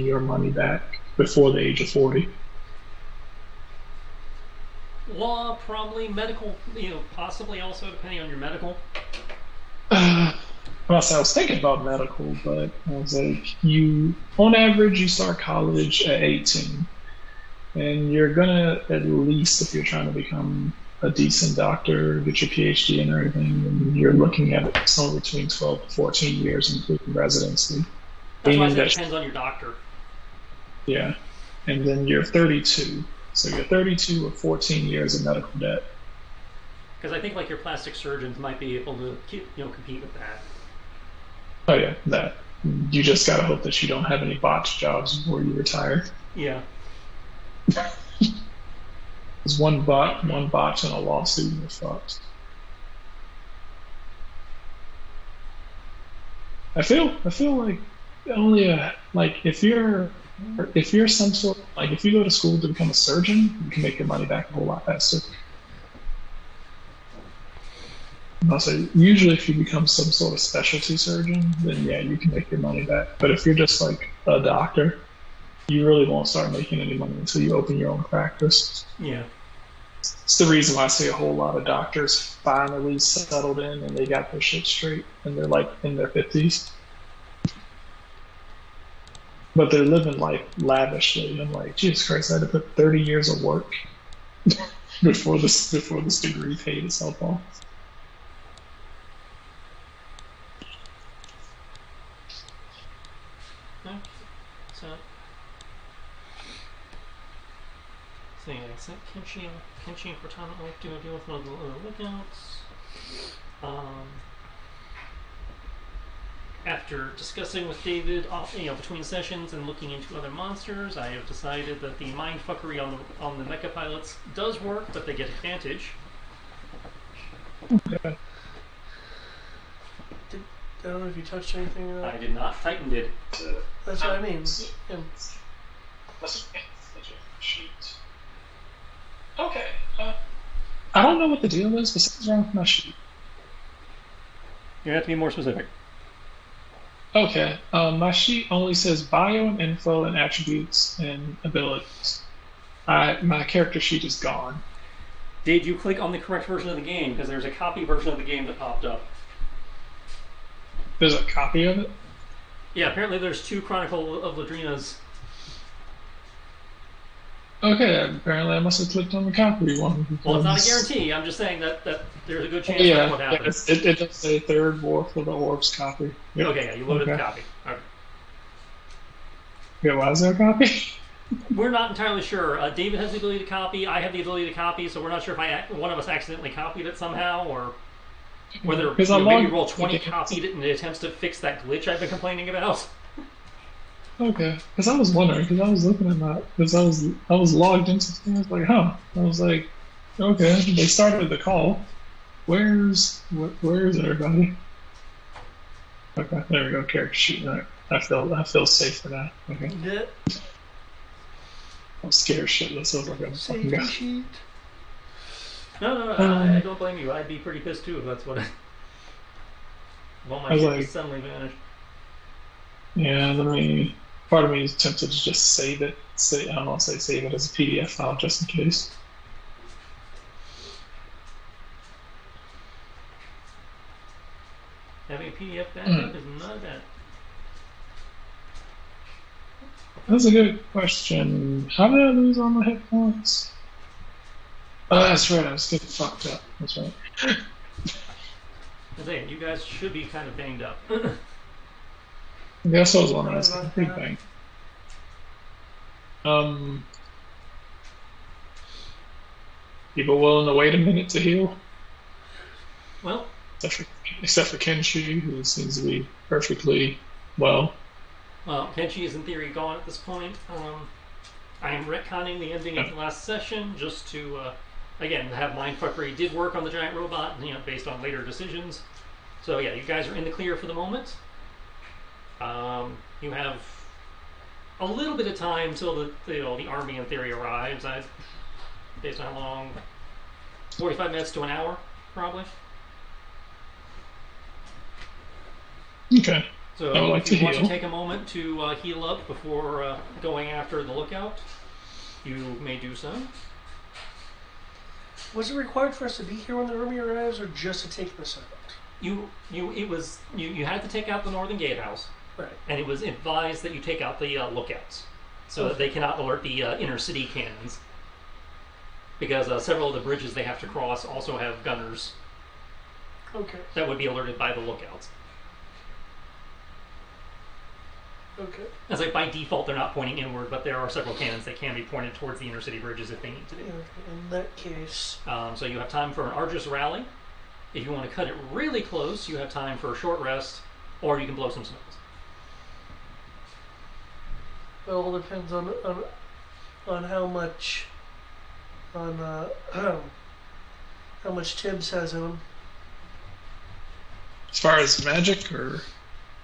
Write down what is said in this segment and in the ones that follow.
your money back before the age of 40. Law, probably. Medical, possibly also, depending on your medical. Well, I was thinking about medical, but I was like, on average, you start college at 18, and you're gonna, at least if you're trying to become a decent doctor, get your PhD and everything, and you're looking at somewhere between 12 to 14 years, including residency. That's why I Meaning said it that, depends on your doctor. yeah, and then you're 32, so you're 32 with 14 years of medical debt. Because I think like your plastic surgeons might be able to compete with that. Oh yeah, that you just gotta hope that you don't have any botch jobs before you retire. Yeah. There's one botch and a lawsuit and you're fucked. I feel like only like if you're some sort like if you go to school to become a surgeon, you can make your money back a whole lot faster. Also, usually if you become some sort of specialty surgeon, then yeah, you can make your money back. But if you're just like a doctor, you really won't start making any money until you open your own practice. Yeah. It's the reason why I see a whole lot of doctors finally settled in and they got their shit straight and they're like in their 50s. But they're living life lavishly. I'm like, Jesus Christ, I had to put 30 years of work before this degree paid itself off. Okay. So, yeah, Kenshi and Cortana like to deal with one of the lookouts. After discussing with David, between sessions and looking into other monsters, I have decided that the mindfuckery on the mecha pilots does work, but they get advantage. Okay. I don't know if you touched anything of that. I did not. Titan did. That's what I mean. And Okay. I don't know what the deal is, but something's wrong with my sheet. You have to be more specific. Okay. My sheet only says bio and info and attributes and abilities. My character sheet is gone. Did you click on the correct version of the game? Because there's a copy version of the game that popped up. There's a copy of it? Yeah, apparently there's 2 Chronicle of Ladrinas. Okay, apparently I must have clicked on the copy one. Well, it's not a guarantee. I'm just saying that there's a good chance Yeah, that's what happened. it does say third war for the orbs copy. Yep. Okay, yeah, you loaded the Okay. copy. Okay. Yeah, why is there a copy? We're not entirely sure. David has the ability to copy. I have the ability to copy, so we're not sure if one of us accidentally copied it somehow, or whether maybe Roll 20 copied it in the attempts to fix that glitch I've been complaining about. Okay, because I was wondering, because I was looking at that, because I was logged into something. I was like, huh. I was like, okay, they started the call. Where's everybody? Okay, there we go. Character sheet. All right. I feel safe for that. Okay. yeah, I'm scared shitless. I was like, I'm fucking safety guy. sheet. No, I don't blame you. I'd be pretty pissed too if that's what well, my I was shit like- just suddenly vanished. Yeah, part of me is tempted to just save it. I don't know, save it as a PDF file just in case. Having a PDF backup is not bad. That's a good question. How did I lose all my hit points? Oh, that's right. I was getting fucked up. That's right. I'm saying, you guys should be kind of banged up. I guess I was wondering. I was getting pretty bang. People willing to wait a minute to heal, Well, except for Kenshi, who seems to be perfectly well. Kenshi is in theory gone at this point. I am retconning the ending of the last session just to, again, have mindfuckery did work on the giant robot, based on later decisions. So yeah, you guys are in the clear for the moment. You have a little bit of time till the army in theory arrives. Based on how long, 45 minutes to an hour, probably. Okay. I would So like if to you want to heal. take a moment to heal up before going after the lookout, you may do so. Was it required for us to be here when the army arrives, or just to take this out? You had to take out the northern gatehouse, Right. and it was advised that you take out the lookouts, so that they cannot alert the inner city cannons. Because several of the bridges they have to cross also have gunners Okay. that would be alerted by the lookouts. Okay. It's like by default they're not pointing inward, but there are several cannons that can be pointed towards the inner city bridges if they need to be. In that case. So you have time for an arduous rally. If you want to cut it really close, you have time for a short rest, or you can blow some smoke. It all depends on how much how much Tibbs has in him. As far as magic, or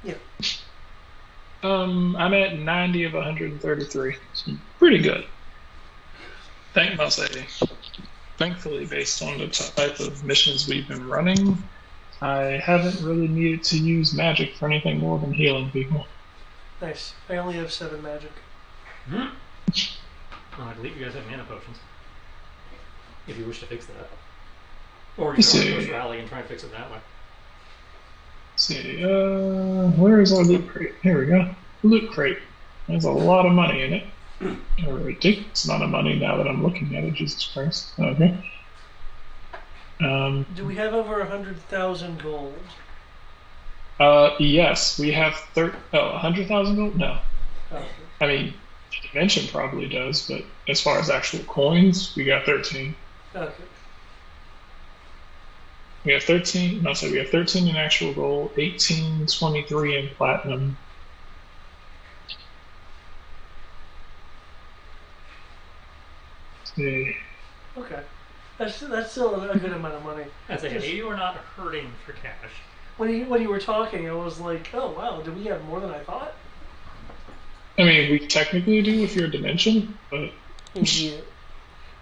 Yeah. I'm at 90 of 133. So pretty good. I'll say. Thankfully, based on the type of missions we've been running, I haven't really needed to use magic for anything more than healing people. Nice. I only have 7 magic. Oh, I believe you guys have mana potions. If you wish to fix that. Or you can arduous rally and try and fix it that way. Let's see, where is our loot crate? Here we go. Loot crate. There's a lot of money in it. A ridiculous amount of money now that I'm looking at it, Jesus Christ. Okay. Do we have over 100,000 gold? Yes, we have 100,000 gold? No. Oh. I mean, the dimension probably does, but as far as actual coins, we got 13. Okay. We have 13, no, sorry, we have 13 in actual gold, 18, 23 in platinum. See. Okay. That's still a good amount of money. I say, you are not hurting for cash. When you were talking, I was like, oh wow, do we have more than I thought? I mean, we technically do if you're a dimension, but Yeah.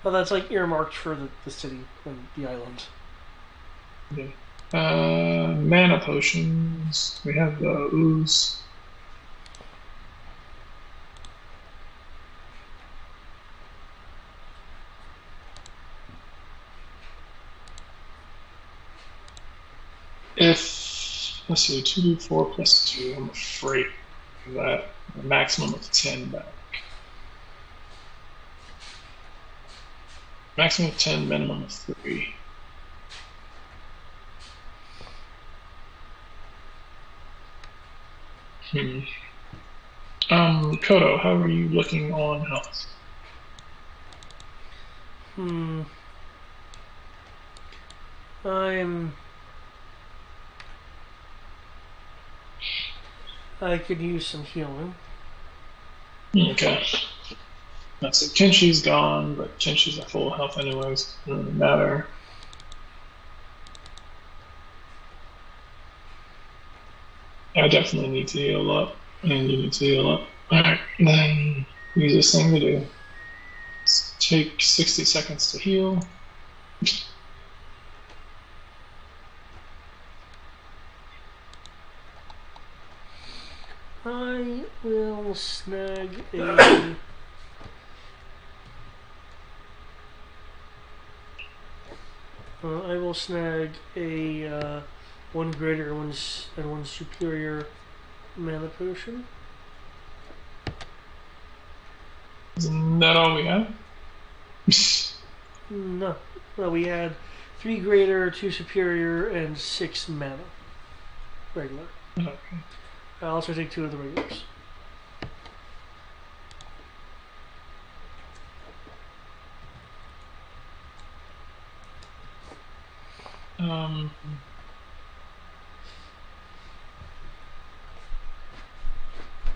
Well, that's like earmarked for the city and the island. yeah. Mana potions. We have those. If let's see, 2d4 plus 2, I'm afraid of that. A maximum of 10 back. Maximum of 10, minimum of 3. Kodo, how are you looking on health? I could use some healing. Okay. That's it. Kenshi's gone, but Kenshi's at full health anyways. Doesn't really matter. I definitely need to heal up, and you need to heal up. Alright, then easiest thing to do. Let's take 60 seconds to heal. I will snag a. I will snag a one greater and one superior mana potion. Isn't that all we have? No, we had 3 greater, 2 superior, and 6 mana. Regular. Okay. I'll also take 2 of the regulars.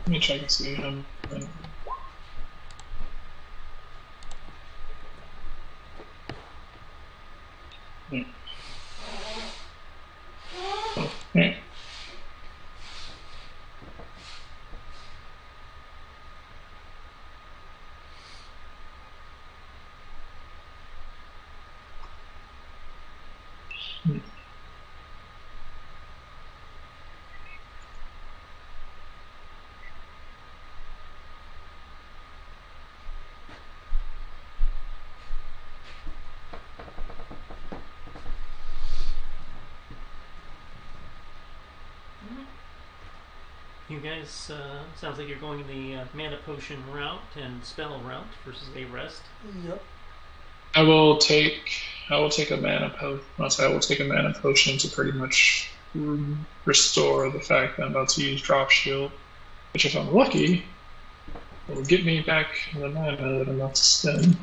Let me check and see. Okay. You guys, sounds like you're going the mana potion route and spell route versus a rest. Yep. I will take a mana potion. I will take a mana potion to pretty much restore the fact that I'm about to use drop shield, which if I'm lucky, will get me back the mana that I'm about to spend.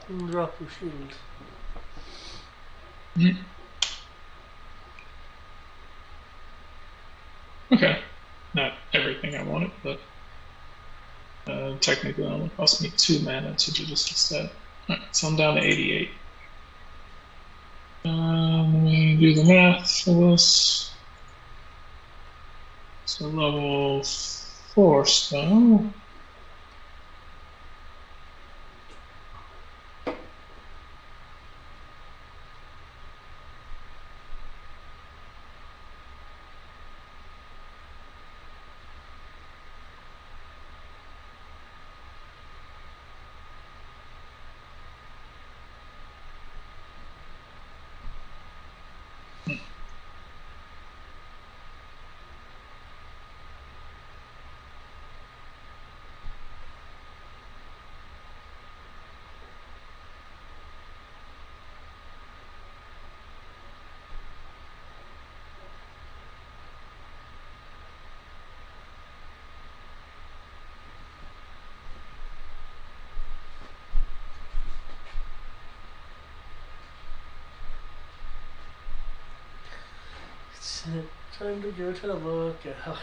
And drop your shield. Mm-hmm. Okay, not everything I wanted, but technically it only cost me 2 mana to do this instead. Alright, so I'm down to 88. Let me do the math for this. So level 4 spell. It's time to go to the lookout.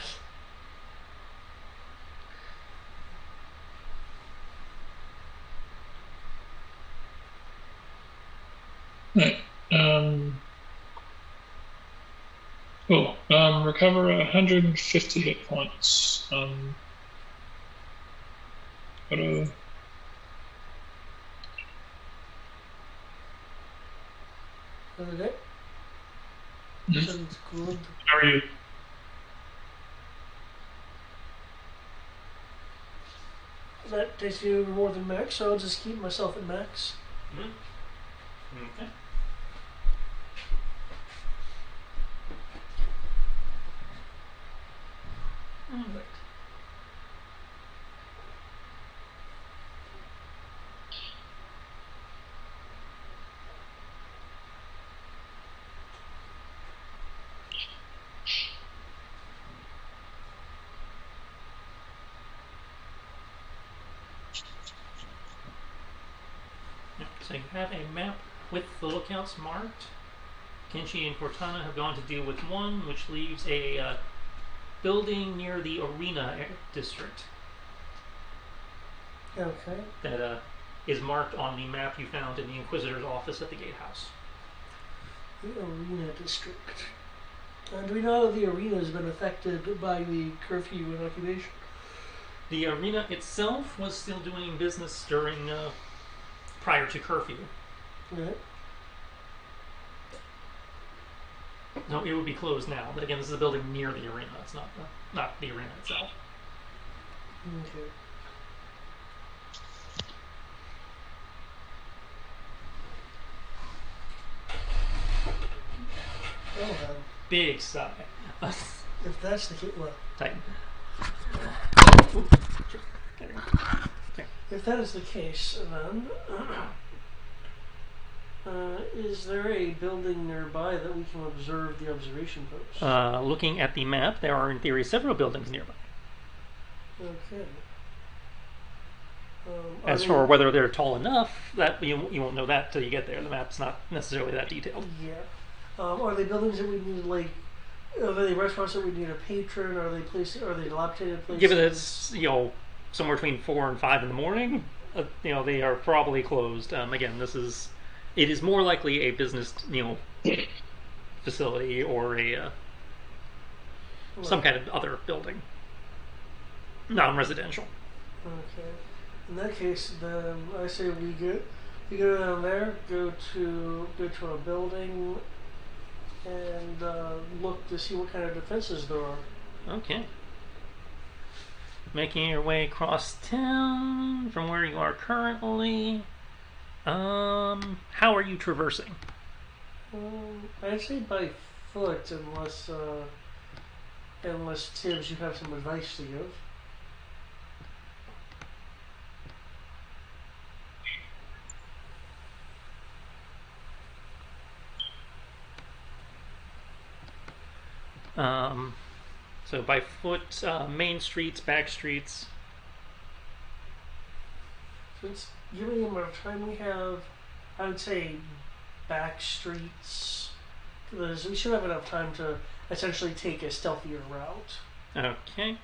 Right. Cool. Recover 150 hit points. Go to Another day? Mhm. Sounds good. How are you? That takes me over more than max, so I'll just keep myself at max. Mm-hmm. Okay. Alright. Yep, so you have a map with the lookouts marked. Kenshi and Cortana have gone to deal with one, which leaves a building near the arena district Okay. that is marked on the map you found in the Inquisitor's office at the gatehouse. The arena district. Do we know that the arena has been affected by the curfew and occupation? The arena itself was still doing business during prior to curfew. Right. No, it would be closed now. But again, this is a building near the arena. It's not the arena itself. Okay. Well then, Big sigh. if that's the case, well, Titan. if that is the case, then is there a building nearby that we can observe the observation post? Looking at the map, there are in theory several buildings nearby. Okay. As for whether they're tall enough, that you won't know that till you get there. The map's not necessarily that detailed. Yeah. Are they buildings that we need, like, are they restaurants that we need a patron? Are they places? Are they dilapidated places? Given it's somewhere between 4 and 5 in the morning, they are probably closed. Again, it is more likely a business facility or a some kind of other building, non-residential. Okay. In that case, then I say we go down there, go to a building, and look to see what kind of defenses there are. Okay. Making your way across town from where you are currently. How are you traversing? I'd say by foot, unless Tibbs, you have some advice to give. So by foot, main streets, back streets. Since given the amount of time we have, I would say back streets. Because we should have enough time to essentially take a stealthier route. Okay.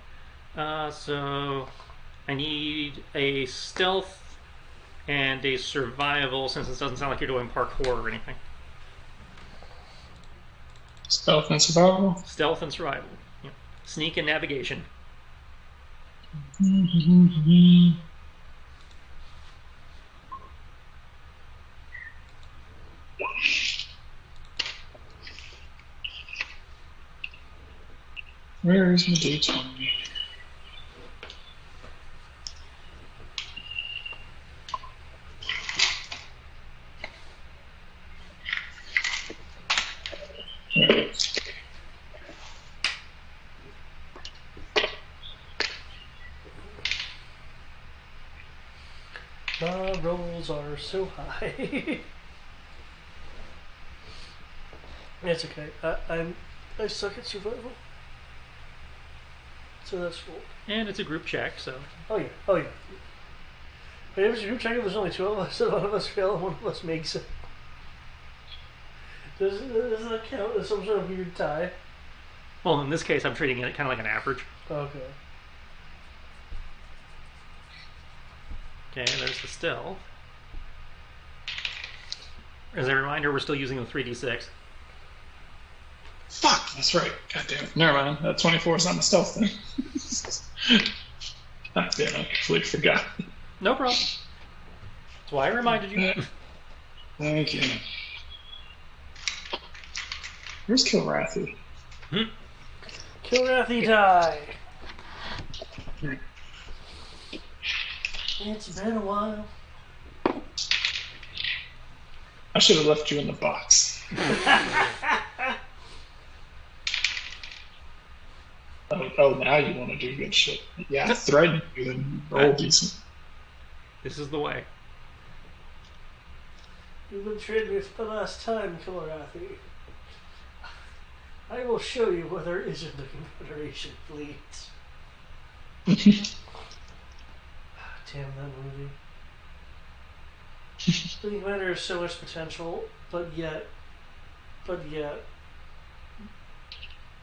So I need a stealth and a survival, since it doesn't sound like you're doing parkour or anything. Stealth and survival. Stealth and survival. Yep. Sneak and navigation. Where is my D20? The rolls are so high. It's okay. I suck at survival. So that's cool. And it's a group check, so. Oh yeah. But if it's a group check, there's only two of us, and one of us fails and one of us makes it. Does that count as some sort of weird tie? Well, in this case, I'm treating it kind of like an average. Okay. Okay, there's the stealth. As a reminder, we're still using the 3d6. Fuck, that's right. God damn it. Never mind. That 24 is not my stealth then. God damn, I completely forgot. No problem. That's why I reminded you. Thank you. Where's Kilrathi? Kilrathi die. It's been a while. I should have left you in the box. Oh, now you want to do good shit. Yeah, I threatened you and roll decent. This is the way. You've been trading me for the last time, Kilrathi. I will show you what there isn't a Confederation fleet. Damn that movie. The Commander has so much potential, but yet,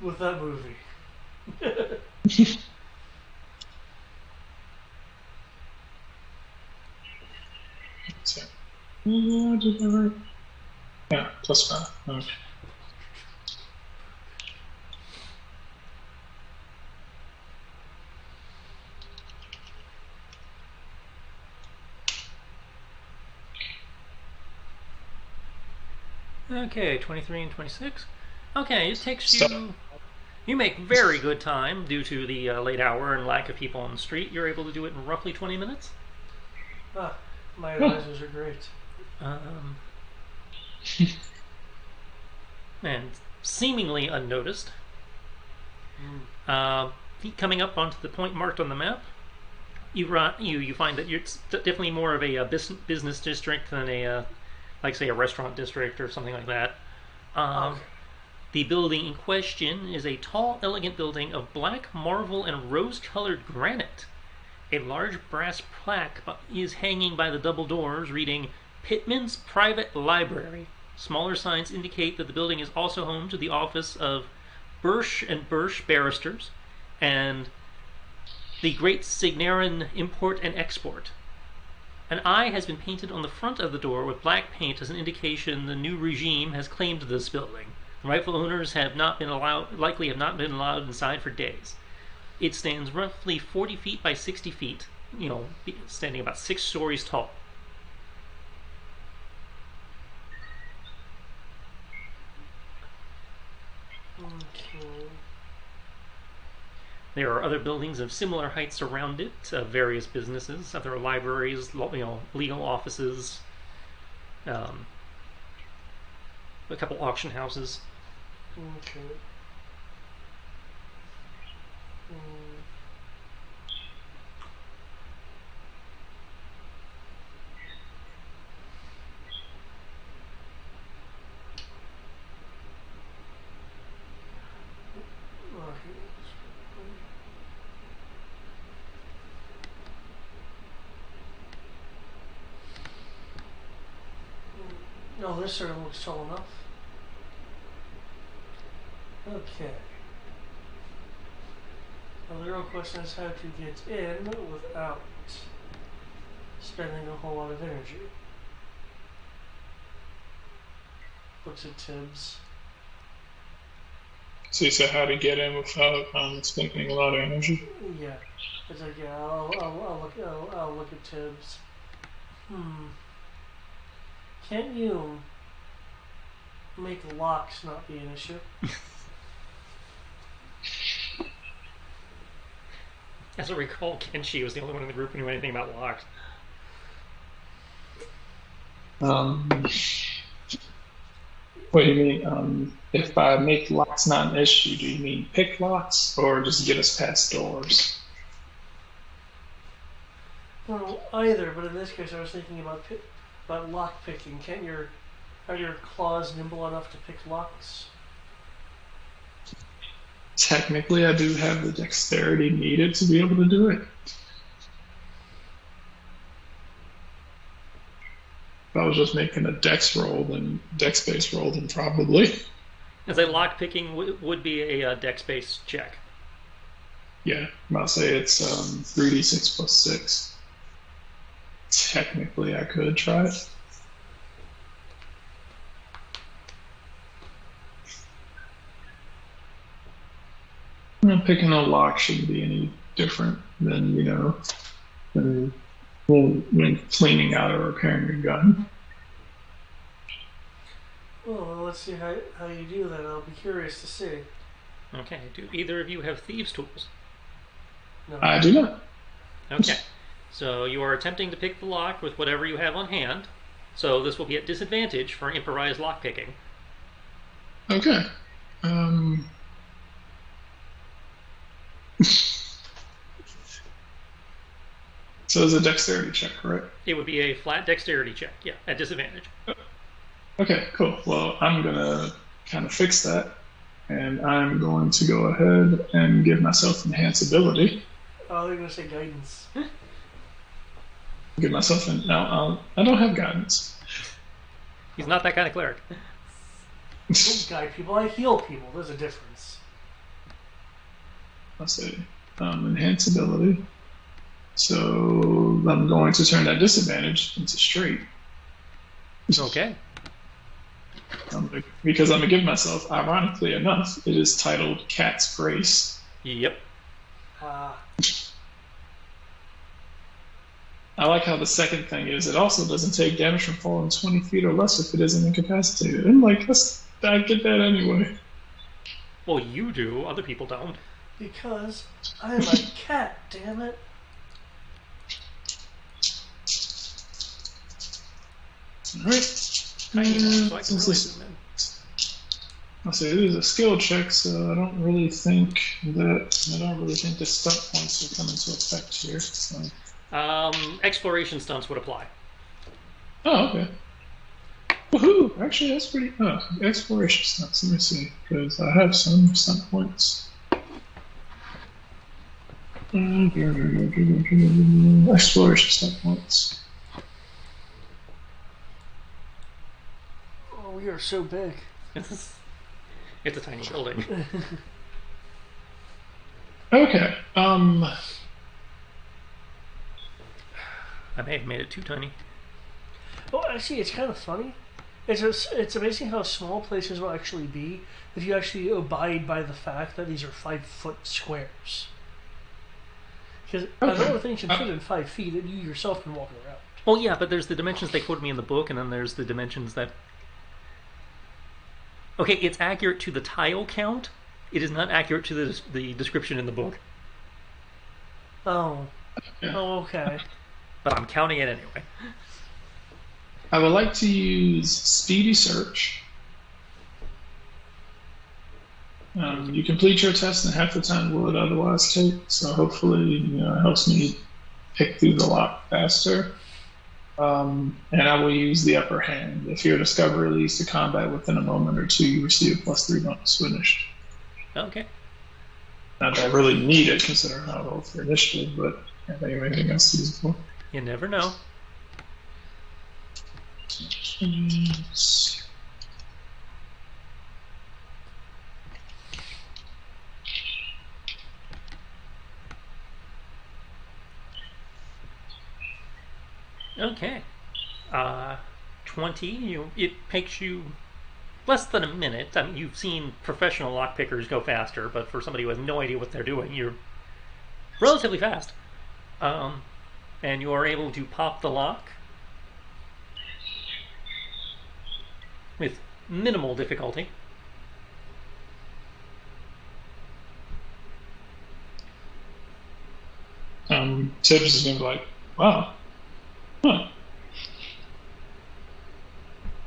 with that movie. So, yeah, +5. Okay. Okay, 23 and 26. Okay, it takes Stop. You make very good time due to the late hour and lack of people on the street. You're able to do it in roughly 20 minutes. My advisors are great. And seemingly unnoticed. Coming up onto the point marked on the map, you find that it's definitely more of a business district than a, like say, a restaurant district or something like that. Okay. The building in question is a tall, elegant building of black marble and rose-colored granite. A large brass plaque is hanging by the double doors reading Pittman's Private Library. Smaller signs indicate that the building is also home to the office of Birch and Birch Barristers and the Great Signarin Import and Export. An eye has been painted on the front of the door with black paint as an indication the new regime has claimed this building. The rightful owners likely have not been allowed inside for days. It stands roughly 40 feet by 60 feet, standing about 6 stories tall. Okay. There are other buildings of similar heights around it, various businesses, other libraries, legal offices. a couple auction houses. Okay. No, this certainly looks tall enough. Okay. Now the real question is how to get in without spending a whole lot of energy. Looks at Tibbs. So you said how to get in without spending a lot of energy? Yeah. It's like, yeah, I'll look at Tibbs. Can't you make locks not be an issue? As I recall, Kenshi was the only one in the group who knew anything about locks. What do you mean? If I make locks not an issue, do you mean pick locks or just get us past doors? Well, either, but in this case, I was thinking about lock picking. Are your claws nimble enough to pick locks? Technically, I do have the dexterity needed to be able to do it. If I was just making a dex-based roll, then probably. As a lock picking would be a dex-based check. Yeah, I'm about to say it's 3d6 plus 6. Technically, I could try it. Picking a lock shouldn't be any different than, when cleaning out or repairing a gun. Well, let's see how you do that. I'll be curious to see. Okay, do either of you have thieves' tools? No. I do not. Okay, so you are attempting to pick the lock with whatever you have on hand. So this will be at disadvantage for improvised lock picking. Okay. So it's a dexterity check, correct? It would be a flat dexterity check, yeah, at disadvantage. Okay, cool. Well, I'm going to kind of fix that, and I'm going to go ahead and give myself enhance ability. Oh, they're going to say guidance. Give myself no, I don't have guidance. He's not that kind of cleric. I don't guide people, I heal people. There's a difference. Let's see. Enhance ability. So I'm going to turn that disadvantage into straight. Okay. Because I'm going to give myself, ironically enough, it is titled Cat's Grace. Yep. I like how the second thing is it also doesn't take damage from falling 20 feet or less if it isn't incapacitated. I'm like, I get that anyway. Well, you do. Other people don't. Because I'm a cat, damn it. Alright. So I can really zoom in. I'll say it is a skill check, so I don't really think the stunt points will come into effect here. So. Exploration stunts would apply. Oh, okay. Woohoo! Actually, that's pretty. Oh, exploration stunts. Let me see, because I have some stunt points. Exploration stunt points. Oh, we are so big. It's a tiny building. Okay. I may have made it too tiny. Well, actually, it's kind of funny. It's amazing how small places will actually be if you actually abide by the fact that these are 5-foot squares. Because another thing can fit in 5 feet that you yourself can walk around. Well, yeah, but there's the dimensions they quoted me in the book, and then there's the dimensions that... Okay, it's accurate to the tile count. It is not accurate to the description in the book. Oh. Oh, okay. But I'm counting it anyway. I would like to use Speedy Search You complete your test in half the time it would otherwise take, so hopefully it helps me pick through the lock faster. And I will use the upper hand. If your discovery leads to combat within a moment or two, you receive a +3 bonus finished. Okay. Not that I really need it, considering how I rolled for initiative, but can't think of anything else to use it for. You never know. Okay. 20. It takes you less than a minute. I mean, you've seen professional lockpickers go faster, but for somebody who has no idea what they're doing, you're relatively fast. And you are able to pop the lock with minimal difficulty. Tibbs is going to be like, wow. Huh.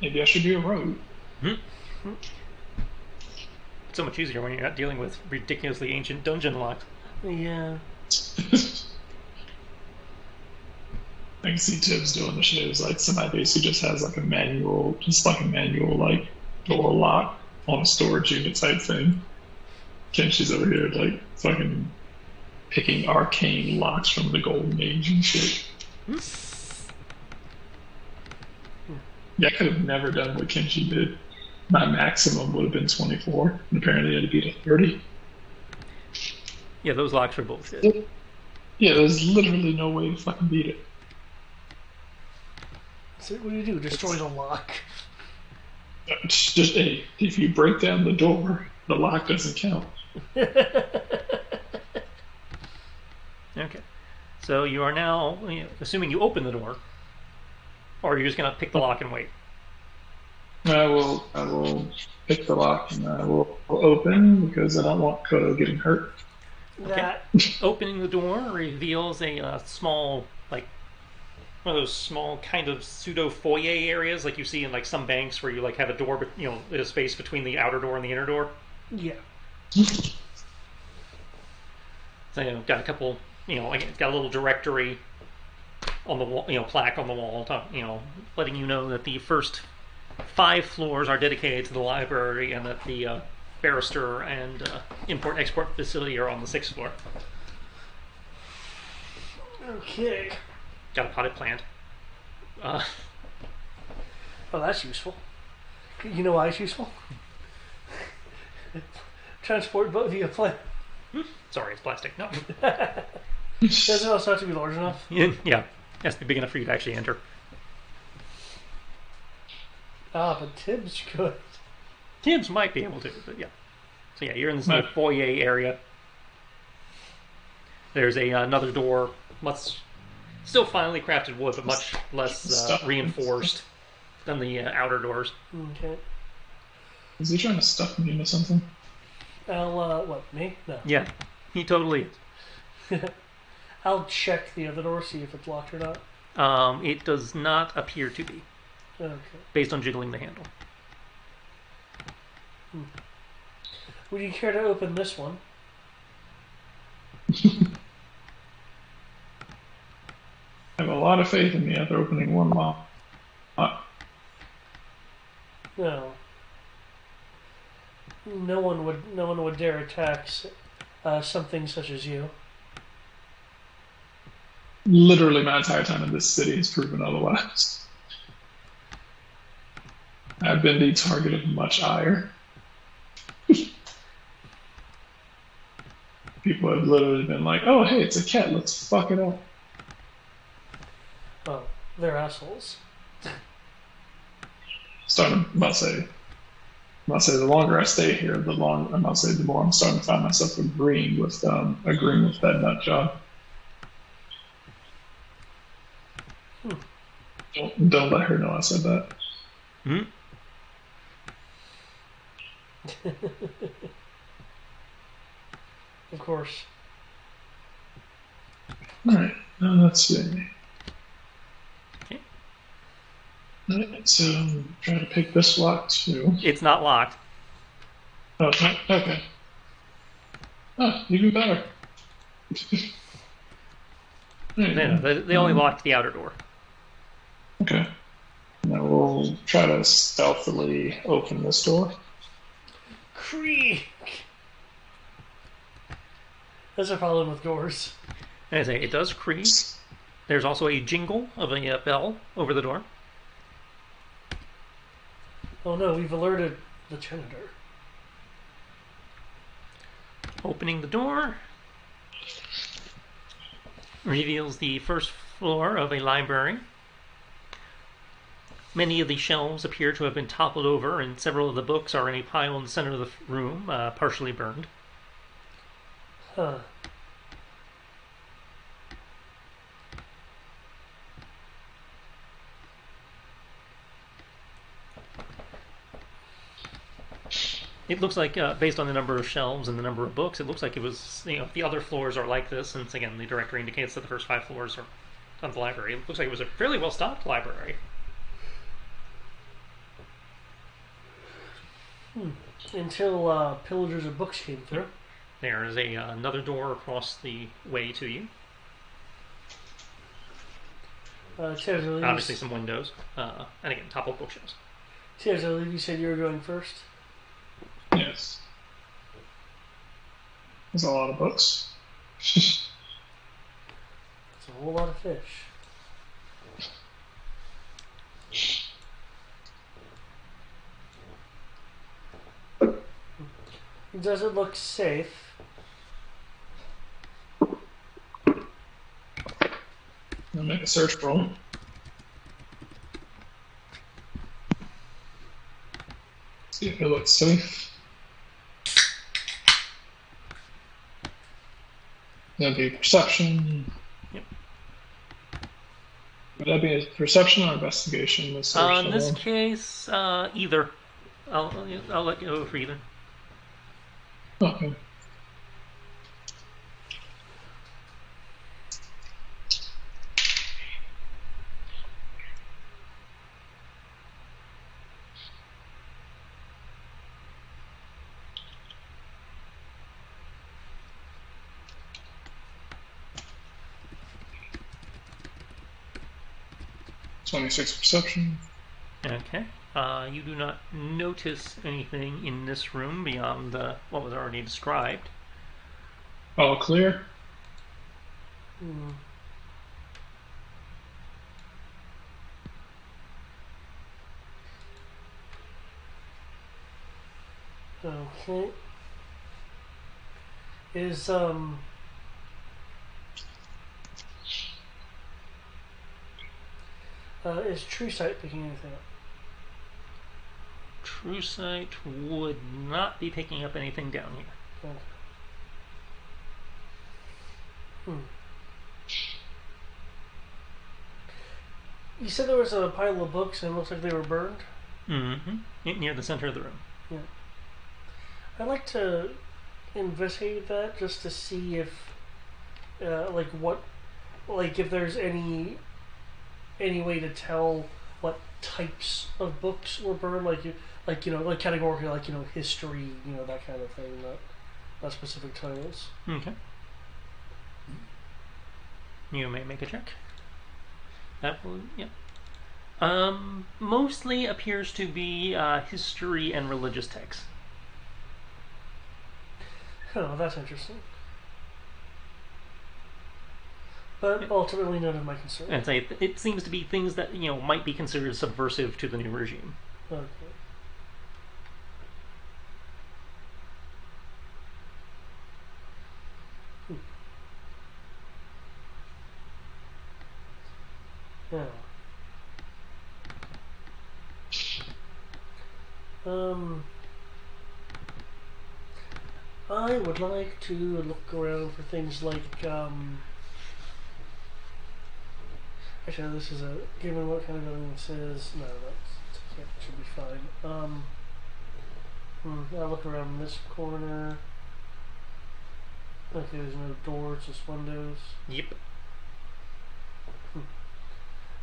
Maybe I should be a rogue. Mm-hmm. It's so much easier when you're not dealing with ridiculously ancient dungeon locks. Yeah. I can see Tibbs doing the shit. It's like somebody basically just has like a manual, like door lock on a storage unit type thing. Kenshi's over here like fucking picking arcane locks from the Golden Age and shit. Yeah, I could have never done what Kenshi did. My maximum would have been 24, and apparently I had to beat a 30. Yeah, those locks are bullshit. Yeah, there's literally no way to fucking beat it. So what do? Destroy the lock? Just, hey, if you break down the door, the lock doesn't count. Okay. So you are now, assuming you open the door, or you're just going to pick the lock and wait? I will pick the lock and I will open because I don't want Kodo getting hurt. Okay. Opening the door reveals a small, like, one of those small kind of pseudo foyer areas like you see in like some banks where you like have a door, but a space between the outer door and the inner door. Yeah. So got a couple, got a little directory on the wall, plaque on the wall, letting you know that the first 5 floors are dedicated to the library and that the barrister and import-export facility are on the 6th floor. Okay. Got a potted plant. Oh, that's useful. You know why it's useful? Transport boat via plant. Sorry, it's plastic. No. Doesn't it also have to be large enough? Yeah, it has to be big enough for you to actually enter. But Tibbs could. Tibbs might be able to, but yeah. So yeah, you're in this little foyer area. There's another door, still finely crafted wood, but much less reinforced than the outer doors. Okay. Is he trying to stuff me into something? What, me? No. Yeah, he totally is. I'll check the other door, see if it's locked or not. It does not appear to be. Okay. Based on jiggling the handle. Would you care to open this one? I have a lot of faith in me after opening one lock. No. No one would dare attack something such as you. Literally my entire time in this city has proven otherwise. I've been the target of much ire. People have literally been like, oh, hey, it's a cat, let's fuck it up. Oh, they're assholes. I'm about to say the longer I stay here, the more I'm starting to find myself agreeing with that nut job. Don't let her know I said that. Of course. Alright, now let's see. Okay. Alright, so try to pick this lock too. It's not locked. Okay. Oh, even better. There No, you no, they only locked the outer door. go. Okay. Now we'll try to stealthily open this door. Creak. That's a problem with doors. And I say it does creak. There's also a jingle of a bell over the door. Oh no, we've alerted the janitor. Opening the door reveals the first floor of a library. Many of the shelves appear to have been toppled over, and several of the books are in a pile in the center of the room, partially burned. Huh. It looks like, based on the number of shelves and the number of books, it looks like it was, the other floors are like this, since, again, the directory indicates that the first 5 floors are of the library. It looks like it was a fairly well-stocked library. Until pillagers of books came through. There is another door across the way to you. Obviously some windows. And again, toppled bookshelves. Cheers, I believe you said you were going first. Yes. There's a lot of books. It's a whole lot of fish. Does it look safe? I'll make a search roll. See if it looks safe. That'd be perception. Yep. Would that be a perception or investigation? In this case, either. I'll let you go for either. Okay. .26 perception. Okay. You do not notice anything in this room beyond what was already described. All clear. Okay. Is True Sight picking anything up? True Sight would not be picking up anything down here. Okay. You said there was a pile of books and it looks like they were burned? Mm-hmm. Near the center of the room. Yeah. I'd like to investigate that just to see if, if there's any way to tell what types of books were burned, like categorically, history, that kind of thing, not specific titles. Okay. You may make a check. That will, yeah. Mostly appears to be history and religious texts. Oh, that's interesting. But ultimately, none of my concern. And say it seems to be things that might be considered subversive to the new regime. Okay. Yeah. I would like to look around for things like, actually, this is given what kind of building this is, no, that should be fine. I'll look around this corner. Okay, there's no doors, just windows. Yep.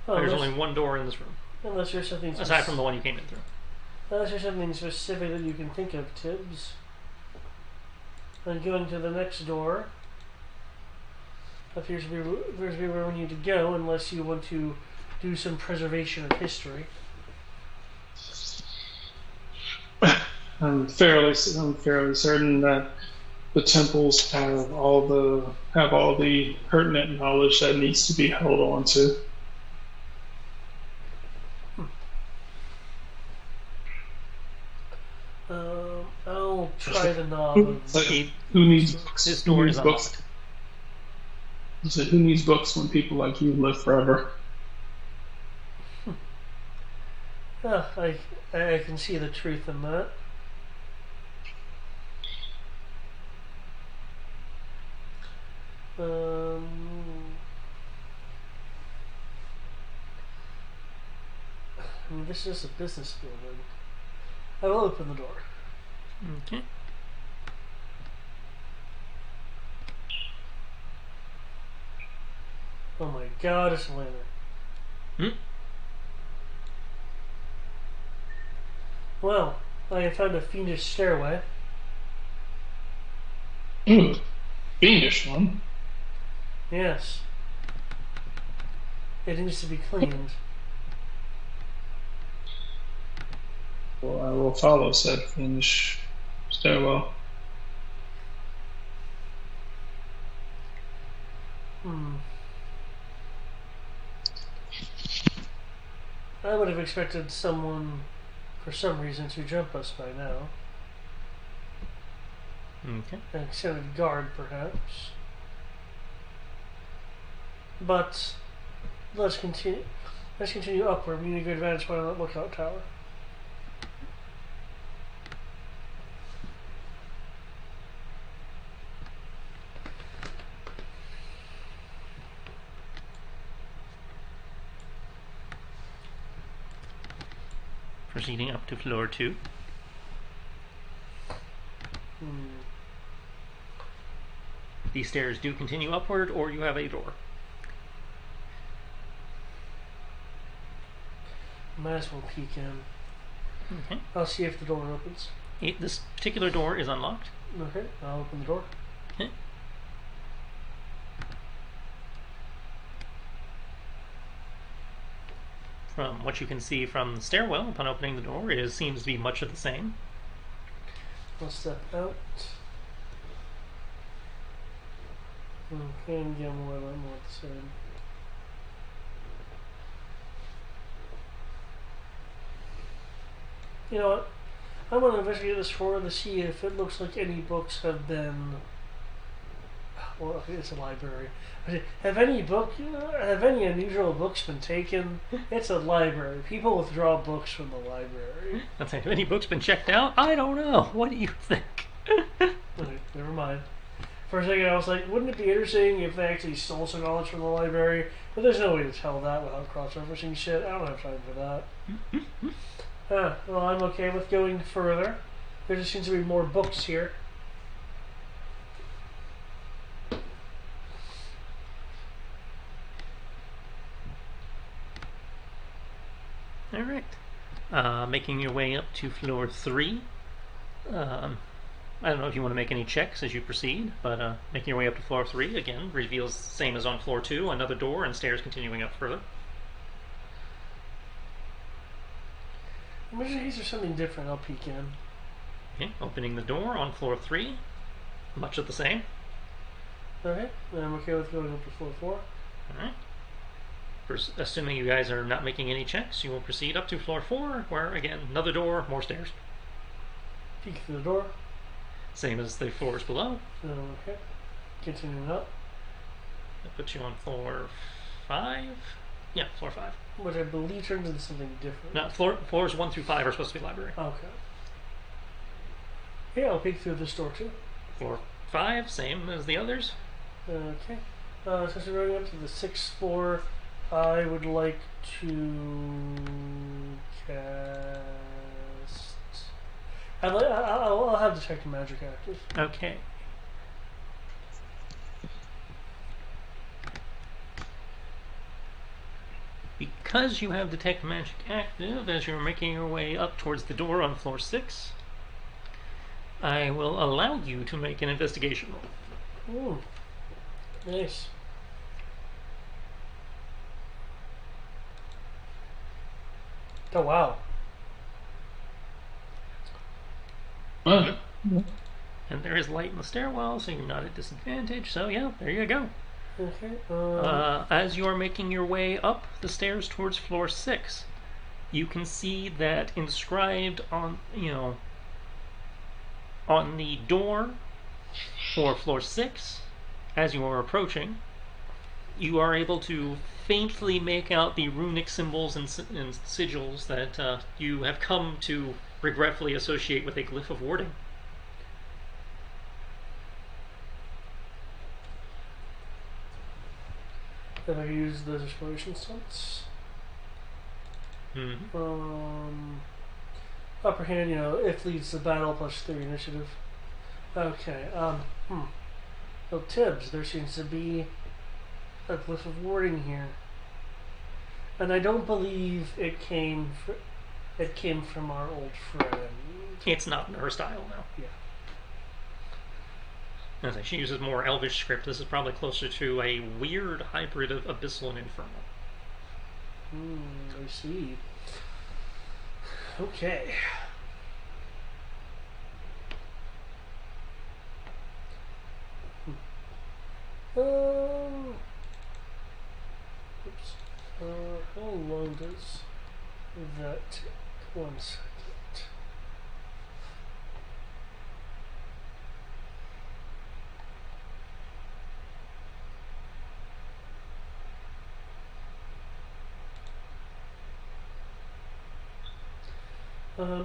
Oh, There's only one door in this room. Unless there's something aside from the one you came in through. Unless there's something specific that you can think of, Tibbs. And going to the next door appears to be where we need to go, unless you want to do some preservation of history. I'm fairly certain that the temples have all the pertinent knowledge that needs to be held on to. I'll try the knob of Who needs books? This Who door needs is books? unlocked. So who needs books when people like you live forever? I can see the truth in that. This is a business building. I will open the door. Okay. Oh my god, it's a lantern. Hmm? Well, I have found a fiendish stairway. Ooh, fiendish one. Yes. It needs to be cleaned. Well, I will follow said fiendish stairwell. I would have expected someone, for some reason, to jump us by now. Okay. An extended guard, perhaps. But let's continue. Let's continue upward. We need a good vantage point on that lookout tower. Proceeding up to floor 2. These stairs do continue upward, or you have a door. Might as well peek in. Okay. I'll see if the door opens. This particular door is unlocked. Okay, I'll open the door. Okay. From what you can see from the stairwell upon opening the door, it seems to be much of the same. I'll step out. Okay, and get more of the same. You know what? I'm going to investigate this floor to see if it looks like any books have been. Well, it's a library. Have any unusual books been taken? It's a library. People withdraw books from the library. Let's say, have any books been checked out? I don't know. What do you think? Okay, never mind. For a second, I was like, wouldn't it be interesting if they actually stole some knowledge from the library? But there's no way to tell that without cross-referencing shit. I don't have time for that. Well, I'm okay with going further. There just seems to be more books here. Alright. Making your way up to floor 3. I don't know if you want to make any checks as you proceed, but making your way up to floor 3, again, reveals the same as on floor 2, another door and stairs continuing up further. In case there's something different, I'll peek in. Okay, opening the door on floor 3, much of the same. Okay, I'm okay with going up to floor 4. Alright. Assuming you guys are not making any checks, you will proceed up to floor 4, where, again, another door, more stairs. Peek through the door. Same as the floors below. Okay. Continuing up. That puts you on floor 5? Yeah, floor 5. Which I believe turns into something different. No, floors 1 through 5 are supposed to be library. Okay. Yeah, I'll peek through this door too. Floor 5, same as the others. Okay. Since we're going up to the 6th floor, I would like to cast. I'll have Detect Magic active. Okay. Because you have Detect Magic active, as you're making your way up towards the door on floor 6, I will allow you to make an investigation roll. Ooh, nice. Oh wow. Well, And there is light in the stairwell, so you're not at disadvantage. So yeah, there you go. Okay. As you are making your way up the stairs towards floor 6, you can see that inscribed on on the door for floor 6, as you are approaching, you are able to faintly make out the runic symbols and sigils that you have come to regretfully associate with a glyph of warding. Have I used those exploration stunts? Upper hand, if leads to battle plus 3 initiative. Okay. Well, Tibbs, there seems to be a glyph of warding here, and I don't believe it came from our old friend. It's not in her style now. Yeah. As she uses more Elvish script. This is probably closer to a weird hybrid of Abyssal and Infernal. I see. Okay. Oops. How long does that take? 1 second.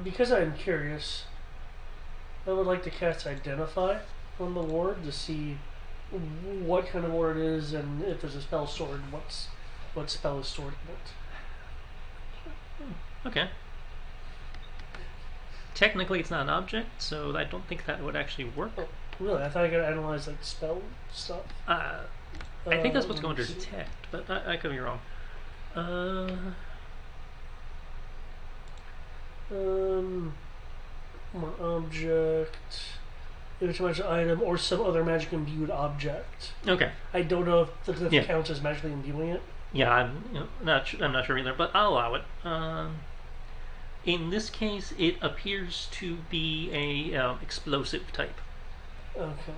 Because I'm curious, I would like to cast Identify on the ward to see what kind of ward it is, and if there's a spell stored, what spell is stored in it. Okay. Technically, it's not an object, so I don't think that would actually work. Oh, really? I thought I could analyze like spell stuff. I think that's what's going to detect, but I could be wrong. Object, image magic item, or some other magic imbued object. Okay. I don't know if the glyph counts as magically imbuing it. Yeah, I'm not sure either, but I'll allow it. In this case, it appears to be a explosive type. Okay.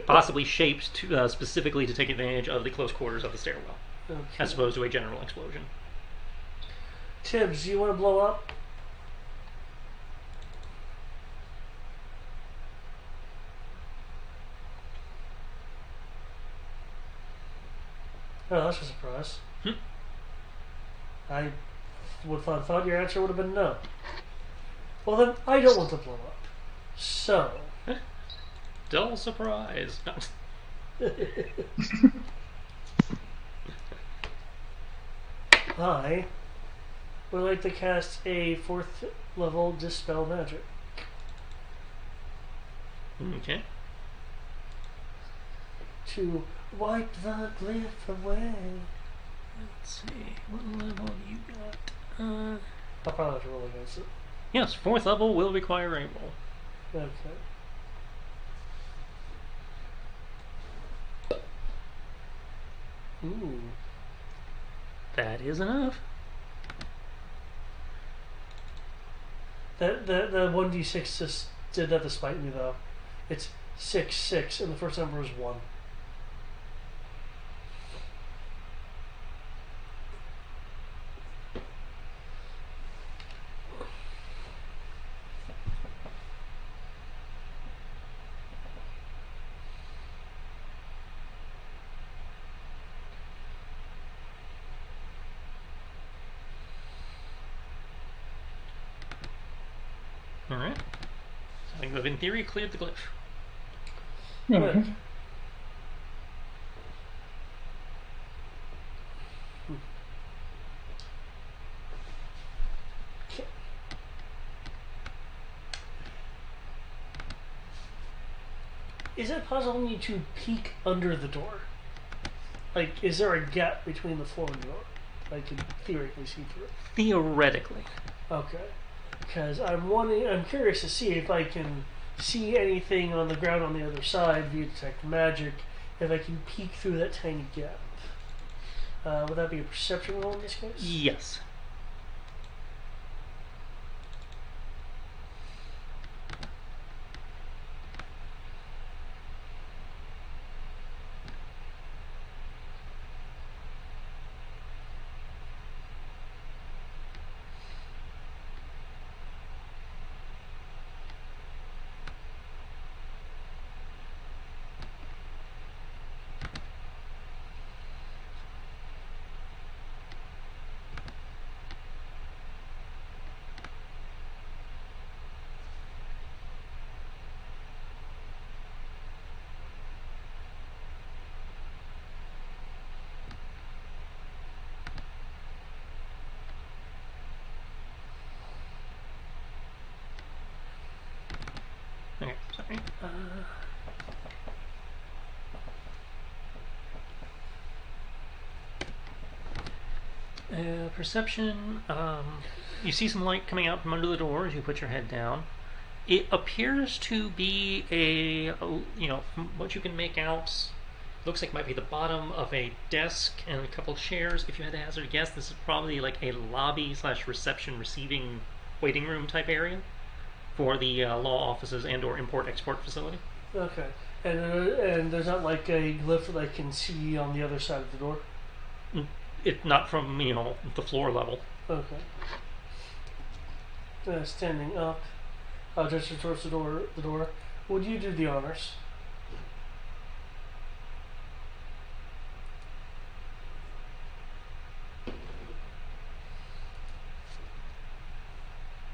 Possibly shaped to, specifically to take advantage of the close quarters of the stairwell, as opposed to a general explosion. Tibbs, do you want to blow up? Oh, that's a surprise. I would have thought your answer would have been no. Well, then I don't want to blow up. So. Dull surprise. I would like to cast a 4th level Dispel Magic. Okay. To wipe the glyph away. Let's see. What level you got? I'll probably have to roll against it. Yes, 4th level will require a roll. Okay. Ooh. That is enough. The 1d6 just did that to spite me, though. It's 6, 6, and the first number is 1. Alright. So you have, in theory, cleared the glyph. okay. Is it possible for me to peek under the door? Like, is there a gap between the floor and door? I can theoretically see through. Theoretically. Okay. Because I'm curious to see if I can see anything on the ground on the other side via detect magic, if I can peek through that tiny gap. Would that be a perception roll in this case? Yes. Okay, sorry. Perception. You see some light coming out from under the door as you put your head down. It appears to be from what you can make out, looks like it might be the bottom of a desk and a couple chairs. If you had to hazard a guess, this is probably like a lobby / reception receiving waiting room type area for the law offices and/or import-export facility. Okay. And there's not like a lift that I can see on the other side of the door? Not from the floor level. Okay. Standing up, I'll gesture towards the door. Would you do the honors?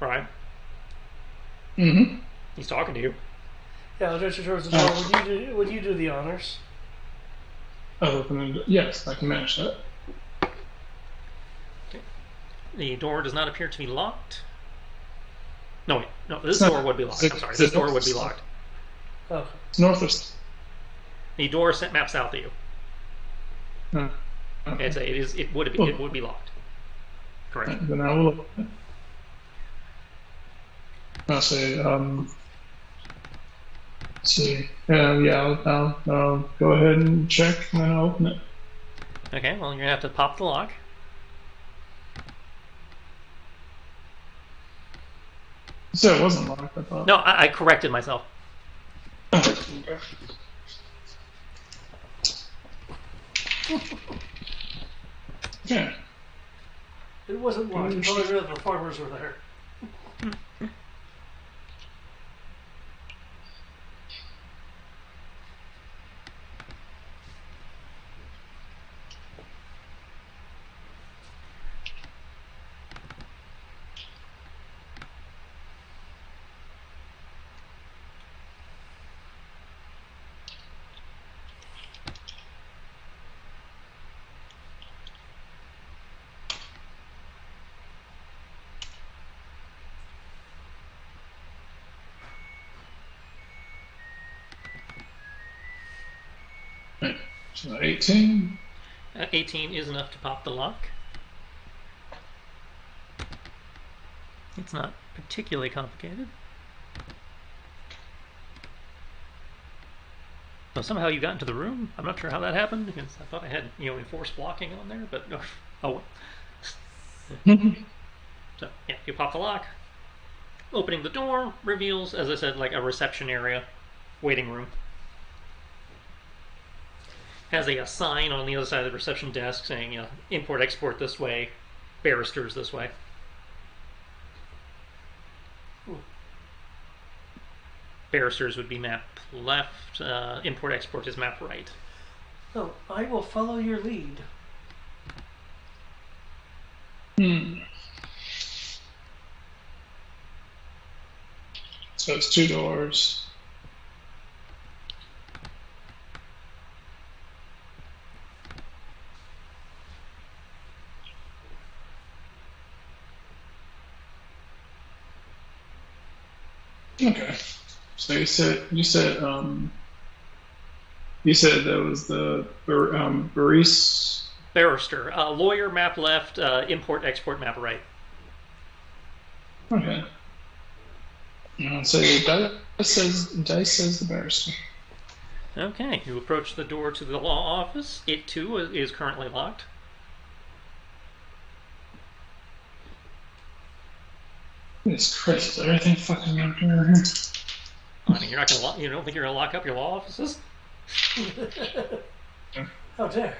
Right. Mm-hmm. He's talking to you. Yeah, I'll gesture towards the door. Would you do the honors? Yes, I can manage that. Okay. The door does not appear to be locked. No, this door would be locked. I'm sorry, this door would be locked. Okay. It's north of. The door maps south of you. Okay. It would be locked. Correct. Then I will. I'll say, see. I'll go ahead and check and then I'll open it. Okay, well, you're gonna have to pop the lock. So it wasn't locked, I thought. No, I corrected myself. Okay. It wasn't locked. It's only the farmers were there. So 18. 18 is enough to pop the lock. It's not particularly complicated. So somehow you got into the room. I'm not sure how that happened because I thought I had enforced blocking on there, but no. Oh well. So yeah, you pop the lock. Opening the door reveals, as I said, like a reception area, waiting room. Has a sign on the other side of the reception desk saying import-export this way, barristers this way. Barristers would be map left, import-export is map right. No, I will follow your lead. So it's 2 doors. Okay. So you said there was the barista Barrister. Lawyer, map left. Import-export, map right. Okay. So dice says the barrister. Okay, you approach the door to the law office. It, too, is currently locked. It's crazy. Everything fucking locked over here. I mean, you're not gonna. You don't think you're gonna lock up your law offices? How dare.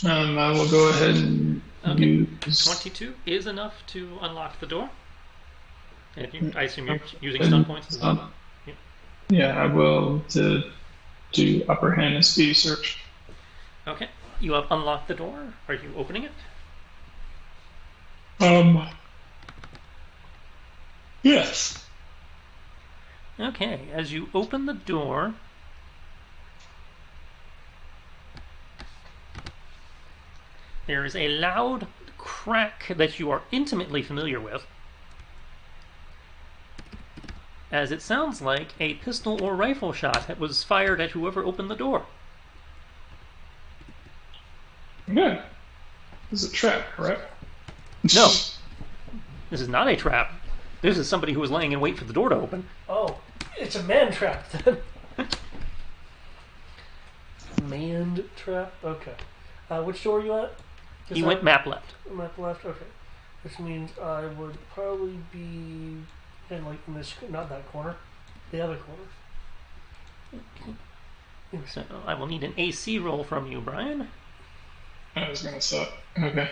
I will go ahead and use 22 is enough to unlock the door. And I assume you're using stun points as well. Yeah, I will to do upper hand and speed search. Okay, you have unlocked the door. Are you opening it? Yes. Okay, as you open the door, there is a loud crack that you are intimately familiar with, as it sounds like a pistol or rifle shot that was fired at whoever opened the door. Okay. This is a trap, correct? No, this is not a trap. This is somebody who was laying in wait for the door to open. Oh, it's a man trap then. Manned trap? Okay. Which door are you at? He went map left. Map left? Okay. Which means I would probably be in this, not that corner, the other corner. So I will need an AC roll from you, Brian. That was gonna suck. Okay.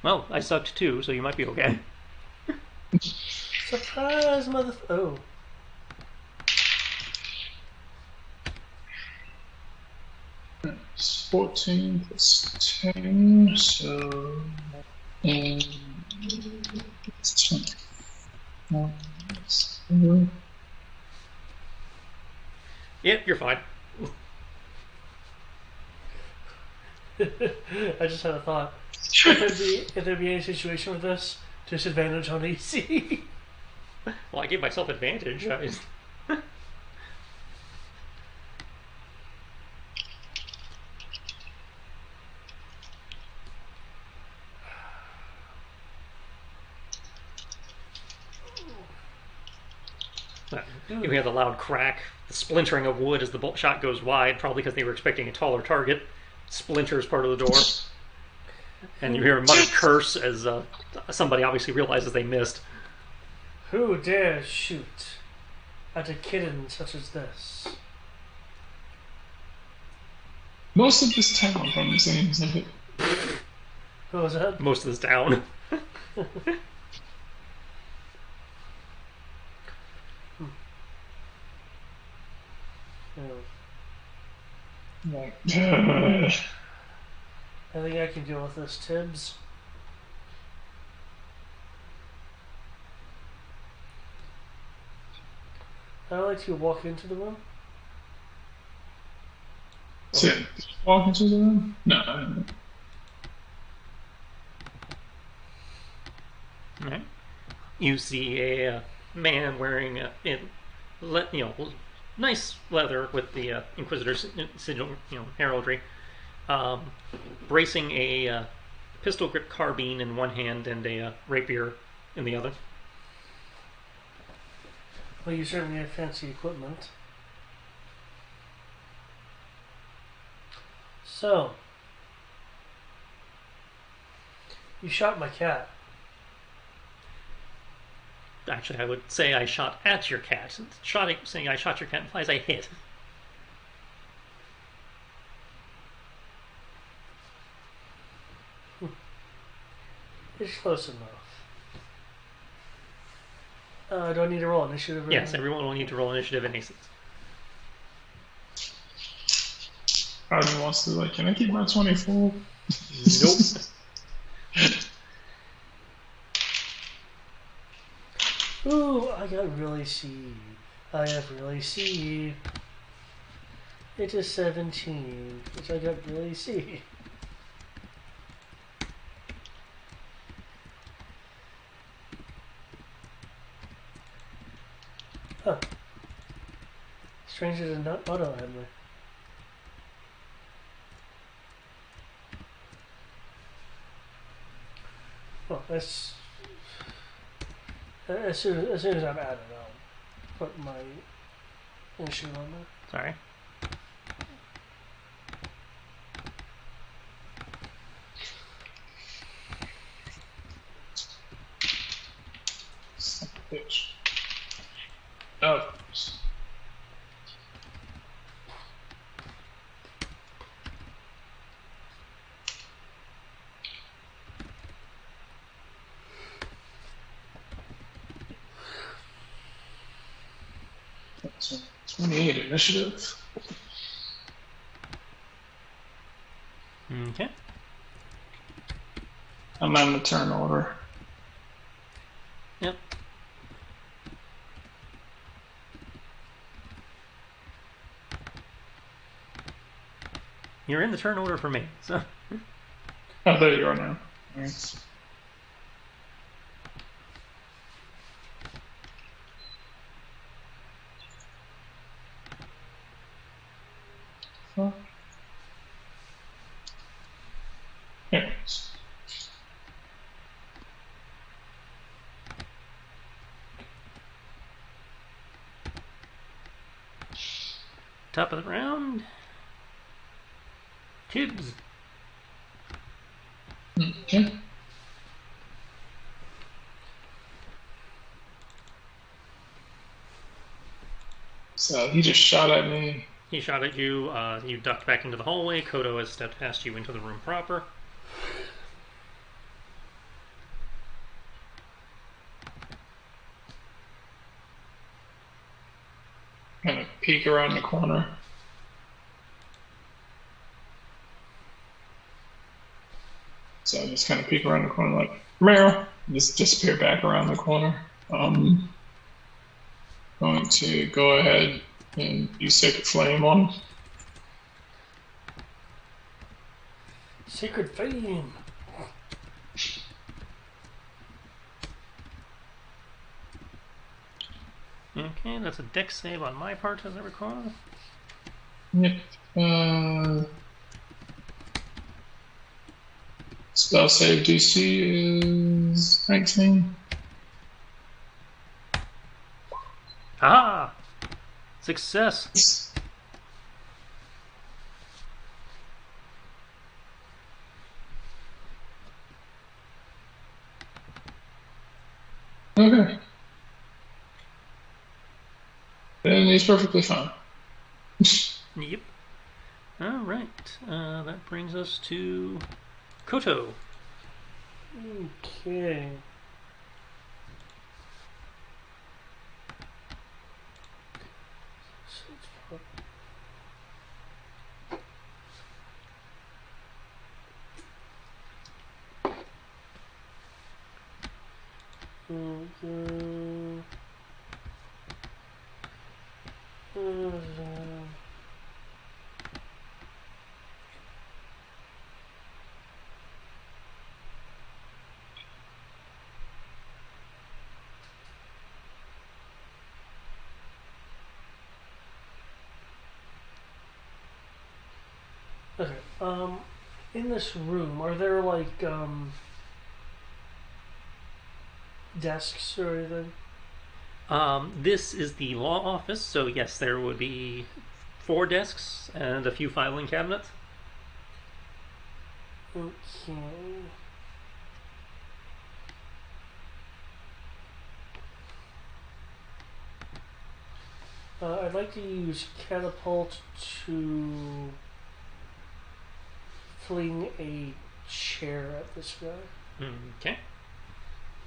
Well, I sucked too, so you might be okay. Surprise, Oh. It's 14 plus 10, so it's 20. Yep, you're fine. I just had a thought. If there'd be any situation with this, disadvantage on AC. Well, I gave myself advantage. You hear the loud crack, the splintering of wood as the shot goes wide, probably because they were expecting a taller target. Splinters part of the door. And you hear a muttered curse as somebody obviously realizes they missed. Who dares shoot at a kitten such as this? Most of this town from the seems like it. What was that? Most of this town. Like, I think I can deal with this, Tibbs. I like to walk into the room. so yeah, walk into the room? No, I don't. Right. You see a man wearing nice leather with the Inquisitor's sigil, heraldry, bracing a pistol grip carbine in one hand and a rapier in the other. Well, you certainly have fancy equipment. So, you shot my cat. Actually, I would say I shot at your cat. Saying I shot your cat implies I hit. It's close enough. Do I need to roll initiative? Yes, everyone will need to roll initiative and aces. Arden wants to can I keep my 24? Nope. Ooh, I got really C. I have really C. It is 17, which I got really C. Huh. Stranger did not auto-add me. Well, that's... As soon as I'm added, I'll put my issue on there. Sorry. Bitch. Oh. That's 28 initiative. Okay. I'm on the turn order. Yep. You're in the turn order for me, so. Oh, there you are now. Right. Fuck. Anyways. Top of the round. Tibbs. Okay. So he just shot at me. He shot at you. You ducked back into the hallway. Kodo has stepped past you into the room proper. Kind of peek around the corner. So I just kind of peek around the corner like, meow, just disappear back around the corner. Going to go ahead and use Sacred Flame on him. Sacred Flame! Okay, that's a dex save on my part, as I recall. Yep. Spell save DC is 19. Ah! Success! Okay. Then he's perfectly fine. Yep. Alright. That brings us to Koto. Okay. Okay. In this room, are there like desks or anything? This is the law office, so yes, there would be 4 desks and a few filing cabinets. Okay. I'd like to use catapult to fling a chair at this guy. Okay.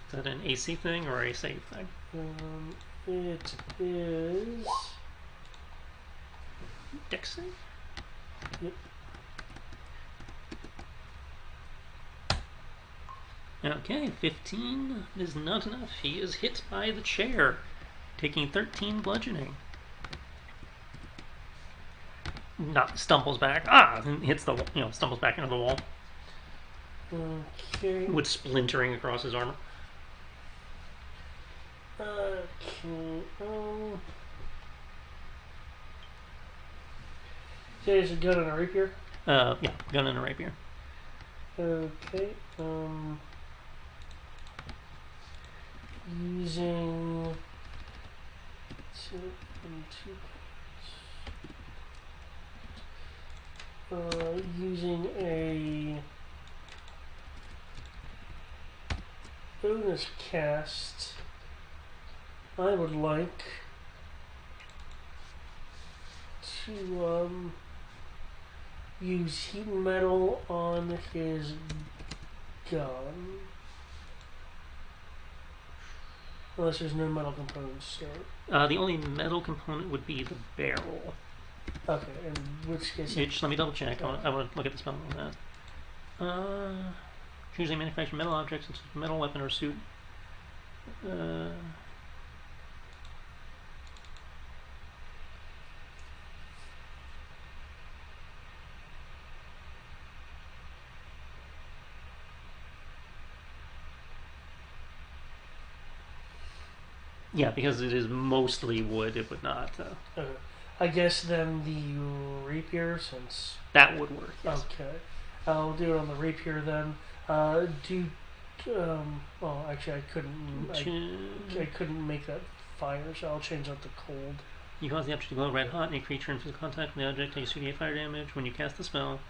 Is that an AC thing or a save thing? It is. Dex save? Yep. Okay, 15 is not enough. He is hit by the chair, taking 13 bludgeoning. Stumbles back. And hits the stumbles back into the wall. Okay. With splintering across his armor. Okay. So there's a gun and a rapier. Yeah, gun and a rapier. Okay. Using two and 2 points. Using a bonus cast, I would like to use heat and metal on his gun. Unless there's no metal components. So. The only metal component would be the barrel. Okay, in which case... Let me double check. I want to look at the spell on that. Choose a manufactured metal object such as metal weapon or suit. Yeah, because it is mostly wood, it would not. Okay. I guess then the rapier, since... That would work, yes. Okay. I'll do it on the rapier then. Well, actually, I couldn't make that fire, so I'll change out the cold. You cause the object to glow red hot, and a creature in physical contact with the object takes 2d8 fire damage when you cast the spell.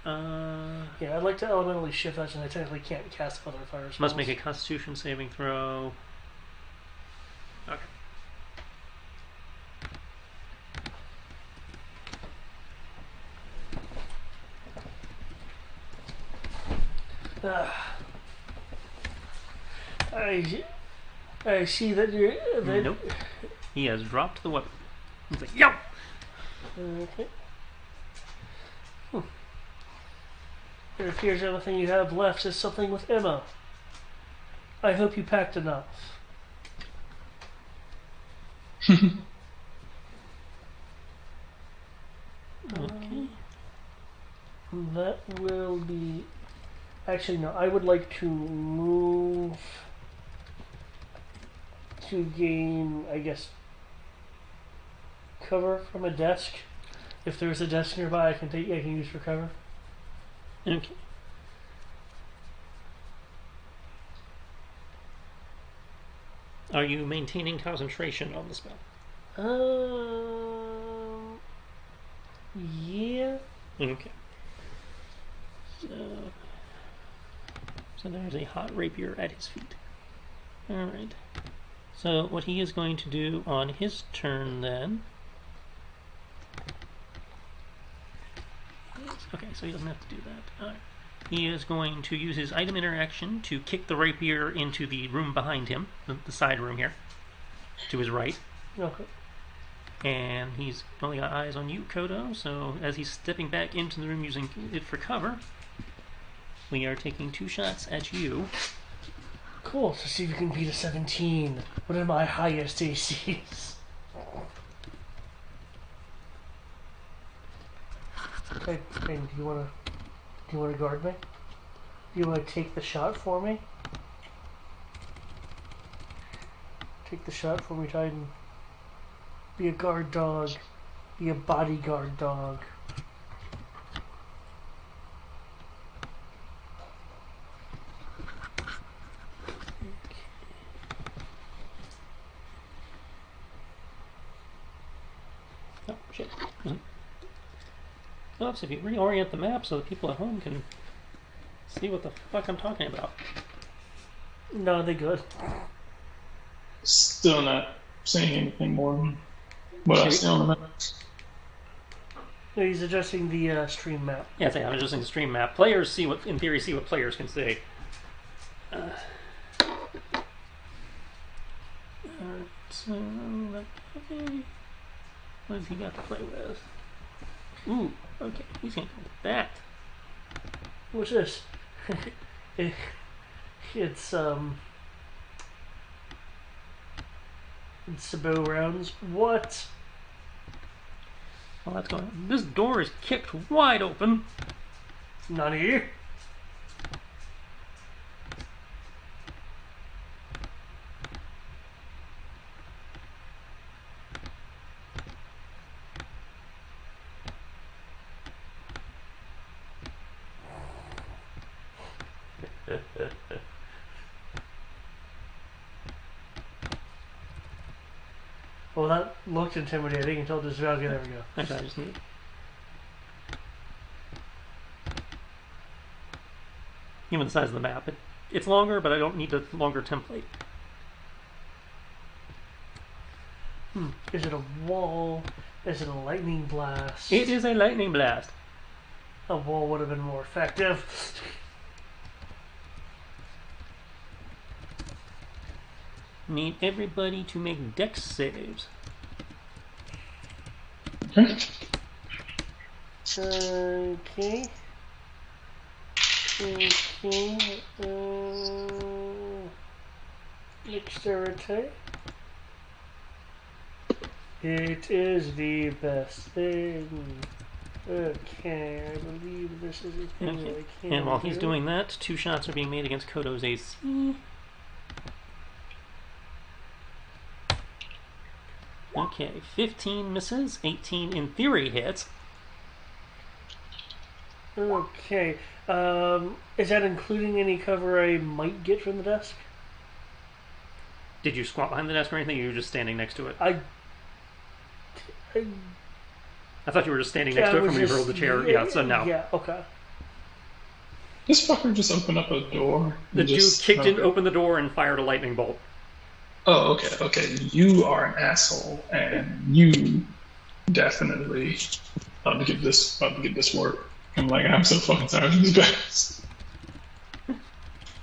Yeah, I'd like to elementally shift that, and I technically can't cast other fire spells. Must make a Constitution saving throw. Okay. I see that you're... Nope. He has dropped the weapon. He's like, yo! Okay. It appears the only thing you have left is something with Emma. I hope you packed enough. Okay. That will be... Actually, no. I would like to move to gain, I guess, cover from a desk. If there's a desk nearby, I can use for cover. Okay. Are you maintaining concentration on the spell? Yeah. Okay. So there's a hot rapier at his feet. Alright. So what he is going to do on his turn then... Okay, so he doesn't have to do that. Alright. He is going to use his item interaction to kick the rapier into the room behind him, the side room here, to his right. Okay. And he's only got eyes on you, Kodo, so as he's stepping back into the room using it for cover, we are taking 2 shots at you. Cool, so see if you can beat a 17. What are my highest ACs? Hey, do you wanna guard me? Do you wanna take the shot for me? Take the shot for me, Titan. Be a guard dog. Be a bodyguard dog. Oh, shit. Oops, if you reorient the map so that people at home can see what the fuck I'm talking about. No, they good. Still not saying anything more than what I see on the map. No, he's adjusting the stream map. Yeah, I'm adjusting the stream map. Players see what, in theory, see what players can see. Alright, so what has he got to play with? Ooh, okay, he's gonna go with that. What's this? It's bow rounds. What? Well, that's going. This door is kicked wide open. Nani? Well, that looked intimidating until this. Okay, there we go. Actually, I just need. Even the size of the map. It's longer, but I don't need a longer template. Is it a wall? Is it a lightning blast? It is a lightning blast. A wall would have been more effective. Need everybody to make dex saves. Okay. Dexterity. It is the best thing. Okay, I believe this is the thing that I can And while do. he's doing that, 2 shots are being made against Koto's AC. Okay, 15 misses, 18 in theory hits. Okay, is that including any cover I might get from the desk? Did you squat behind the desk or anything? Or you were just standing next to it? I thought you were just standing next to it from when you hurled the chair. Yeah, so no. Yeah, okay. This fucker just opened up a door. The dude kicked in, opened the door, and fired a lightning bolt. Oh, okay. You are an asshole, and you definitely about to get this work. I'm so fucking tired of these guys.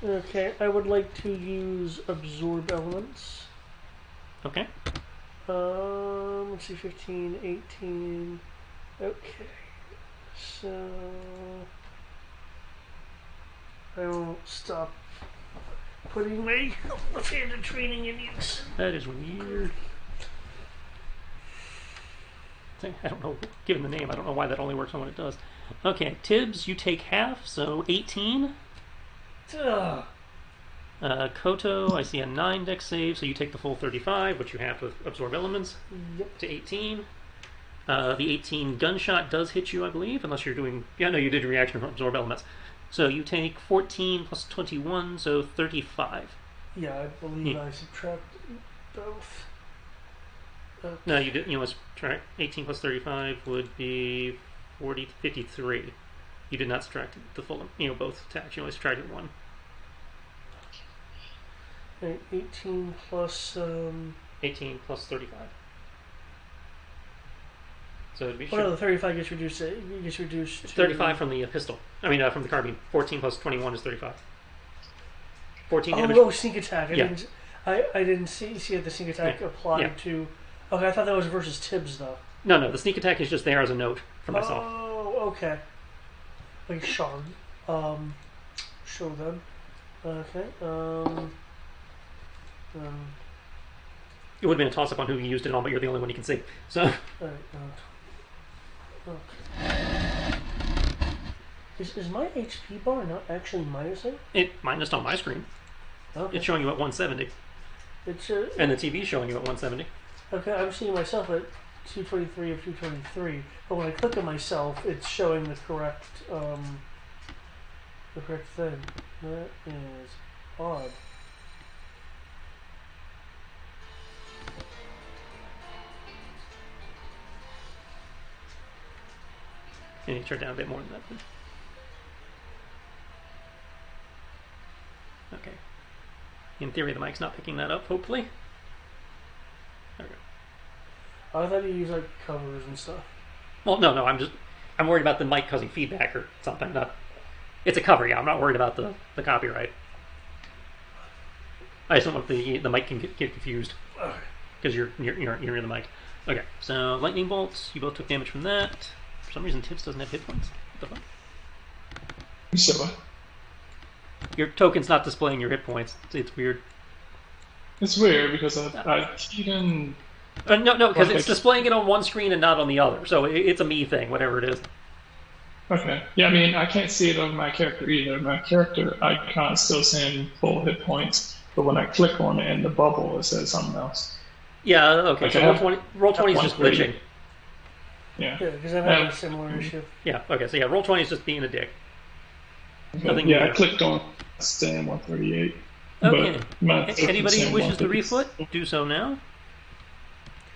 Okay, I would like to use absorb elements. Okay. Let's see, 15, 18. Okay, so I won't stop putting my left-handed training in use. That is weird. I don't know, given the name, I don't know why that only works on what it does. Okay, Tibbs, you take half, so 18. Koto, I see a 9 dex save, so you take the full 35, which you have to absorb elements, to 18. The 18 gunshot does hit you, I believe, unless you're doing... Yeah, no, you did a reaction from absorb elements. So you take 14 plus 21, so 35. Yeah, I believe I subtract both. Okay. No, you didn't. You must subtract 18 plus 35 would be 53. You did not subtract the full, both attacks. You only subtracted one. 18 plus... 18 plus 35. So it'd be... the 35 gets reduced to... 35 from the pistol. From the carbine. 14 plus 21 is 35. 14 damage. Oh, sneak attack. I Yeah. didn't see the sneak attack applied to... Okay, I thought that was versus Tibbs, though. No, the sneak attack is just there as a note for myself. Oh, okay. Like shard. Show them. Okay. It would have been a toss-up on who you used it on, but you're the only one you can see. So... Alright, okay. Is my HP bar not actually minusing? It minused on my screen. Okay. It's showing you at 170. And the TV's showing you at 170. Okay, I'm seeing myself at 223 of 223, but when I click on myself, it's showing the correct thing. That is odd. And you turn down a bit more than that, please. Okay. In theory, the mic's not picking that up, hopefully. There we go. I thought you used like covers and stuff. Well, no, I'm worried about the mic causing feedback or something. It's a cover, yeah. I'm not worried about the copyright. I just don't want the mic can get confused because you're in the mic. Okay, so lightning bolts. You both took damage from that. For some reason, Tibbs doesn't have hit points. What the fuck? You said what? Your token's not displaying your hit points. It's weird. It's weird because I even No, because like it's displaying it on one screen and not on the other. So it's a me thing, whatever it is. okay. Yeah, I mean I can't see it on my character either. My character icon is still saying full hit points, but when I click on it in the bubble, it says something else. Yeah, okay. Like So Roll20 is just 130. glitching. Yeah. Yeah, because I've had a similar issue. Yeah, okay. So yeah, Roll20 is just being a dick. Nothing Yeah, new. I clicked on stand 138. Okay. But my Anybody who saying wishes to 150. refloat, do so now.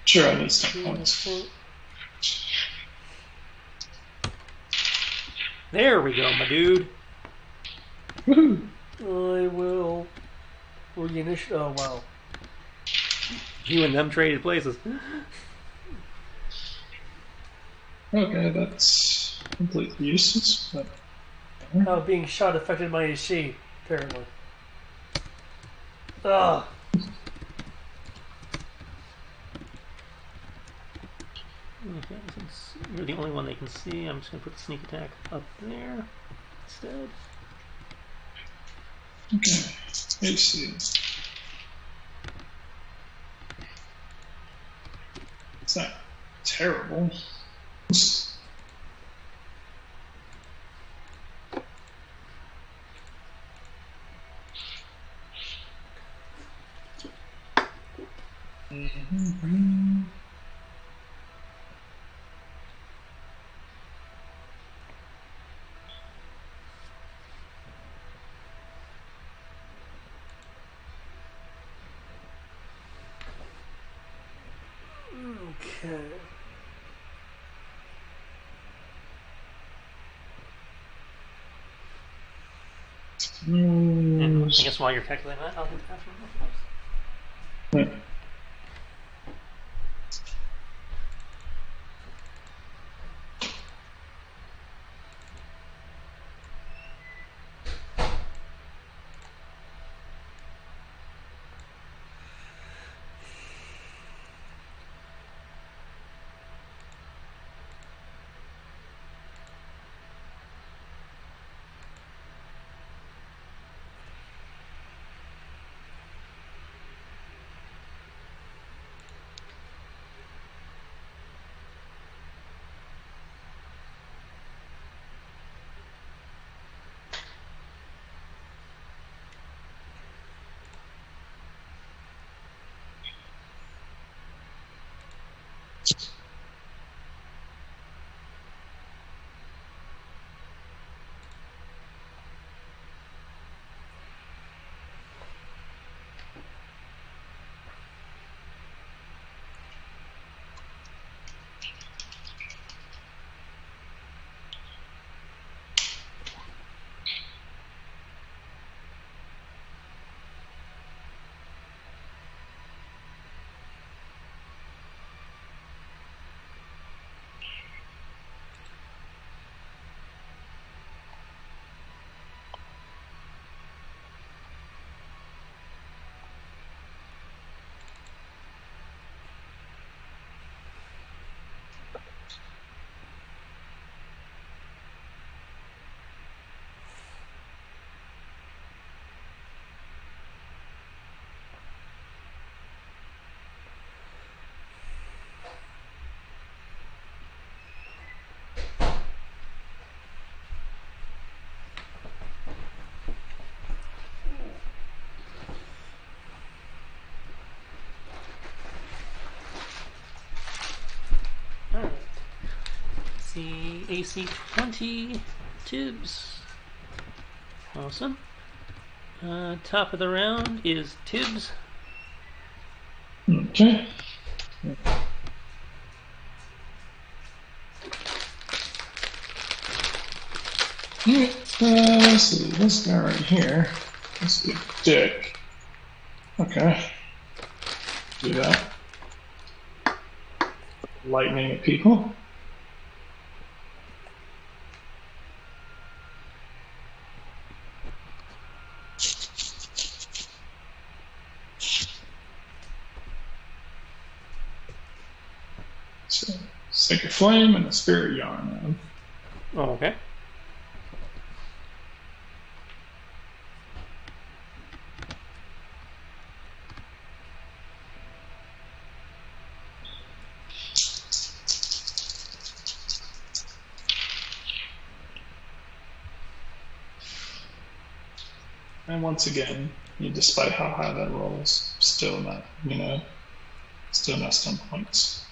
Sure, I need some points. There we go, my dude. Woohoo! I will reinitiate. Oh wow. You and them traded places. Okay, that's completely useless. But Oh, being shot affected my AC, apparently. Ugh. Okay, since you're the only one they can see, I'm just going to put the sneak attack up there instead. okay, AC. It's not terrible. Okay. And I guess while you're calculating that, I'll do that for Yeah. Alright. See AC 20 Tibbs. Awesome. Top of the round is Tibbs. Okay. Let's see, this guy right here. Let's see, Dick. Okay. Do that. Lightning at people. So, Sacred Flame and a Spirit Yarn. Oh, okay. And once again, despite how high that rolls, still not, still not stun points.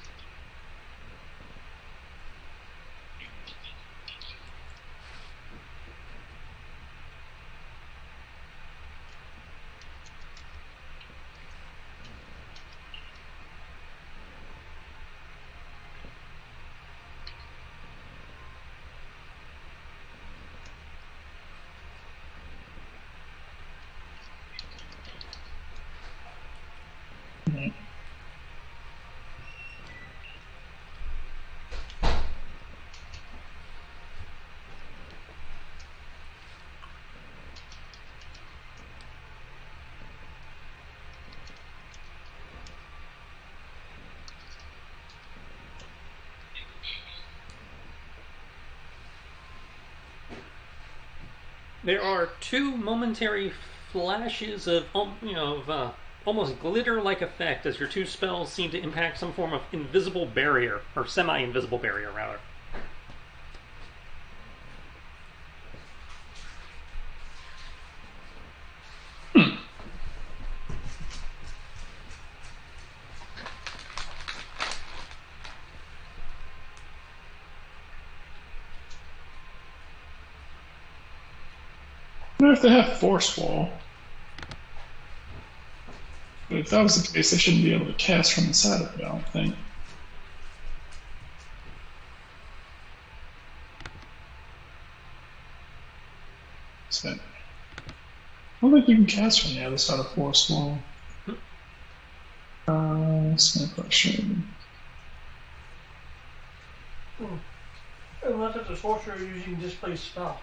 There are two momentary flashes of, almost glitter-like effect as your two spells seem to impact some form of invisible barrier, or semi-invisible barrier, rather. I wonder if they have Force Wall. But if that was the case, they shouldn't be able to cast from the side of it, I don't think. So, I don't think you can cast from the other side of Force Wall. Smith Russian. Unless it's a sorcerer using display spell.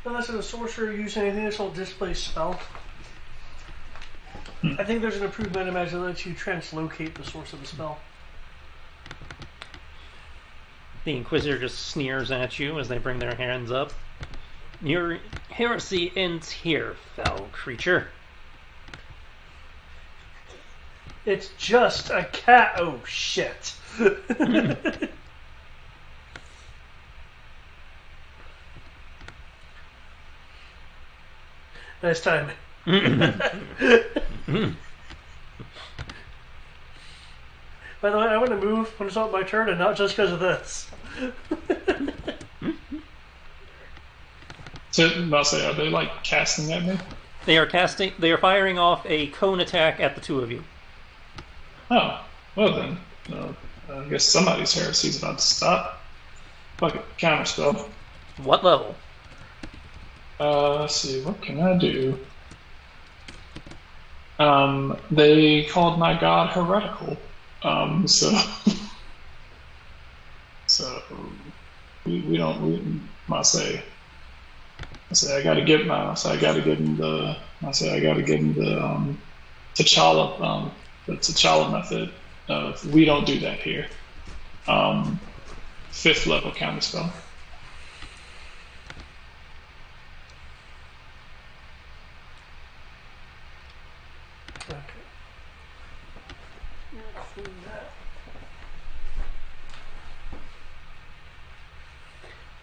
Unless it's a sorcerer using anything that's called display spell. I think there's an approved metamagic that lets you translocate the source of the spell. The Inquisitor just sneers at you as they bring their hands up. Your heresy ends here, foul creature. It's just a cat. Oh, shit. Nice timing. By the way, I want to move when it's not my turn, and not just because of this. So, I'll say, are they like casting at me? They are firing off a cone attack at the two of you. Oh, well then. I guess somebody's heresy is about to stop. Fuck it, counterspell. What level? Let's see, what can I do? They called my god heretical. So we don't. I say I gotta give him the T'Challa the T'Challa method. We don't do that here. 5th level counterspell.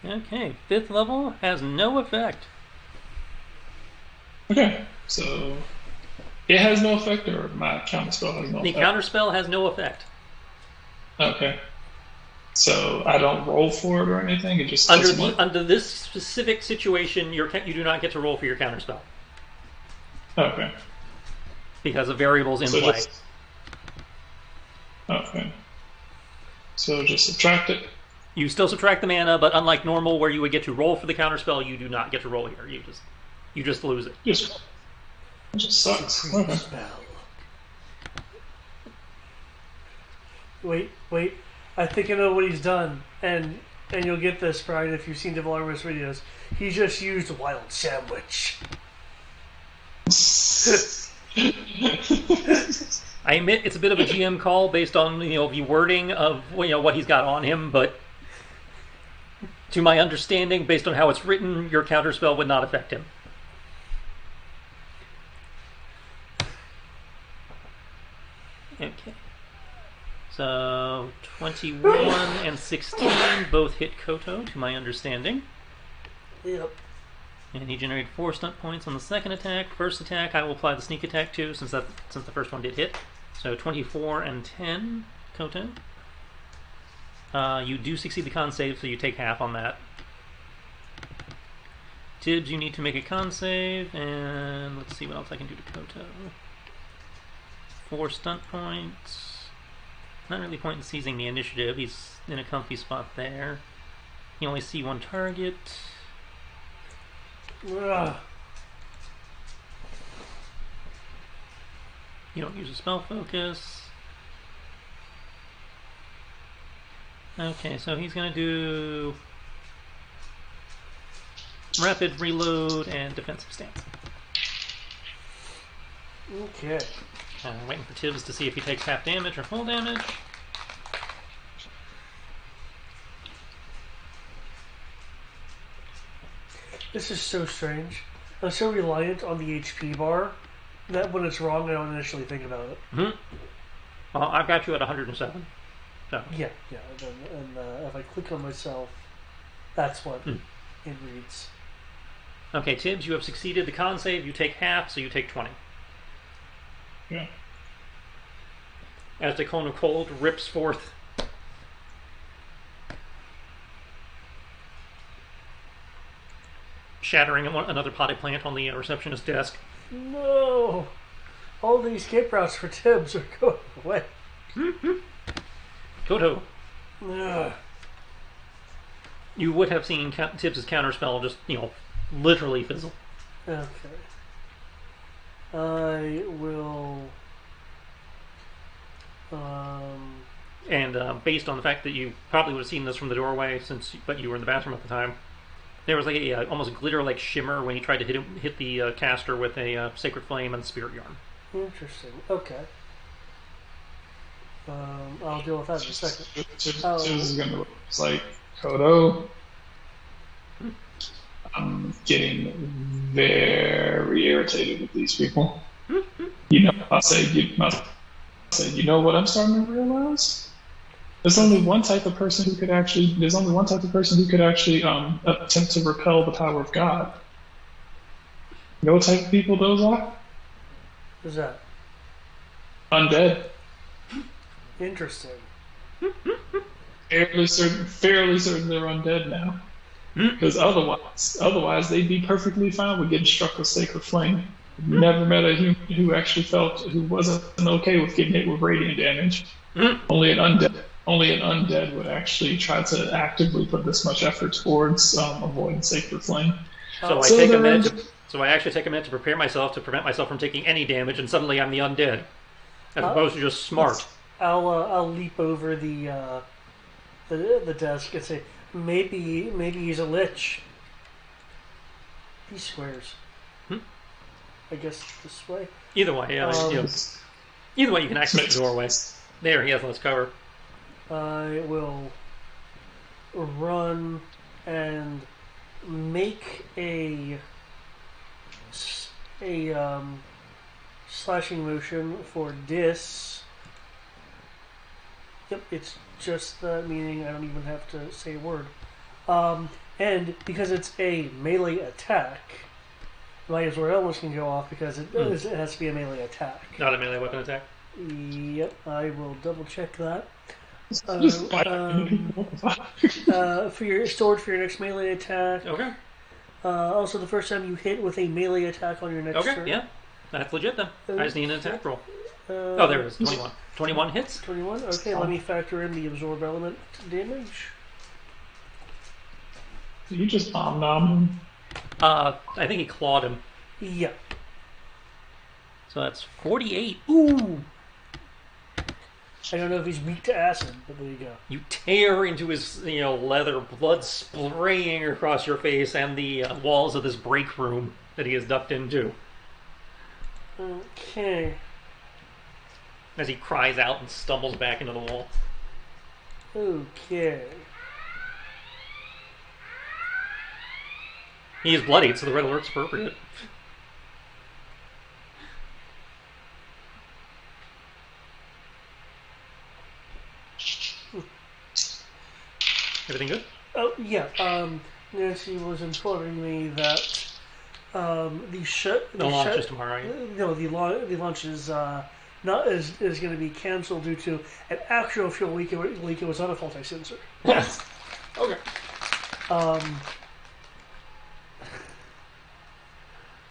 Okay, 5th level has no effect. Okay, so it has no effect, or my counterspell has no The effect? counterspell has no effect. Okay. So I don't roll for it or anything? It just Under this specific situation, you do not get to roll for your counterspell. Okay. Because of variables in play. Okay. So just subtract it? You still subtract the mana, but unlike normal where you would get to roll for the counterspell, you do not get to roll here. You just lose it. It just sucks. Okay. Wait. I think I know what he's done, and you'll get this, Brian, if you've seen Devil Armor's videos. He just used a wild sandwich. I admit it's a bit of a GM call based on the wording of what he's got on him, but to my understanding, based on how it's written, your counterspell would not affect him. Okay. So 21 and 16 both hit Koto, to my understanding. Yep. And he generated 4 stunt points on the second attack. First attack, I will apply the sneak attack too, since the first one did hit. So 24 and 10, Koto. You do succeed the con save, so you take half on that. Tibbs, you need to make a con save, and let's see what else I can do to Koto. 4 stunt points. Not really point in seizing the initiative. He's in a comfy spot there. You only see 1 target. Ugh. You don't use a spell focus. Okay, so he's going to do rapid reload and defensive stance. Okay. Waiting for Tibbs to see if he takes half damage or full damage. This is so strange. I'm so reliant on the HP bar that when it's wrong, I don't initially think about it. Mm-hmm. Well, I've got you at 107. So. Yeah. And if I click on myself, that's what it reads. Okay, Tibbs, you have succeeded the con save. You take half, so you take 20. Yeah. As the cone of cold rips forth, shattering another potted plant on the receptionist's desk. No! All these escape routes for Tibbs are going away. Koto, Ugh. you would have seen Tibbs' counterspell just, literally fizzle. Okay. I will... And based on the fact that you probably would have seen this from the doorway, but you were in the bathroom at the time, there was like a almost glitter-like shimmer when he tried to hit the caster with a sacred flame and spirit yarn. Interesting. Okay. I'll deal with that in a second. Tibbs is going to look like, Kodo, I'm getting very irritated with these people. I say, you know what I'm starting to realize? There's only one type of person who could actually attempt to repel the power of God. You know what type of people those are? Who's that? Undead. Interesting. Fairly certain they're undead now. Because otherwise they'd be perfectly fine with getting struck with sacred flame. Never met a human who wasn't okay with getting hit with radiant damage. Only an undead would actually try to actively put this much effort towards avoiding sacred flame. So I actually take a minute to prepare myself to prevent myself from taking any damage, and suddenly I'm the undead, as opposed to just smart. I'll leap over the desk and say, maybe he's a lich. He swears. I guess this way. Either way, either way you can access the doorway. There, he has less cover. I will run and make a slashing motion for Dis. Yep, it's just that, meaning I don't even have to say a word. And because it's a melee attack, my Azor Elements can go off because it has to be a melee attack. Not a melee weapon attack? Yep, I will double check that. For your storage for your next melee attack. Okay. Also, the first time you hit with a melee attack on your next turn. Okay, yeah. That's legit then. I just need an attack roll. There it is. 21. 21 hits? 21? Okay, let me factor in the absorb element damage. Did you just nom him? I think he clawed him. Yeah. So that's 48. Ooh! I don't know if he's weak to acid, but there you go. You tear into his, leather, blood spraying across your face and the walls of this break room that he has ducked into. Okay. As he cries out and stumbles back into the wall. Okay. He is bloodied, so the red alert's appropriate. Everything good? Oh, yeah. Nancy was informing me that The launch is tomorrow. Right? no, the launch is not is going to be canceled due to an actual fuel leak. It was not a faulty sensor. Yes. Okay.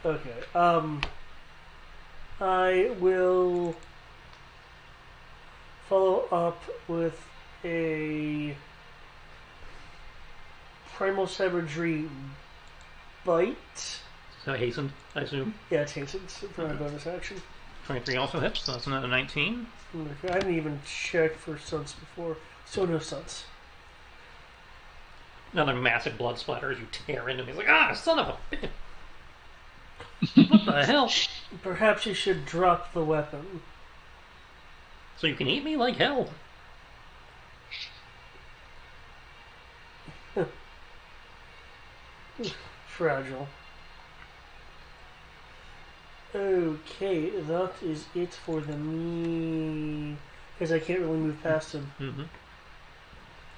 Okay. I will follow up with a primal savagery bite. So hastened, I assume. Yeah, it's hastened for my bonus action. 23 also hits, so that's another 19. I didn't even check for stunts before, so no stunts. Another massive blood splatter as you tear into me. It's like, ah, son of a bitch. What the hell? Perhaps you should drop the weapon. So you can eat me like hell. Fragile. Okay, that is it for the me. Because I can't really move past him. Mm-hmm.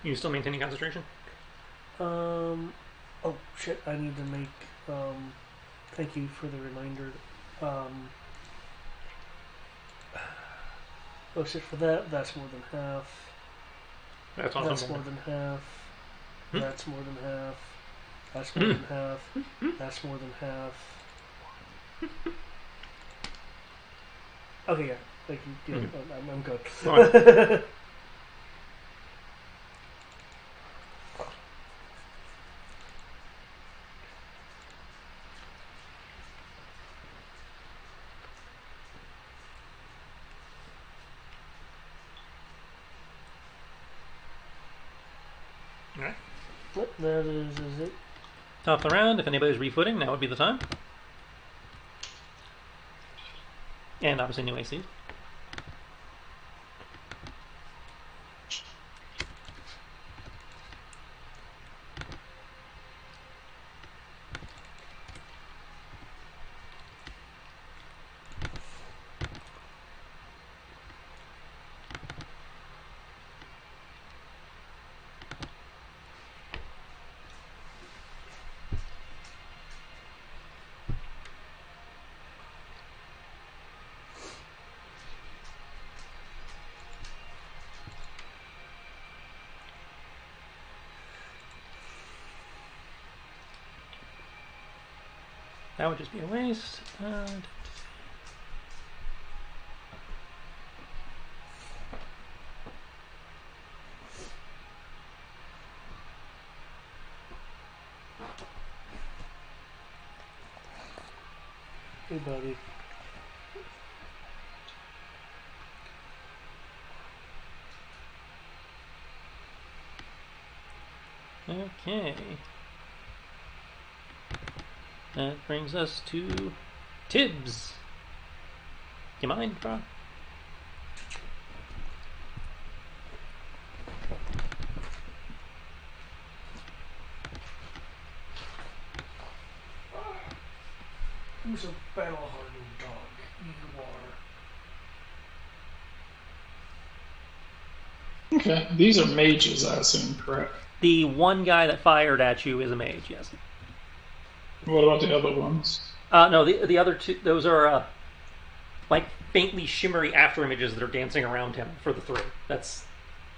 You still maintaining concentration? Oh shit! I need to make. Thank you for the reminder. Oh shit! For that, that's more than half. That's awesome. That's more than half. That's more than half. That's more than half. That's more than half. Okay, yeah. Thank you. Yeah, I'm good. Right. Alright. Yep, that is it. Top of the round. If anybody's refooting, now would be the time. And obviously new AC. That would just be a waste. Hey, buddy. Okay. That brings us to Tibbs. You mind, bro? Who's a battle-hardened dog? You are. Okay, these are mages, I assume, correct? The one guy that fired at you is a mage, yes. What about the other ones? No, the other two, those are like faintly shimmery after images that are dancing around him for the three.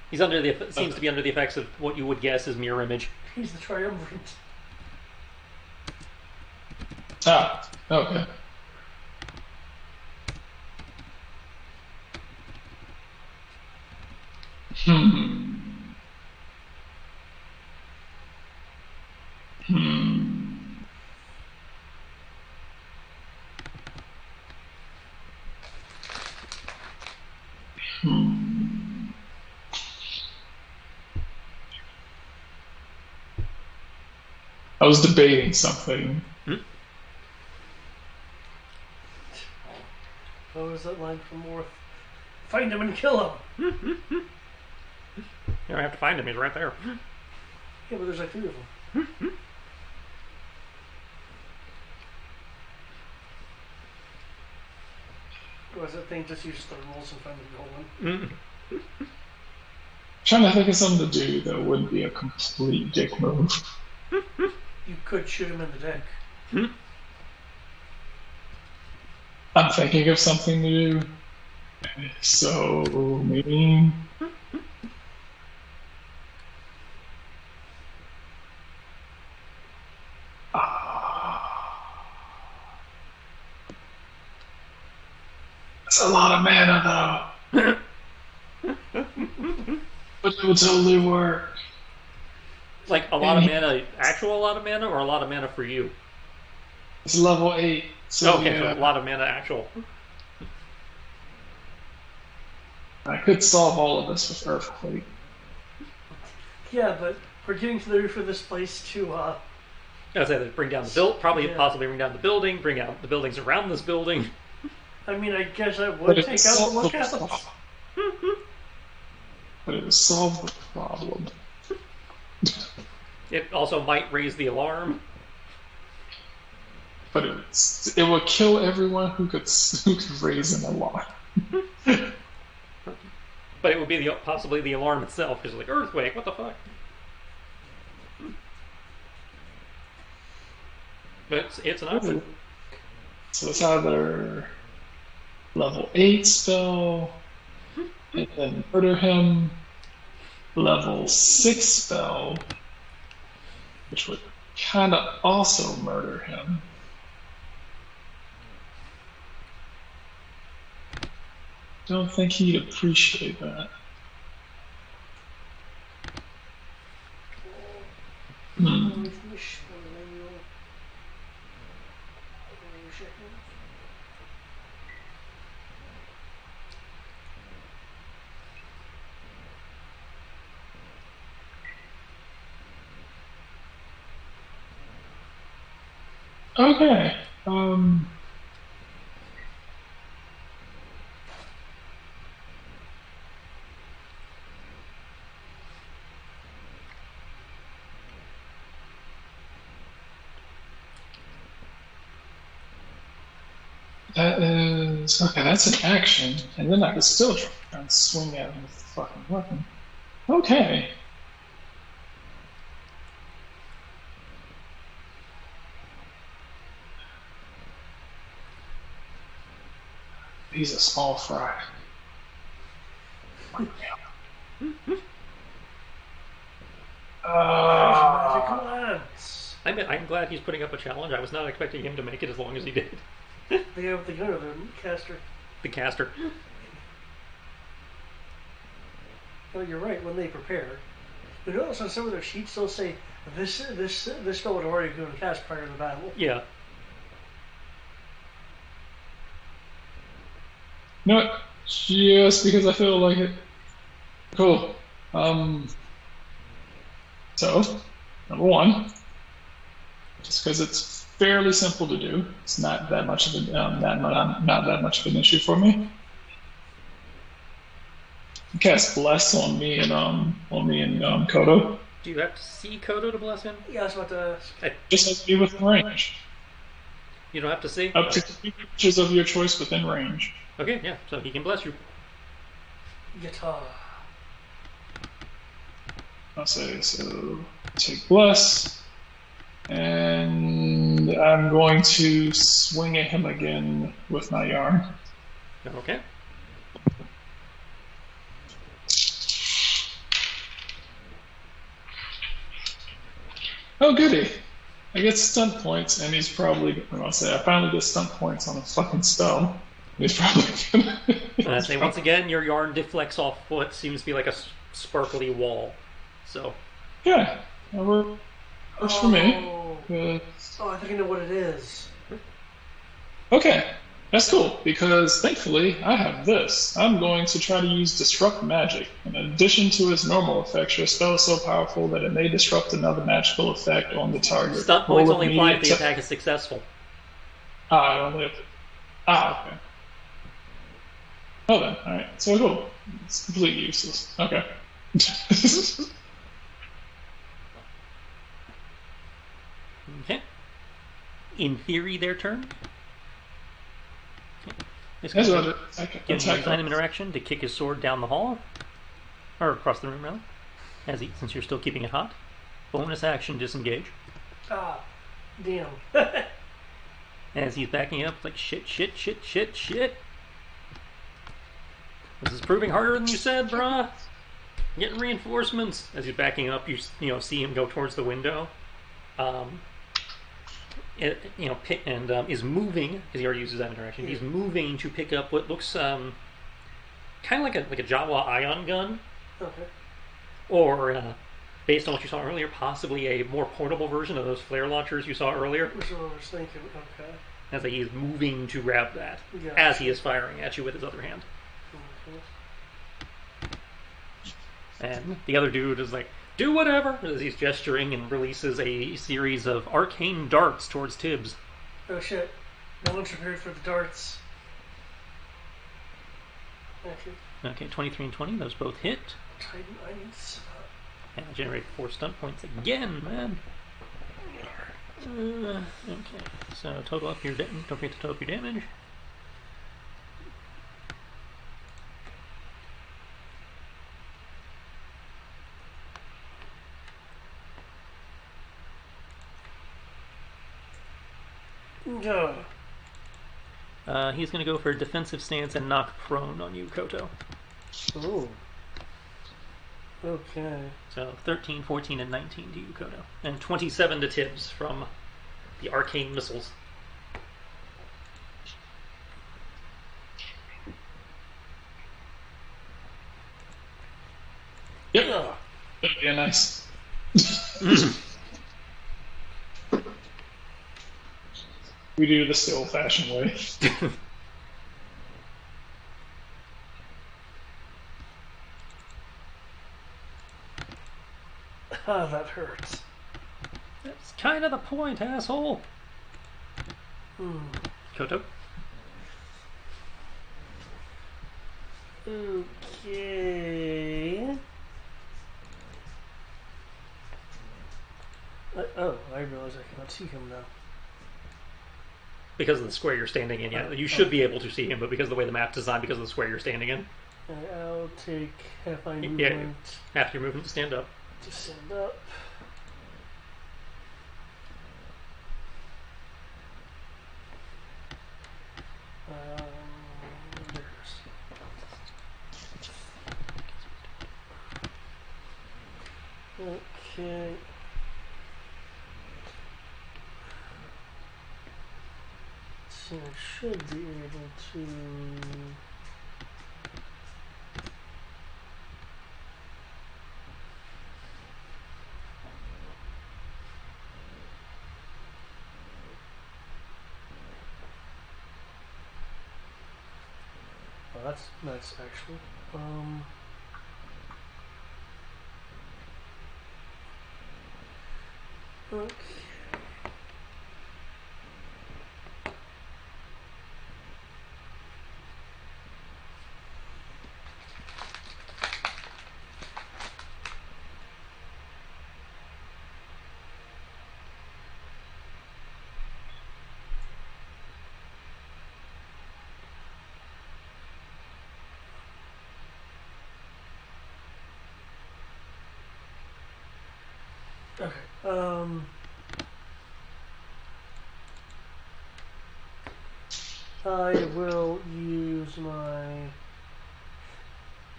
He's under the seems to be under the effects of what you would guess is mirror image. He's the triumvirate. Ah, okay. Hmm. I was debating something. What was that line from Worth? Find him and kill him! You don't have to find him, he's right there. Yeah, but there's like three of them. Was that thing just use thermals and find the goal one? Trying to think of something to do that wouldn't be a complete dick move. You could shoot him in the dick. I'm thinking of something to do. So mean. That's a lot of mana, though. But it would totally work. Like a lot of mana, actual lot of mana, or a lot of mana for you? It's level 8. So Okay, yeah, so a lot of mana actual. I could solve all of this with Earthquake. Yeah, but we're getting to the roof of this place to, I was saying, bring down the build, probably Yeah. possibly bring down the building, bring out the buildings around this building. I mean, I guess I would But it take out the solved one the castle. problem. But it would solve the problem. It also might raise the alarm. But it would kill everyone who could raise an alarm. But it would be possibly the alarm itself, because like, earthquake, what the fuck? But it's an option. So it's either level 8 spell, and then murder him, level 6 spell, which would kind of also murder him. Don't think he'd appreciate that. Okay. That is okay. That's an action, and then I could still try and swing at him with the fucking weapon. Okay. He's a small fry. Magic lance. I'm glad he's putting up a challenge. I was not expecting him to make it as long as he did. They have the gunner, the caster. The caster. Oh, you're right. When they prepare, you notice on some of their sheets they'll say this spell would already been cast prior to the battle. Yeah. No, just because I feel like it. Cool. So, number one, just because it's fairly simple to do, it's not that much of a not that much of an issue for me. Cast bless on me and Kodo. Do you have to see Kodo to bless him? Yeah, I was about to ask. Just has to be within range. You don't have to see? Up to 3 creatures of your choice within range. Okay, yeah, so he can bless you. Guitar. I'll say so. Take bless, and I'm going to swing at him again with my yarn. Okay. Oh, goody! I get stunt points, and he's probably. I'll say I finally get stunt points on a fucking spell. He's probably gonna. And I say once again, your yarn deflects off what seems to be like a sparkly wall. So. Yeah, that works for me. Oh, I think I know what it is. Okay, that's cool, because thankfully I have this. I'm going to try to use Disrupt Magic. In addition to its normal effects, your spell is so powerful that it may disrupt another magical effect on the target. Stunt points Roll only apply if immediate the attack is successful. I don't have to. Okay. Oh then, alright, so cool. It's completely useless. Okay. Okay. In theory, their turn. Okay. This That's guy's what giving attack. his item interaction to kick his sword down the hall, or across the room, rather. Since you're still keeping it hot. Bonus action, disengage. Ah, damn. As he's backing up, like, shit. This is proving harder than you said, brah. Getting reinforcements. As he's backing up, you see him go towards the window. Is moving, because he already uses that interaction. He's moving to pick up what looks kind of like a Jawa ion gun. Okay. Or, based on what you saw earlier, possibly a more portable version of those flare launchers you saw earlier. That's what I was thinking. Okay. As he is moving to grab that, as he is firing at you with his other hand. Okay. And the other dude is like, do whatever, as he's gesturing and releases a series of arcane darts towards Tibbs. Oh shit. No one's prepared for the darts. Okay, 23 and 20, those both hit. Titan Ice. And I generate 4 stunt points again, man. Okay, so total up your don't forget to total up your damage. He's going to go for a defensive stance and knock prone on you, Koto. Oh. Okay. So 13, 14, and 19 to you, Koto. And 27 to Tibbs from the arcane missiles. Yep. Yeah, nice. We do this the old-fashioned way. Ah, that hurts. That's kind of the point, asshole. Koto? Okay. Oh, I realize I cannot see him now. Because of the square you're standing in, yeah. You should be able to see him, but because of the way the map's designed, because of the square you're standing in. I'll take half my movement. Yeah, half your movement to stand up. To stand up. Okay. So I should be able to. Oh, that's nice, actually. Okay. Okay. I will use my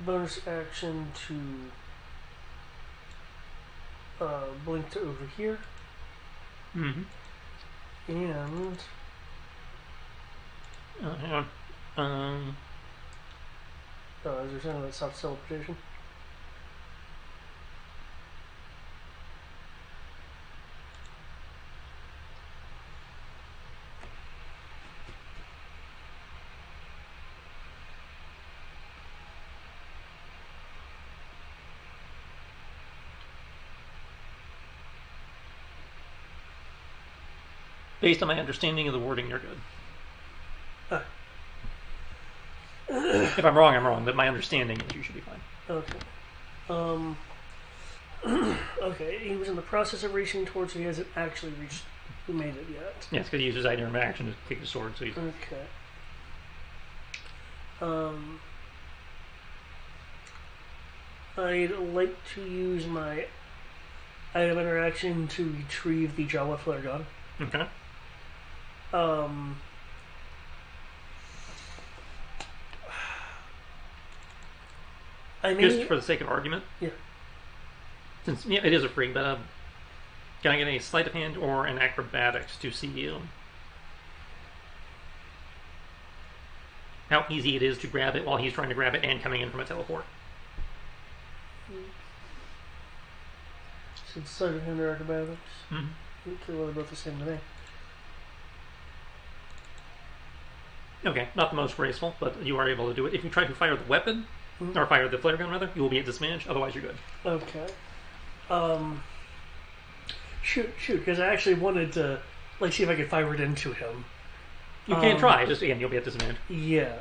bonus action to blink to over here. Mm-hmm. And Hang on. oh, is there something that stops teleportation? Based on my understanding of the wording, you're good. If I'm wrong, I'm wrong, but my understanding is you should be fine. Okay. Okay, he was in the process of reaching towards, so he hasn't actually reached who made it yet. Yeah, it's because he used his item action to kick his sword, so he's... Okay. I'd like to use my item interaction to retrieve the Jawa flare gun. Okay. I mean, Just for the sake of argument. Yeah. Since it is a free, but can I get a sleight of hand or an acrobatics to see you? How easy it is to grab it while he's trying to grab it and coming in from a teleport. Should sleight of hand or acrobatics. Mm-hmm. Okay, well, they're both the same to me. Okay, not the most graceful, but you are able to do it. If you try to fire the weapon, or fire the flare gun rather, you will be at disadvantage. Otherwise, you're good. Okay. Shoot, because I actually wanted to see if I could fire it into him. You can try. Just again, you'll be at disadvantage. Yeah.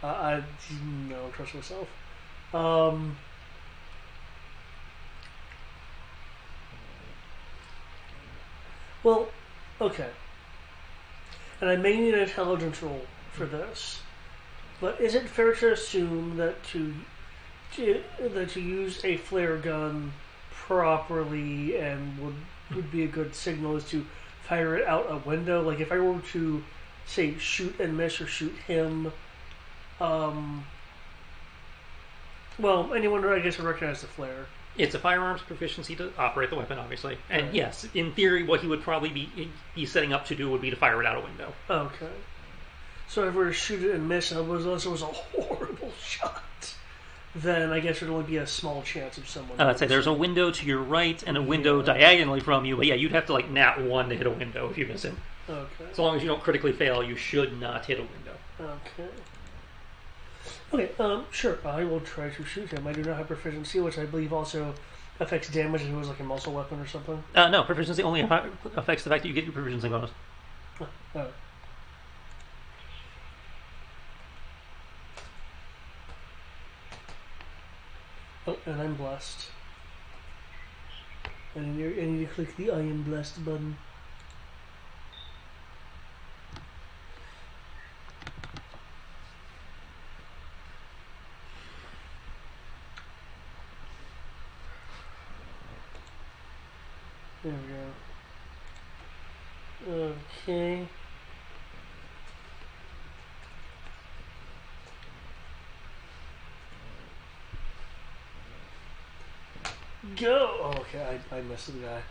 I don't trust myself. Well, okay. And I may need an intelligence roll for this, but is it fair to assume that to use a flare gun properly and would be a good signal is to fire it out a window? Like if I were to say shoot and miss or shoot him, well, anyone I guess would recognize the flare. It's a firearms proficiency to operate the weapon, obviously. And yes, in theory, what he would probably be setting up to do would be to fire it out a window. Okay. So if I were to shoot it and miss, and it was a horrible shot, then I guess there'd only be a small chance of someone. I'd say there's a window to your right and a window diagonally from you, but yeah, you'd have to like nat 1 to hit a window if you miss him. Okay. So long as you don't critically fail, you should not hit a window. Okay, sure. I will try to shoot him. I do not have proficiency, which I believe also affects damage if it was like a muscle weapon or something. No, proficiency only affects the fact that you get your proficiency bonus. Oh. Oh, and I'm blessed. And I need to click the I am blessed button. There we go. Okay. Go! Oh, okay, I missed the guy.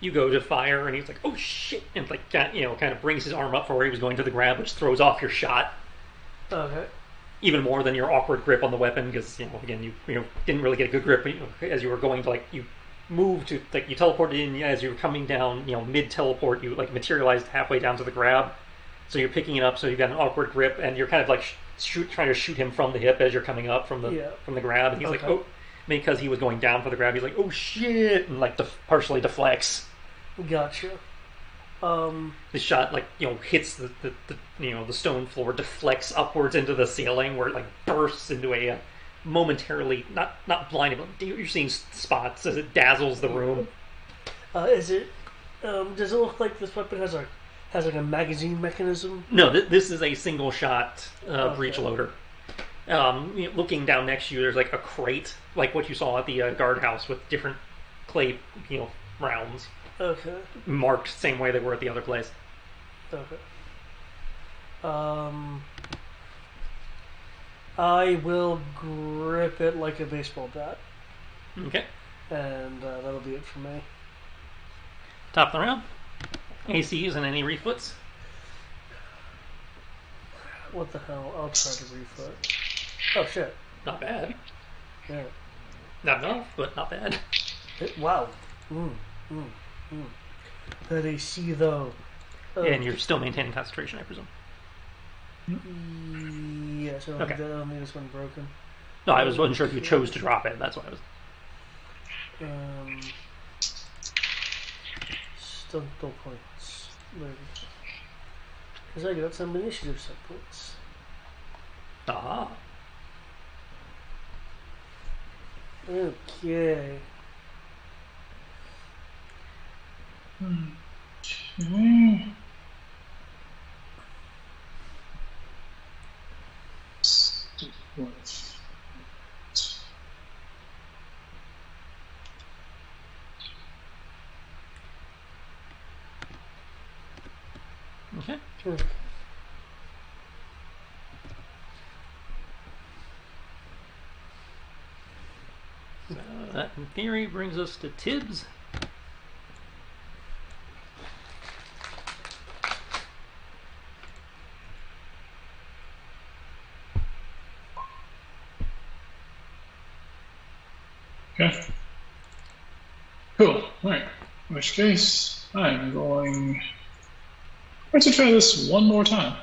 You go to fire, and he's like, "Oh shit!" and like kind of brings his arm up for where he was going to the grab, which throws off your shot. Okay. Even more than your awkward grip on the weapon, because again you didn't really get a good grip as you were going to you moved to you teleported in as you were coming down mid teleport you materialized halfway down to the grab, so you're picking it up, so you've got an awkward grip and you're kind of trying to shoot him from the hip as you're coming up from the grab, and he's like, oh, because he was going down for the grab, he's like, oh shit, and partially deflects. Gotcha. The shot hits the stone floor, deflects upwards into the ceiling where it bursts into a momentarily not blinded, but you're seeing spots as it dazzles the room. Does it look like this weapon has a magazine mechanism? No, this is a single shot breech loader. Looking down next to you, there's a crate like what you saw at the guardhouse with different clay rounds. Okay. Marked same way they were at the other place. Okay. I will grip it like a baseball bat. Okay. And that'll be it for me. Top of the round. ACs and any refoots. What the hell? I'll try to refoot. Oh shit. Not bad. Yeah. Not enough, but not bad. Wow. That AC though. And you're still maintaining concentration, I presume. Yeah, so okay. I don't think this one broken. No, I wasn't sure if you chose to drop it. That's why I was. Stuntal points. Because I got some initiative set points. Ah. Okay. Sure. So that, in theory, brings us to Tibbs. Okay. Cool. Alright. In which case, I'm going to try this one more time.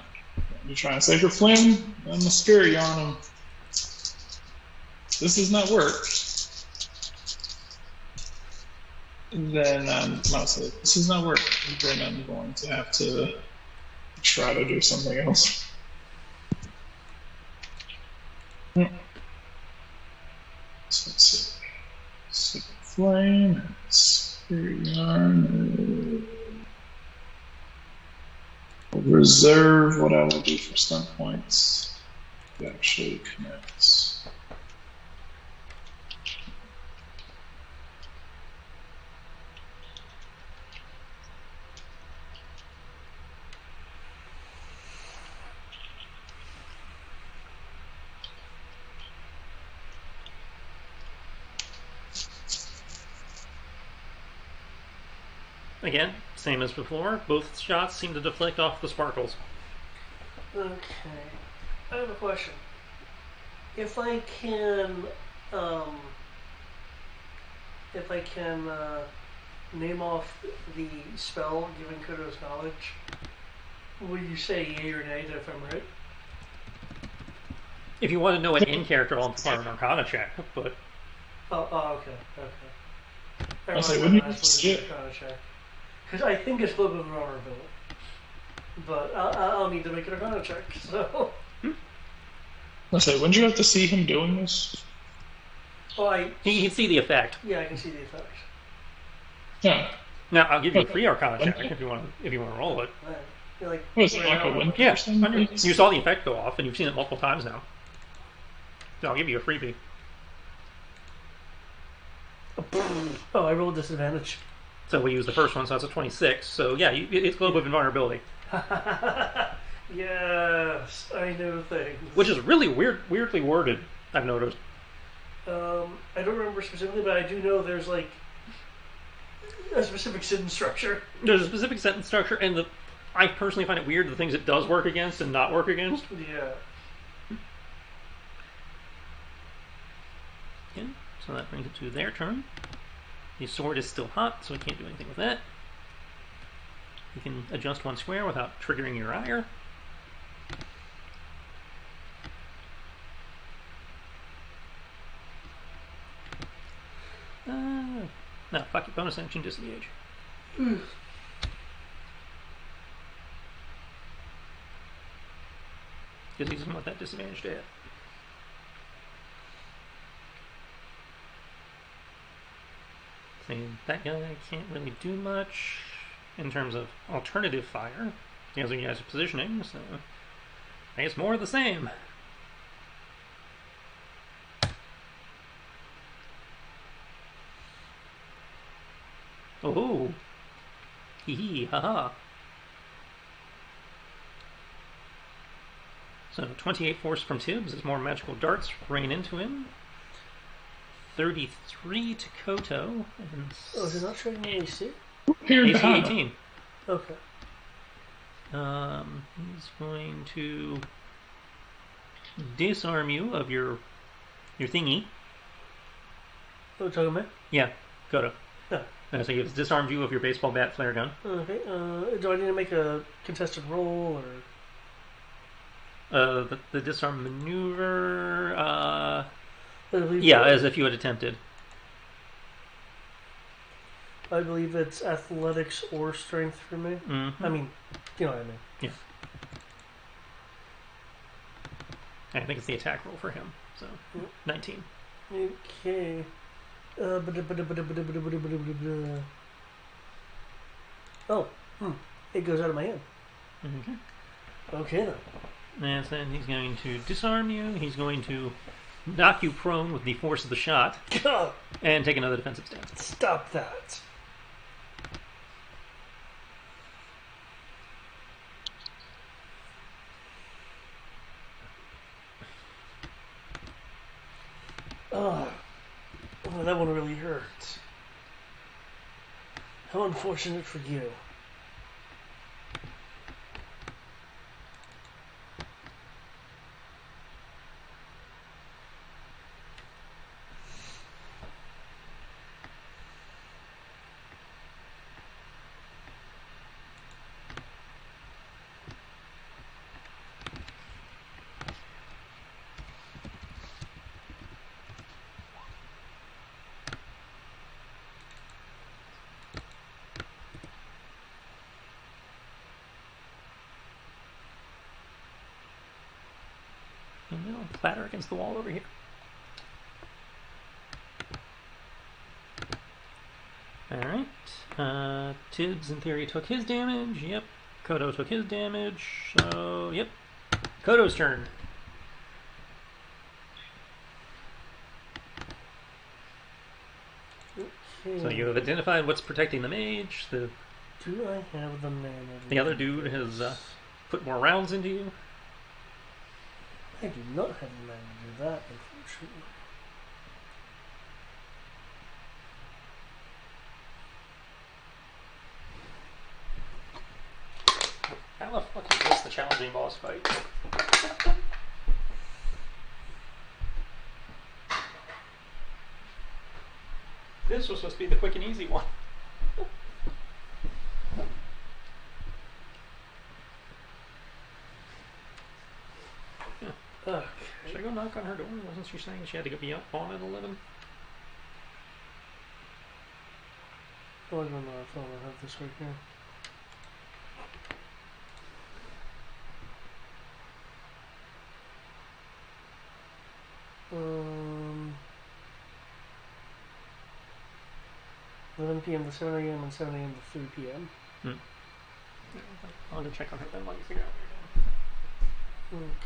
You try and Sacred Flame, I'm the Spirit Yarn him. This does not work. Then this does not work. Then I'm going to have to try to do something else. So let's see. Sacred Flame, Spirit Yarn. Reserve what I will do for stun points. It actually connects. Again, same as before. Both shots seem to deflect off the sparkles. Okay. I have a question. If I can, name off the spell given Kodo's knowledge, will you say yay or nay if I'm right? If you want to know an in-character, I'll require an Arcana check, but... Okay. I say, wouldn't you skip? Because I think it's Globe of Vulnerability. But I'll need to make an Arcana check, so... I say, wouldn't you have to see him doing this? Oh, He can see the effect. Yeah, I can see the effect. Yeah. Now, I'll give you a free Arcana check if you want to roll it. Right. You're like, What is it, like a win? Yeah, you saw the effect go off, and you've seen it multiple times now. So I'll give you a freebie. Oh, I rolled disadvantage. So we use the first one, so that's a 26. So yeah, it's Globe of Invulnerability. Yes, I know things. Which is really weirdly worded, I've noticed. I don't remember specifically, but I do know there's like a specific sentence structure. There's a specific sentence structure, and I personally find it weird the things it does work against and not work against. Yeah. Okay, so that brings it to their turn. The sword is still hot, so we can't do anything with that. You can adjust one square without triggering your ire. No, fuck it, bonus action, disengage. Because he doesn't want that disadvantage to hit. See, that guy can't really do much in terms of alternative fire. He has you guys positioning, so I guess more of the same. Oh, hee hee, haha. So 28 force from Tibbs as more magical darts rain into him. 33 to Koto. And Oh, is it not showing me AC? AC 18. Okay. He's going to disarm you of your thingy. Oh, talking about? Yeah, Koto. Yeah. So he has disarmed you of your baseball bat flare gun. Okay. Do I need to make a contested roll or? The disarm maneuver. I believe Yeah, as if you had attempted. I believe it's athletics or strength for me. Mm-hmm. I mean, you know what I mean. Yeah. I think it's the attack roll for him. So 19. Okay. Oh, it goes out of my hand. Okay. Okay then. And then he's going to disarm you. He's going to knock you prone with the force of the shot, God, and take another defensive stance. stop that. Oh, that one really hurt. How unfortunate for you. And now clatter against the wall over here. Alright. Tibbs, in theory, took his damage. Yep. Kodo took his damage. So, yep. Kodo's turn. Okay. So you have identified what's protecting the mage. Do I have the mana? The other dude has put more rounds into you. I do not have the mana to do that, unfortunately. How the fuck is this the challenging boss fight? This was supposed to be the quick and easy one. Okay. Should I go knock on her door? Wasn't she saying she had to be up on at 11? Oh, I don't know. I thought I have this right here. Um, 11 p.m. to 7 a.m. and 7 a.m. to 3 p.m. I'll go check on her then while you figure out what you're doing. Okay.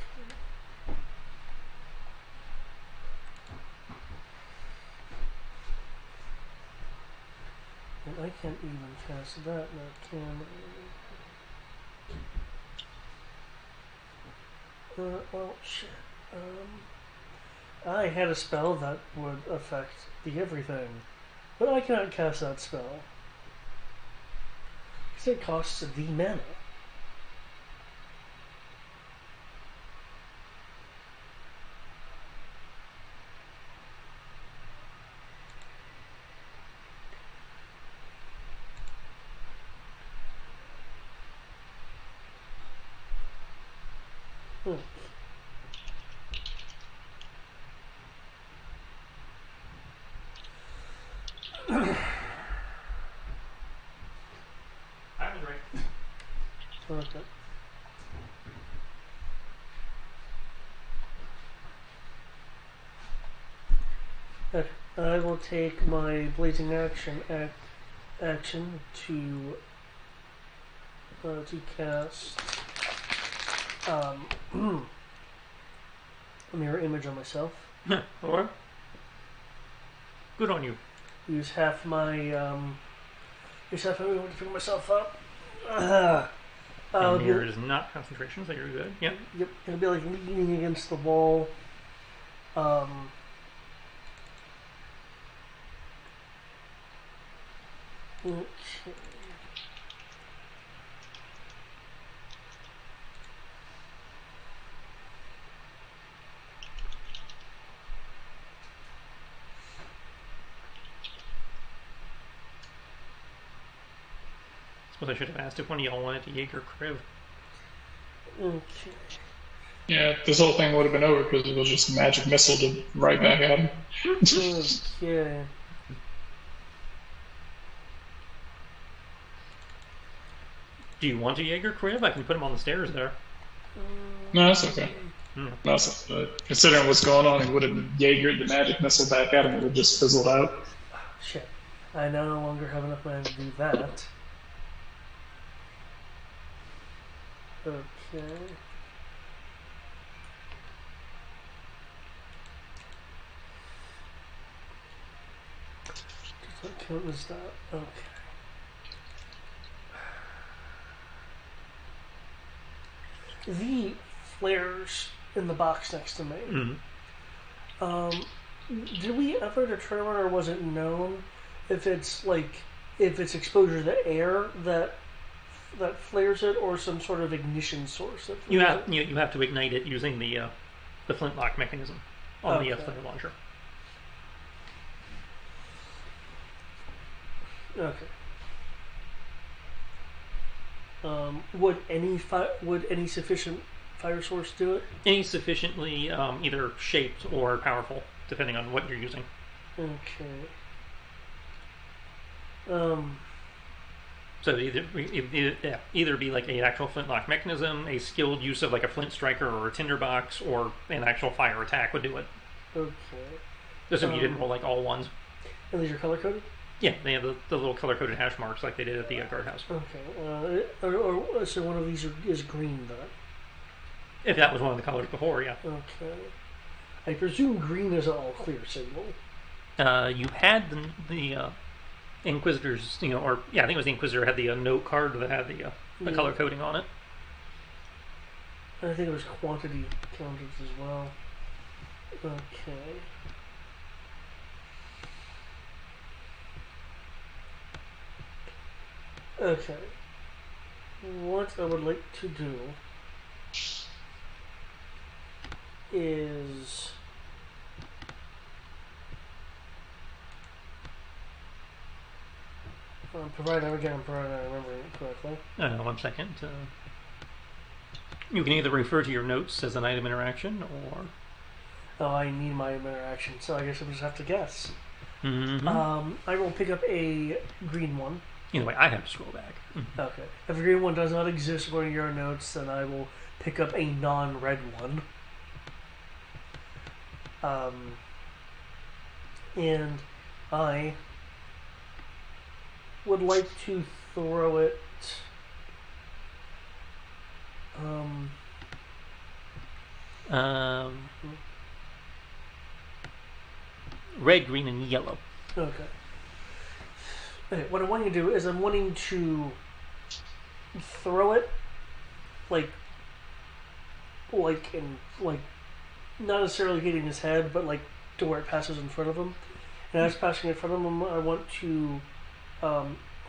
And I can't even cast that, now can I? Well, shit. I had a spell that would affect the everything, but I cannot cast that spell. Because it costs the mana. I was right. Okay. I will take my blazing action to cast a mirror image on myself. Or? Good on you. Use half my movement to pick myself up. And mirror is not concentration, so you're good. Yep. Yep. It'll be like leaning against the wall. Okay. Suppose I should have asked if one of y'all wanted to Jaeger Crib. Okay. Yeah, this whole thing would have been over because it was just a magic missile to right back at him. Okay. Do you want a Jaeger Crib? I can put him on the stairs there. No, that's okay. Considering what's going on, he would have Jaegered the magic missile back at him. It would just fizzled out. Shit. I no longer have enough mana to do that. Okay. What count is that? Okay. The flares in the box next to me. did we ever determine, or was it known, if it's exposure to air that flares it, or some sort of ignition source that flares You have to ignite it using the flintlock mechanism on the flare launcher. Okay. Would any sufficient fire source do it? Any sufficiently either shaped or powerful, depending on what you're using. Okay. So either be like an actual flintlock mechanism, a skilled use of like a flint striker or a tinderbox, or an actual fire attack would do it. Okay. Assuming you didn't roll like all ones. And these are color coded? Yeah, they have the little color coded hash marks like they did at the guardhouse. Okay. So one of these is green then? If that was one of the colors before, yeah. Okay. I presume green is an all clear signal. You had the Inquisitor's, I think it was the Inquisitor had the note card that had the color coding on it. I think it was quantity counted as well. Okay. Okay. What I would like to do is provided I remember it correctly. 1 second. You can either refer to your notes as an item interaction, or... Oh, I need my interaction, so I guess I just have to guess. Mm-hmm. I will pick up a green one. Either way, I have to scroll back. Mm-hmm. Okay. If a green one does not exist according to your notes, then I will pick up a non-red one. And I would like to throw it. Red, green, and yellow. Okay. Okay. What I want you to do is I'm wanting to throw it, like not necessarily hitting his head, but like to where it passes in front of him. And as passing in front of him, I want to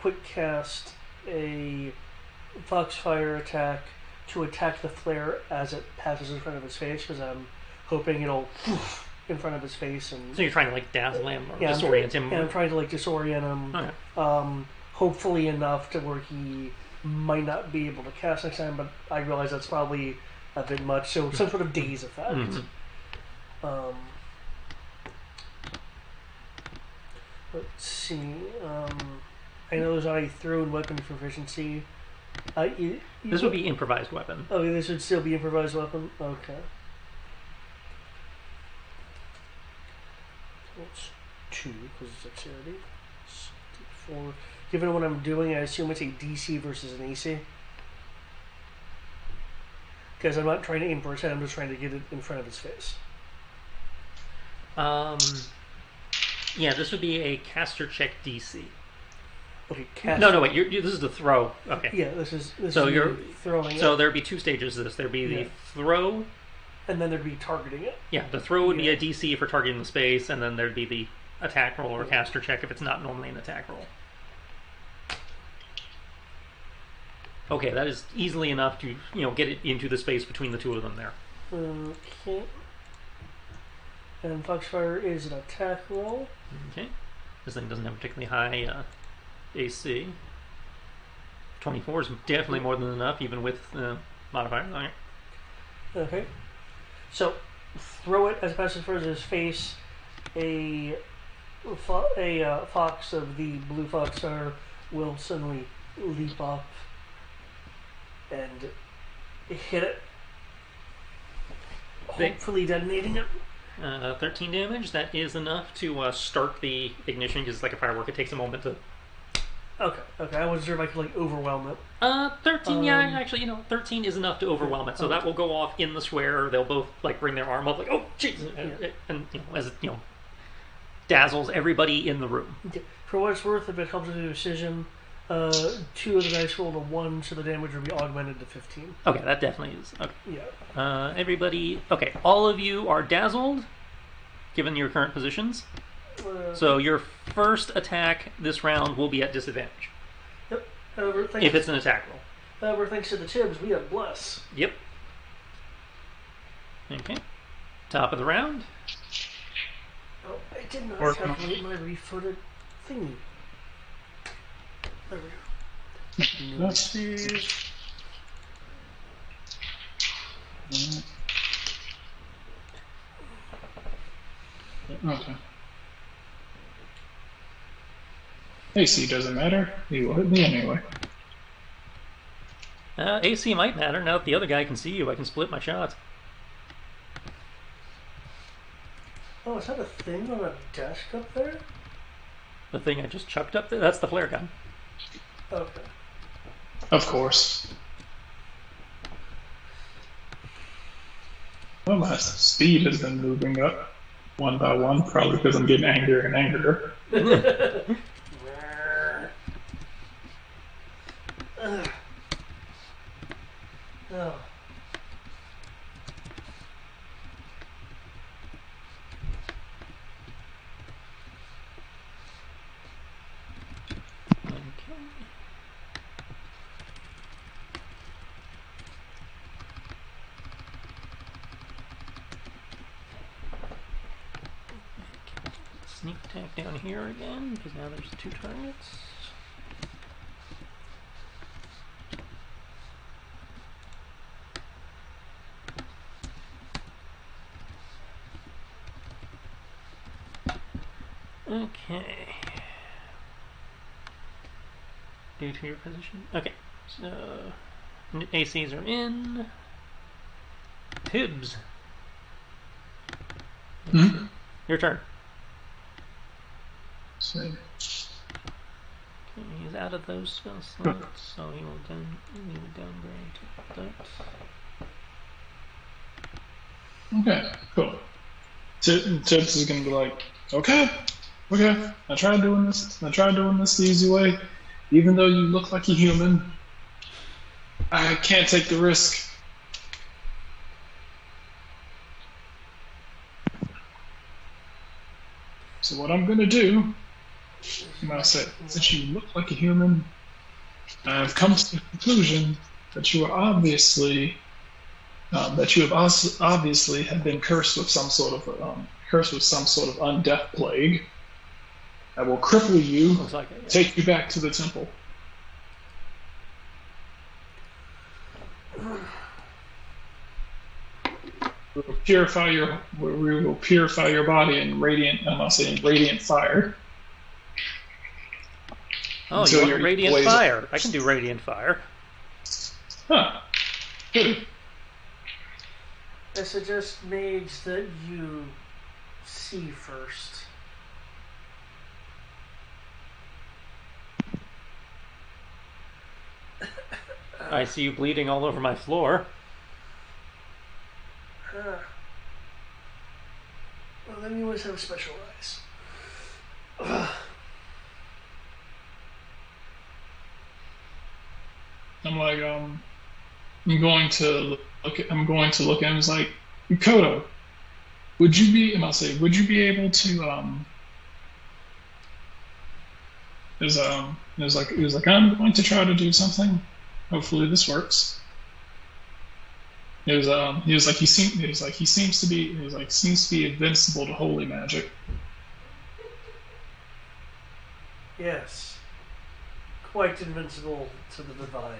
quick cast a Foxfire attack to attack the flare as it passes in front of his face, because I'm hoping it'll in front of his face. And so you're trying to like dazzle him or disorient him? Yeah, I'm trying to like disorient him. Okay. Hopefully enough to where he might not be able to cast next time, but I realize that's probably a bit much, so some sort of daze effect. Mm-hmm. Let's see. I know there's not a thrown weapon proficiency. This would be improvised weapon. Oh, this would still be improvised weapon? Okay. That's 2, because it's dexterity. 4. Given what I'm doing, I assume it's a DC versus an AC. Because I'm not trying to aim for his head, I'm just trying to get it in front of his face. Yeah, this would be a caster check DC. Okay, No, wait. This is the throw. Okay. Yeah, this is you're throwing. So there'd be 2 stages of this. There'd be the throw, and then there'd be targeting it. Yeah, the throw would be a DC for targeting the space, and then there'd be the attack roll or caster check if it's not normally an attack roll. Okay, that is easily enough to get it into the space between the 2 of them there. Okay. And Foxfire is an attack roll. Okay. This thing doesn't have particularly high AC. 24 is definitely more than enough, even with the modifier. Okay. So, throw it as fast as far as his face. A fox of the blue Foxfire will suddenly leap up and hit it, hopefully detonating it. 13 damage. That is enough to start the ignition, because it's like a firework. It takes a moment to... Okay. I wasn't sure if I could like overwhelm it. 13, yeah, actually, 13 is enough to overwhelm it. So that will go off in the square. They'll both like bring their arm up, like, oh, jeez, and as it dazzles everybody in the room. For what it's worth, if it helps with the decision, 2 of the dice rolled a 1, so the damage will be augmented to 15. Okay, that definitely is. Okay. Yeah. Everybody. Okay, all of you are dazzled. given your current positions. Uh, So your first attack this round will be at disadvantage Yep. However, if it's an attack roll. however, thanks to the Tibbs, we have Bless. Yep. Okay. Top of the round. Oh, I did not Or- calculate my refooted thingy. There we go. That's- Okay. AC doesn't matter. He will hit me anyway. AC might matter. Now that the other guy can see you, I can split my shots. Oh, is that a thing on a desk up there? The thing I just chucked up there, that's the flare gun. Okay. Of course. Well, my speed has been moving up one by one, probably because I'm getting angrier and angrier. Ugh. Oh. Okay. Sneak attack down here again, because now there's 2 targets. Okay. Due to your position. Okay, so ACs are in. Tibbs. Hmm? Your turn. So, Okay, he's out of those spell slots, so he will downgrade to that. okay, cool. Tips is gonna be like, okay, I tried doing this the easy way. Even though you look like a human, I can't take the risk. So what I'm gonna do, I'm gonna say, since you look like a human, I've come to the conclusion that you are obviously that you have obviously have been cursed with some sort of undeath plague. I will cripple you, Looks like it. Yeah. take you back to the temple. We will purify your body in radiant. I'm not saying radiant fire. Oh, So you you're want radiant blaze- fire? I can do radiant fire. Huh. Good. I suggest, mage, that you see first. I see you bleeding all over my floor. Well, then you always have special eyes. I'm like, I'm going to look at him. It's like, Kodo, would you be? And I'll say, would you be able to? It was like, I'm going to try to do something. Hopefully this works. He was like, he seems to be invincible to holy magic. Yes. Quite invincible to the divine.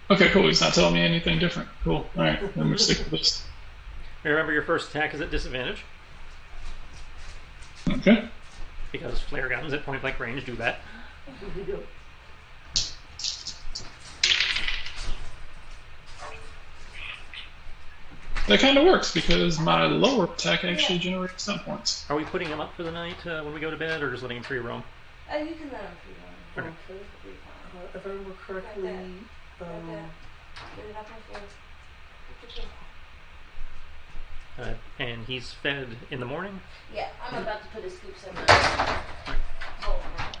Okay, cool. He's not telling me anything different. Cool. All right, then we stick with this. Remember, your first attack is at disadvantage, Okay. because flare guns at point blank range do that. That kind of works because my lower attack actually generates stun points. Are we putting him up for the night when we go to bed, or just letting him free roam? You can let him free run. Okay. It'll be fine. If I remember correctly, Right Put it up on floor. And he's fed in the morning. Yeah, I'm about to put his scoops in my bowl now.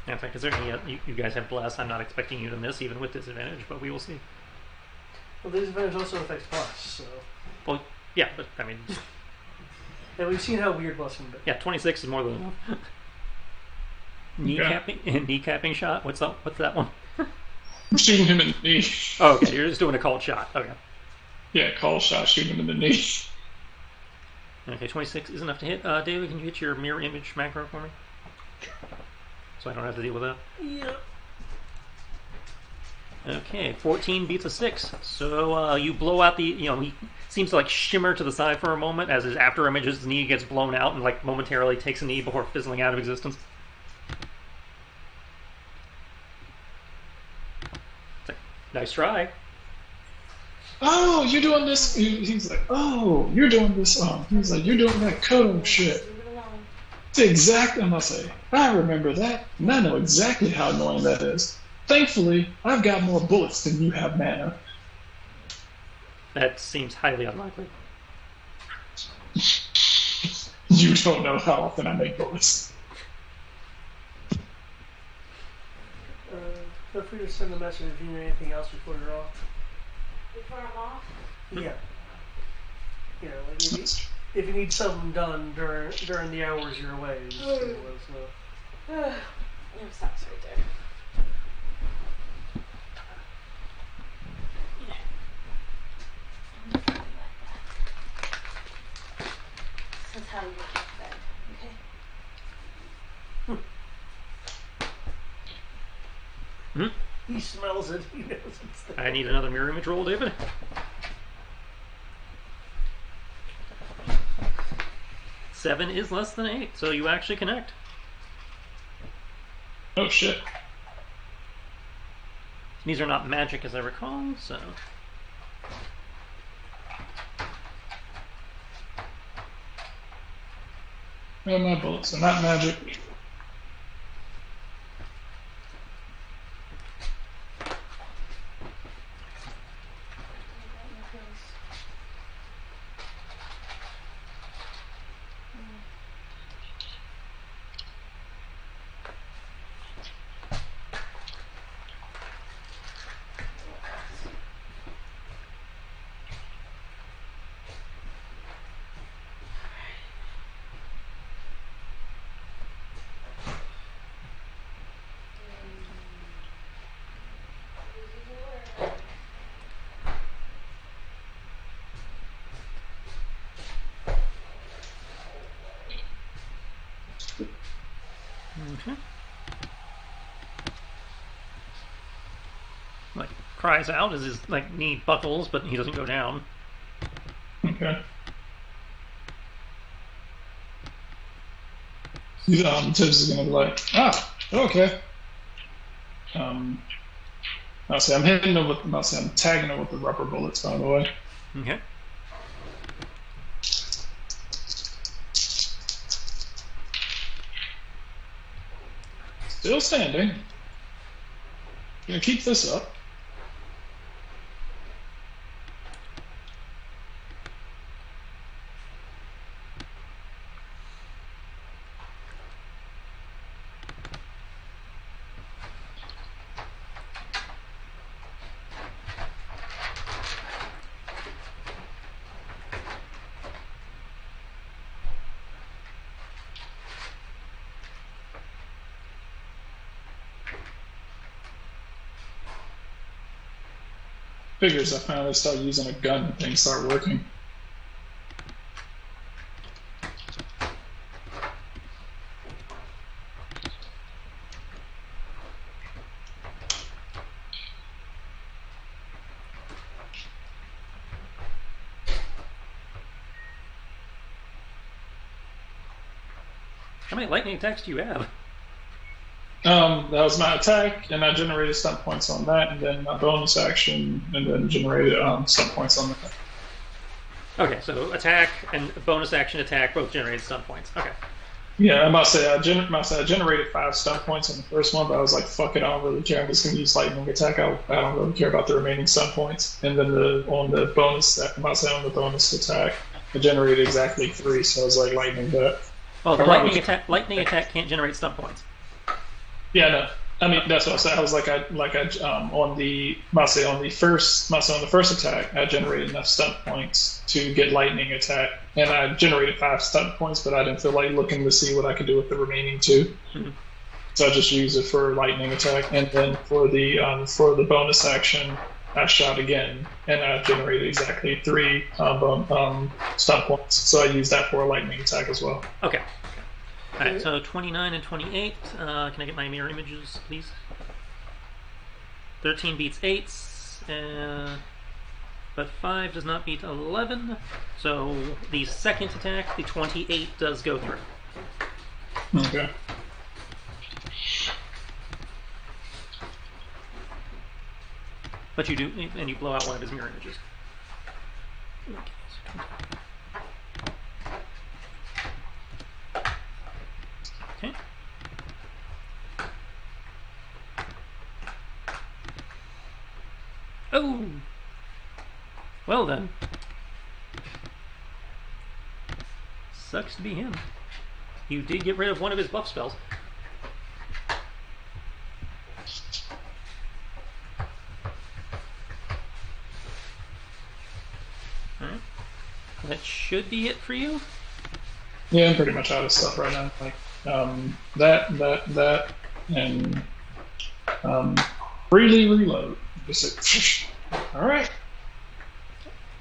In fact, is there any? You guys have bless. I'm not expecting you to miss, even with disadvantage, but we will see. Well, the disadvantage also affects plus, so. Well, yeah, but I mean, Yeah, we've seen how weird bless can be. yeah, 26 is more than enough. Kneecapping shot. What's up? What's that one? I'm shooting him in the knee. Oh, okay. You're just doing a called shot. Okay. Yeah, call shot, shooting him in the knee. Okay, 26 is enough to hit. David, can you hit your mirror image macro for me? So I don't have to deal with that. Yep. Okay, 14 beats a 6. So you blow out the, he seems to like shimmer to the side for a moment as his after image, his knee gets blown out and like momentarily takes a knee before fizzling out of existence. Nice try. Oh, you're doing this. He's like, oh, you're doing this. He's like, you're doing that code shit. Leave it alone. It's exactly. I must say, I remember that, and I know exactly how annoying that is. Thankfully, I've got more bullets than you have mana. That seems highly unlikely. You don't know how often I make bullets. Feel free to send a message if you need anything else before you're off. Before I'm off. Yeah. You know, like if you need something done during the hours you're away, just let us know. Your sock's right there. This is how you get fed, okay? He smells it. He knows it's there. I need another mirror image roll, David. 7 is less than 8, so you actually connect. Oh shit. These are not magic as I recall, so... Oh, my bullets are not magic. Okay. Like, cries out as his, like, knee buckles, but he doesn't go down. Okay. Tibbs is gonna be like, okay. I'll say I'm hitting him with. I'll say I'm tagging him with the rubber bullets. By the way. Okay. Still standing. Gonna keep this up. Figures I finally start using a gun and things start working. How many lightning attacks do you have? That was my attack, and I generated stun points on that, and then my bonus action, and then generated stun points on that. Okay, so attack and bonus action attack both generated stun points. Okay. Yeah, I must say I generated 5 stun points on the first one, but I was like, fuck it, I don't really care. I'm just gonna use lightning attack. I don't really care about the remaining stun points. And then on the bonus attack, I generated exactly 3, so I was like lightning that. Well, the lightning attack can't generate stun points. Yeah, no. I mean, that's what I said. I was on the, I say on the first, I say on the first attack, I generated enough stunt points to get lightning attack, and I generated 5 stunt points, but I didn't feel like looking to see what I could do with the remaining 2. So I just used it for lightning attack, and then for the bonus action, I shot again, and I generated exactly 3 stunt points. So I used that for a lightning attack as well. Okay. Alright, so 29 and 28. Can I get my mirror images, please? 13 beats 8, but 5 does not beat 11. So the second attack, the 28, does go through. Okay. But you do, and you blow out one of his mirror images. Okay. Oh! Well then. Sucks to be him. You did get rid of one of his buff spells. Alright. That should be it for you. Yeah, I'm pretty much out of stuff right now. Like that, and freely reload. Just like, all right.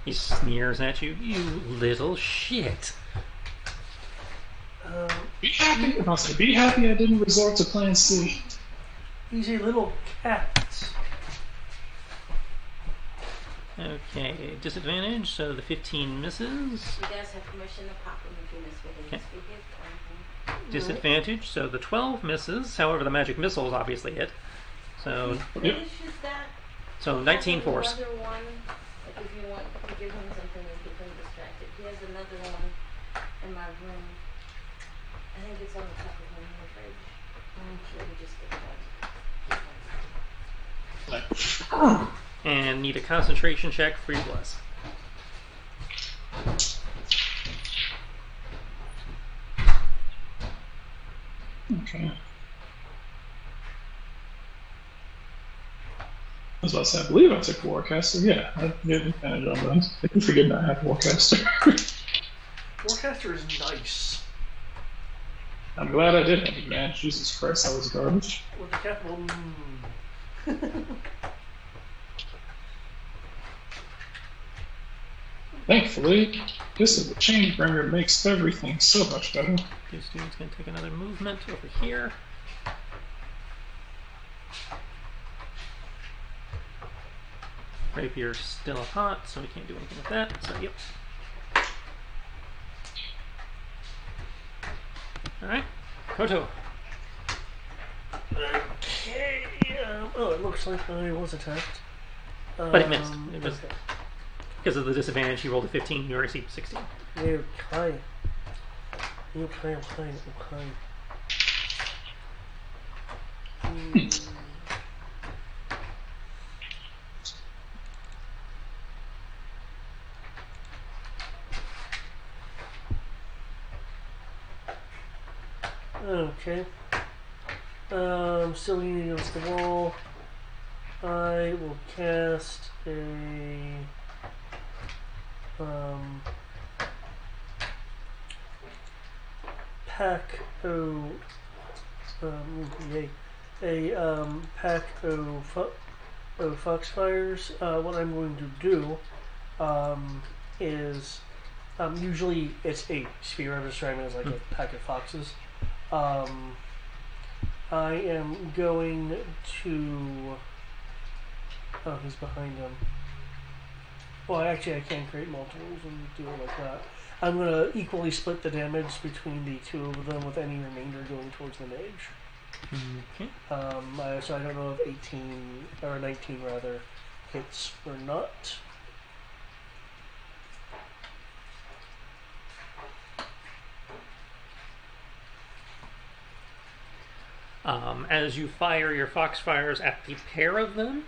He sneers at you. You little shit. Be happy. I'll say, be happy I didn't resort to Plan C. He's a little cat. Okay, disadvantage, so the 15 misses. You guys have permission to pop them if you miss within Okay. this weekend. Disadvantage, so the 12 misses. However, the magic missile is obviously it. So, Yep. Maybe shoot that. so 19 force. Another one, like if you want to give him something and keep him distracted. He has another one in my room. I think it's on the top of him in the fridge. Let me just get that. And need a concentration check for your bless. Okay. I was about to say, I believe I took Warcaster. Yeah, I did advantage on those. I can forget I have Warcaster. Warcaster is nice. I'm glad I did have advantage. Jesus Christ, that was garbage. With the capital. Thankfully, this is the chain bringer makes everything so much better. This dude's gonna take another movement over here. Rapier's still hot, so we can't do anything with that. So, yep. Alright. Koto. Okay. Oh, it looks like I was attacked. But it missed. It was okay. because of the disadvantage. He rolled a 15. You received 16. Okay. Okay. Okay. Still leaning against the wall. I will cast a pack o pack o foxfires. What I'm going to do is usually it's a sphere. I'm describing it as like a pack of foxes. I am going to. Oh, he's behind him. Well, actually, I can create multiples and do it like that. I'm going to equally split the damage between the two of them, with any remainder going towards the mage. Okay. So I don't know if 18 or 19 rather hits or not. As you fire your foxfires at the pair of them,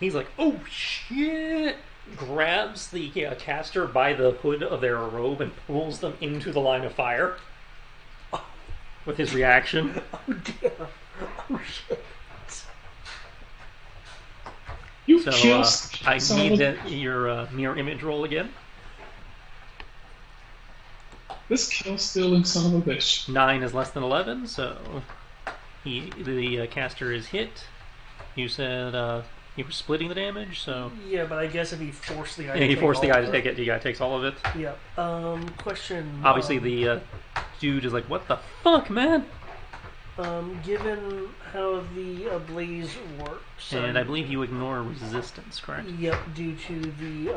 he's like, "Oh shit!" Grabs the caster by the hood of their robe and pulls them into the line of fire with his reaction. Oh dear. You So kill I son need of a- your mirror image roll again. This kill stealing son of a bitch. 9 is less than 11, so the caster is hit. You said you were splitting the damage, so Yeah, but I guess if he forced the guy, he forced the guy to take it. The guy takes all of it. Yeah. Question. Obviously, the dude is like, "What the fuck, man?" Given how the blaze works, And I believe you ignore resistance, correct? Yep, due to the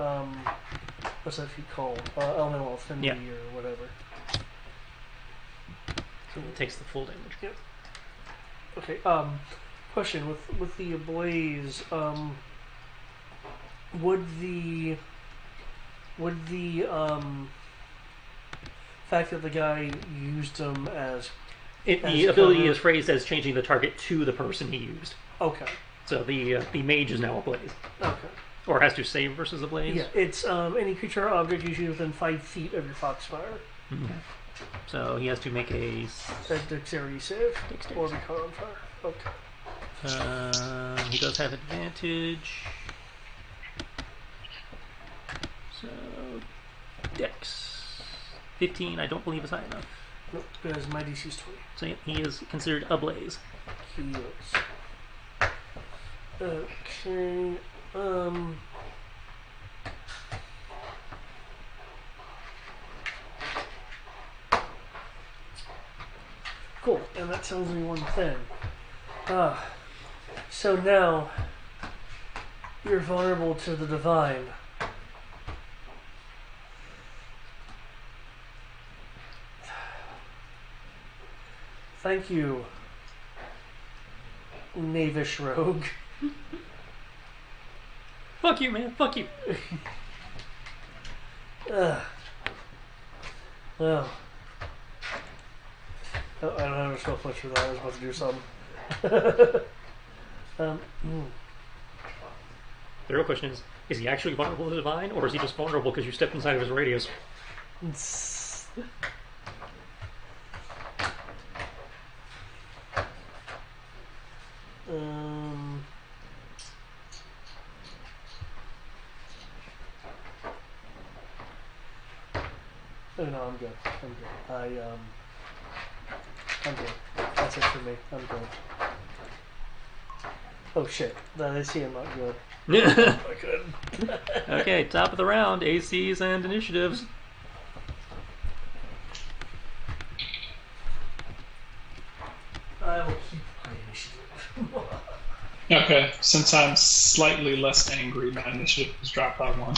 what's that called? Elemental affinity Yeah. or whatever. So it takes the full damage. Yep. Okay. Question with the blaze. Would the fact that the guy used them as The ability is phrased as changing the target to the person he used. okay. So the mage is now ablaze. Okay. Or has to save versus ablaze. Yeah, it's any creature or object usually within 5 feet of your foxfire. Okay. So he has to make a A dexterity save. Dexterity Or save. become on fire. Okay. He does have advantage. So Dex 15. I don't believe is high enough. Nope, because my DC is 20. So he is considered ablaze. He is. Okay. Cool, and that tells me one thing. So now you're vulnerable to the divine. Thank you, knavish rogue. Fuck you, man. Fuck you. Well. Oh, I don't have a spell punch for that. I was about to do something. The real question is he actually vulnerable to the divine, or is he just vulnerable because you stepped inside of his radius? Oh no, I'm good. I'm good. I'm good. That's it for me. I'm good. Oh shit. I see I'm not good. I couldn't. Okay, top of the round, ACs and initiatives. I will keep my initiative. Okay, since I'm slightly less angry, my initiative was dropped by 1.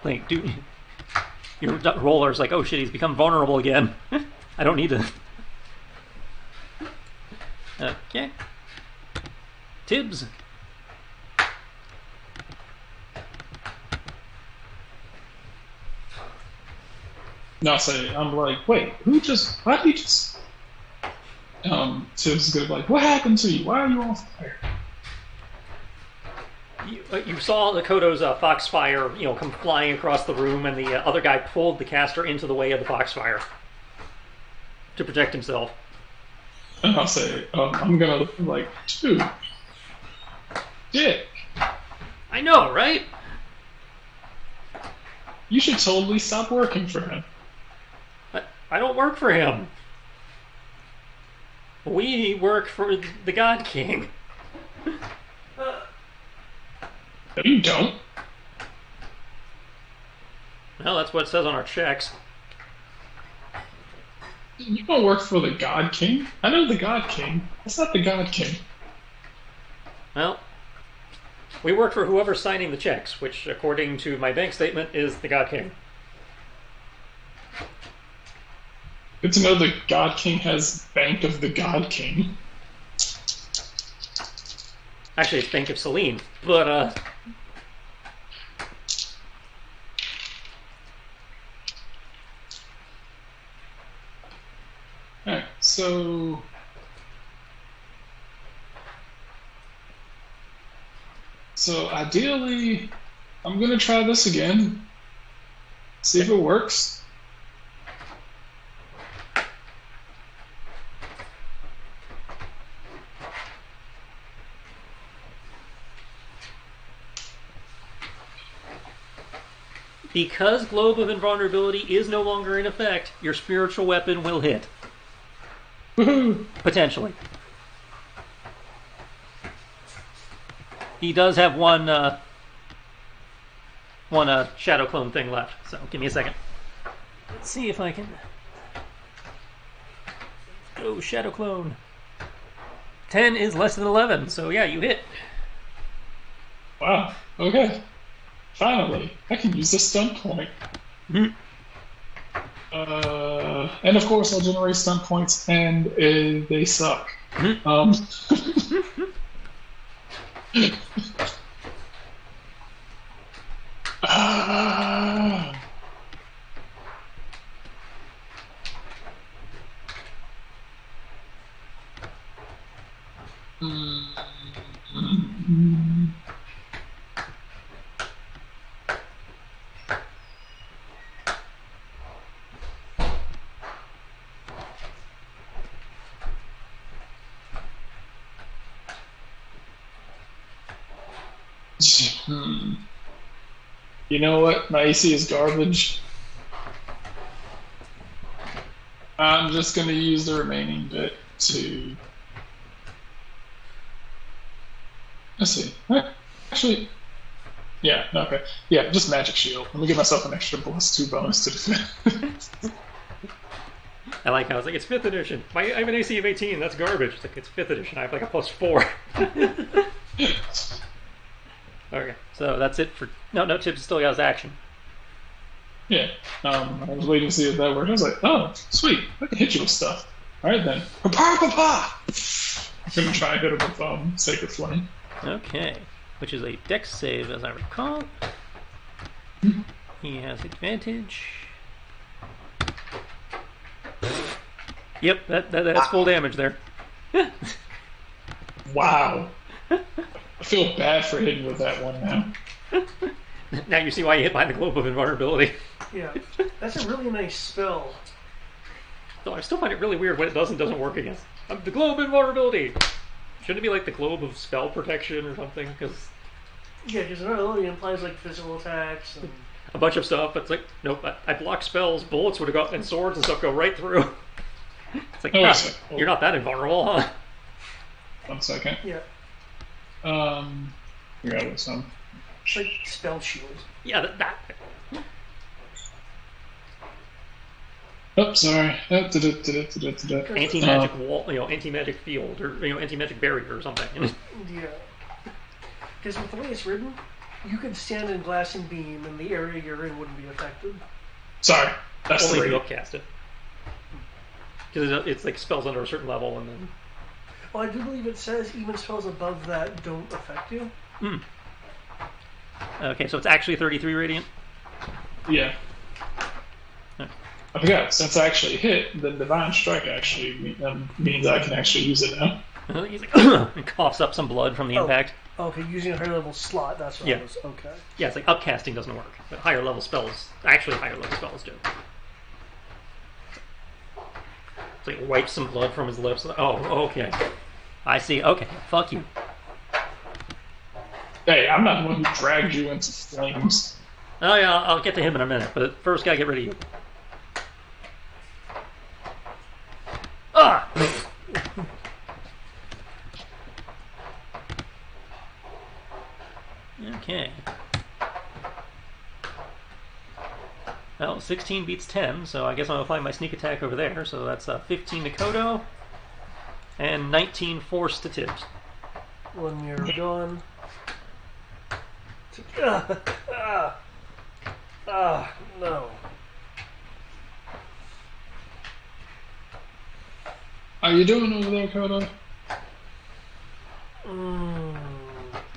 Like, dude, your roller's like, oh shit, he's become vulnerable again. I don't need to. Okay. Tibbs. No, I'm like, wait, why did he just... Tibbs is gonna be like, what happened to you? Why are you on fire? You saw Lakoto's foxfire, come flying across the room, and the other guy pulled the caster into the way of the foxfire to protect himself. And I'll say, I'm gonna look like, dude, dick, I know, right? you should totally stop working for him. I don't work for him. We work for the God King. No, you don't. Well, that's what it says on our checks. You don't work for the God King. I know the God King. That's not the God King. Well, we work for whoever's signing the checks, which, according to my bank statement, is the God King. Good to know the God King has Bank of the God King. Actually, it's Bank of Selene, but, Alright, so... So ideally, I'm gonna try this again. See if it works. Because Globe of Invulnerability is no longer in effect, your spiritual weapon will hit. Woohoo! Potentially. He does have one Shadow Clone thing left, so give me a second. Let's see if I can... Oh, Shadow Clone. 10 is less than 11, so yeah, you hit. Wow. Okay. Finally, I can use this stun point. Mhm. And of course, I'll generate stun points, and they suck. Ah. You know what? My AC is garbage. I'm just going to use the remaining bit to... Let's see. Actually... Yeah, okay. Yeah, just Magic Shield. Let me give myself an extra +2 bonus to defense. I like how it's like, it's 5th edition. I have an AC of 18, that's garbage. It's like, it's 5th edition, I have like a +4. Okay, so that's it for... No, Tips still got his action. Yeah, I was waiting to see if that worked. I was like, oh, sweet, I can hit you with stuff. Alright then. Pa-pa-pa-pa! I'm going to try and hit him with Sacred Flame. Okay, which is a Dex save, as I recall. He has advantage. Yep, that's full damage there. Wow. I feel bad for hitting with that one now. Now you see why you hit by the Globe of Invulnerability. Yeah, that's a really nice spell. Though I still find it really weird when it doesn't work against. The Globe of Invulnerability! Shouldn't it be like the Globe of Spell Protection or something? Because Yeah, because invulnerability implies like physical attacks and... a bunch of stuff, but it's like, nope, I block spells, bullets would have got, and swords and stuff go right through. It's like, you're not that invulnerable, huh? 1 second. Yeah, Yeah, with some. it's like spell shield. Yeah, that. Oh, sorry. Anti-magic wall, anti-magic field, or anti-magic barrier or something. Yeah. Because with the way it's written, you could stand in glass and beam, and the area you're in wouldn't be affected. Sorry, that's Only the if you rate. upcast it. Because it's like spells under a certain level, and then. Well, I do believe it says even spells above that don't affect you. Okay, so it's actually 33 radiant. Yeah. Huh. I forgot, since I actually hit, the Divine Strike actually means I can actually use it now. He's like, he coughs up some blood from the impact. Okay, using a higher level slot, that's what Yeah. I was... Okay. Yeah, it's like upcasting doesn't work, but higher level spells do. It's like wipes some blood from his lips. Oh, okay. I see. Okay, fuck you. Hey, I'm not the one who dragged you into flames. Oh yeah, I'll get to him in a minute, but first gotta get rid of you. Ah! Okay. Well, 16 beats 10, so I guess I'm applying my sneak attack over there. So that's 15 to Kodo, and 19 force to Tibbs. When you're gone... no. How you doing over there, Kodo?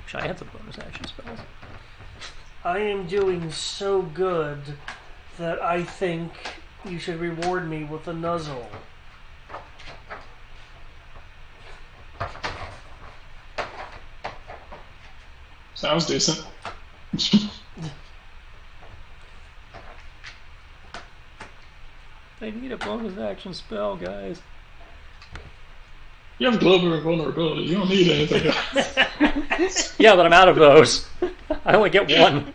Wish I had some bonus action spells. I am doing so good that I think you should reward me with a nuzzle. Sounds decent. I need a bonus action spell, guys. You have Global Invulnerability. You don't need anything else. Yeah, but I'm out of those. I only get one.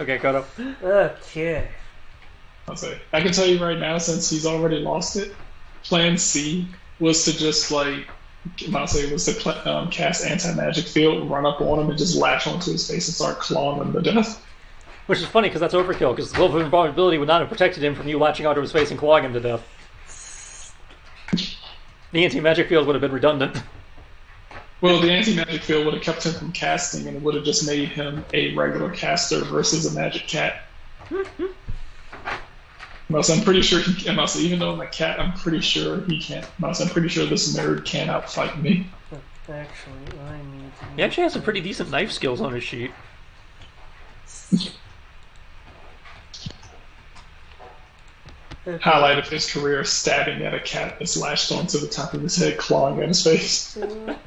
Okay, Kodo. Okay. I'll say. I can tell you right now, since he's already lost it, Plan C was to just like, I'll say, was to cast anti-magic field, run up on him, and just latch onto his face and start clawing him to death. Which is funny because that's overkill. Because the level of invulnerability would not have protected him from you latching onto his face and clawing him to death. The anti-magic field would have been redundant. Well, the anti-magic field would have kept him from casting, and it would have just made him a regular caster versus a magic cat. Mouse, I'm pretty sure Mouse, even though I'm a cat, I'm pretty sure he can't. Mouse, I'm pretty sure this nerd can't outfight me. Actually, I need to... He actually has some pretty decent knife skills on his sheet. Highlight of his career, stabbing at a cat that's lashed onto the top of his head, clawing at his face.